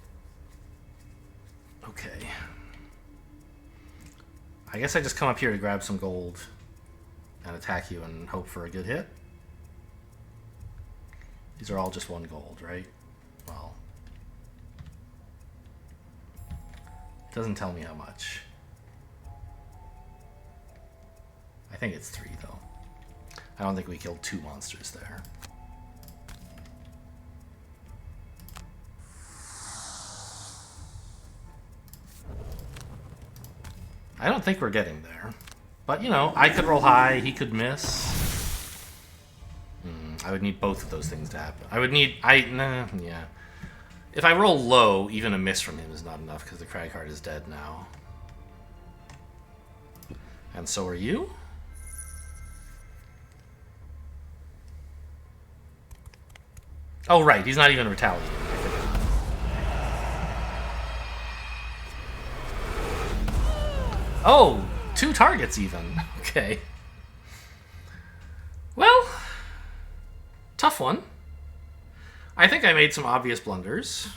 Okay. I guess I just come up here to grab some gold and attack you and hope for a good hit. These are all just 1 gold, right? Well... It doesn't tell me how much. I think it's 3, though. I don't think we killed 2 monsters there. I don't think we're getting there. But, you know, I could roll high, he could miss. I would need both of those things to happen. I would need... yeah. If I roll low, even a miss from him is not enough because the Cragheart is dead now. And so are you? Oh, right. He's not even retaliating. Oh, 2 targets even. Okay. Well, tough one. I think I made some obvious blunders.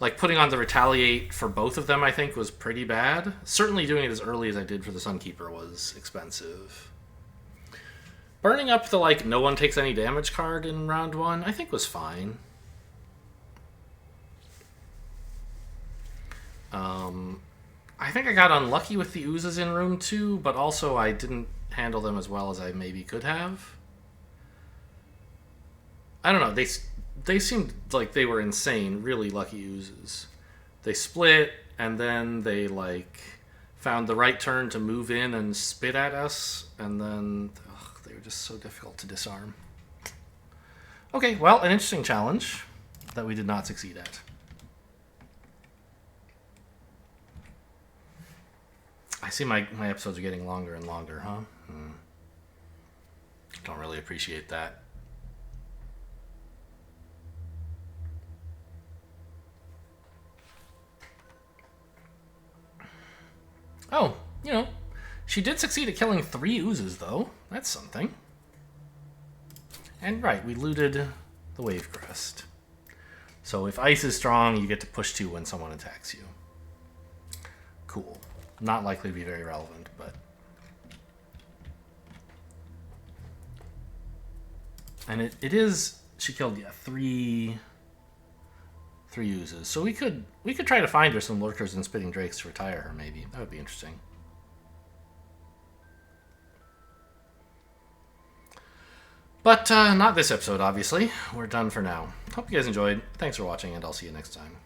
Like putting on the retaliate for both of them, I think, was pretty bad. Certainly doing it as early as I did for the Sunkeeper was expensive. Burning up the, like, no one takes any damage card in round 1, I think was fine. I think I got unlucky with the oozes in room 2, but also I didn't handle them as well as I maybe could have. I don't know, they seemed like they were insane, really lucky oozes. They split, and then they, like, found the right turn to move in and spit at us, and then they were just so difficult to disarm. Okay, well, an interesting challenge that we did not succeed at. I see my episodes are getting longer and longer, huh? Don't really appreciate that. Oh, you know, she did succeed at killing 3 oozes, though. That's something. And right, we looted the Wave Crest. So if ice is strong, you get to push 2 when someone attacks you. Cool. Not likely to be very relevant, but... And it is... She killed, yeah, 3 oozes. So we could try to find her some lurkers and spitting drakes to retire her, maybe. That would be interesting. But not this episode, obviously. We're done for now. Hope you guys enjoyed. Thanks for watching, and I'll see you next time.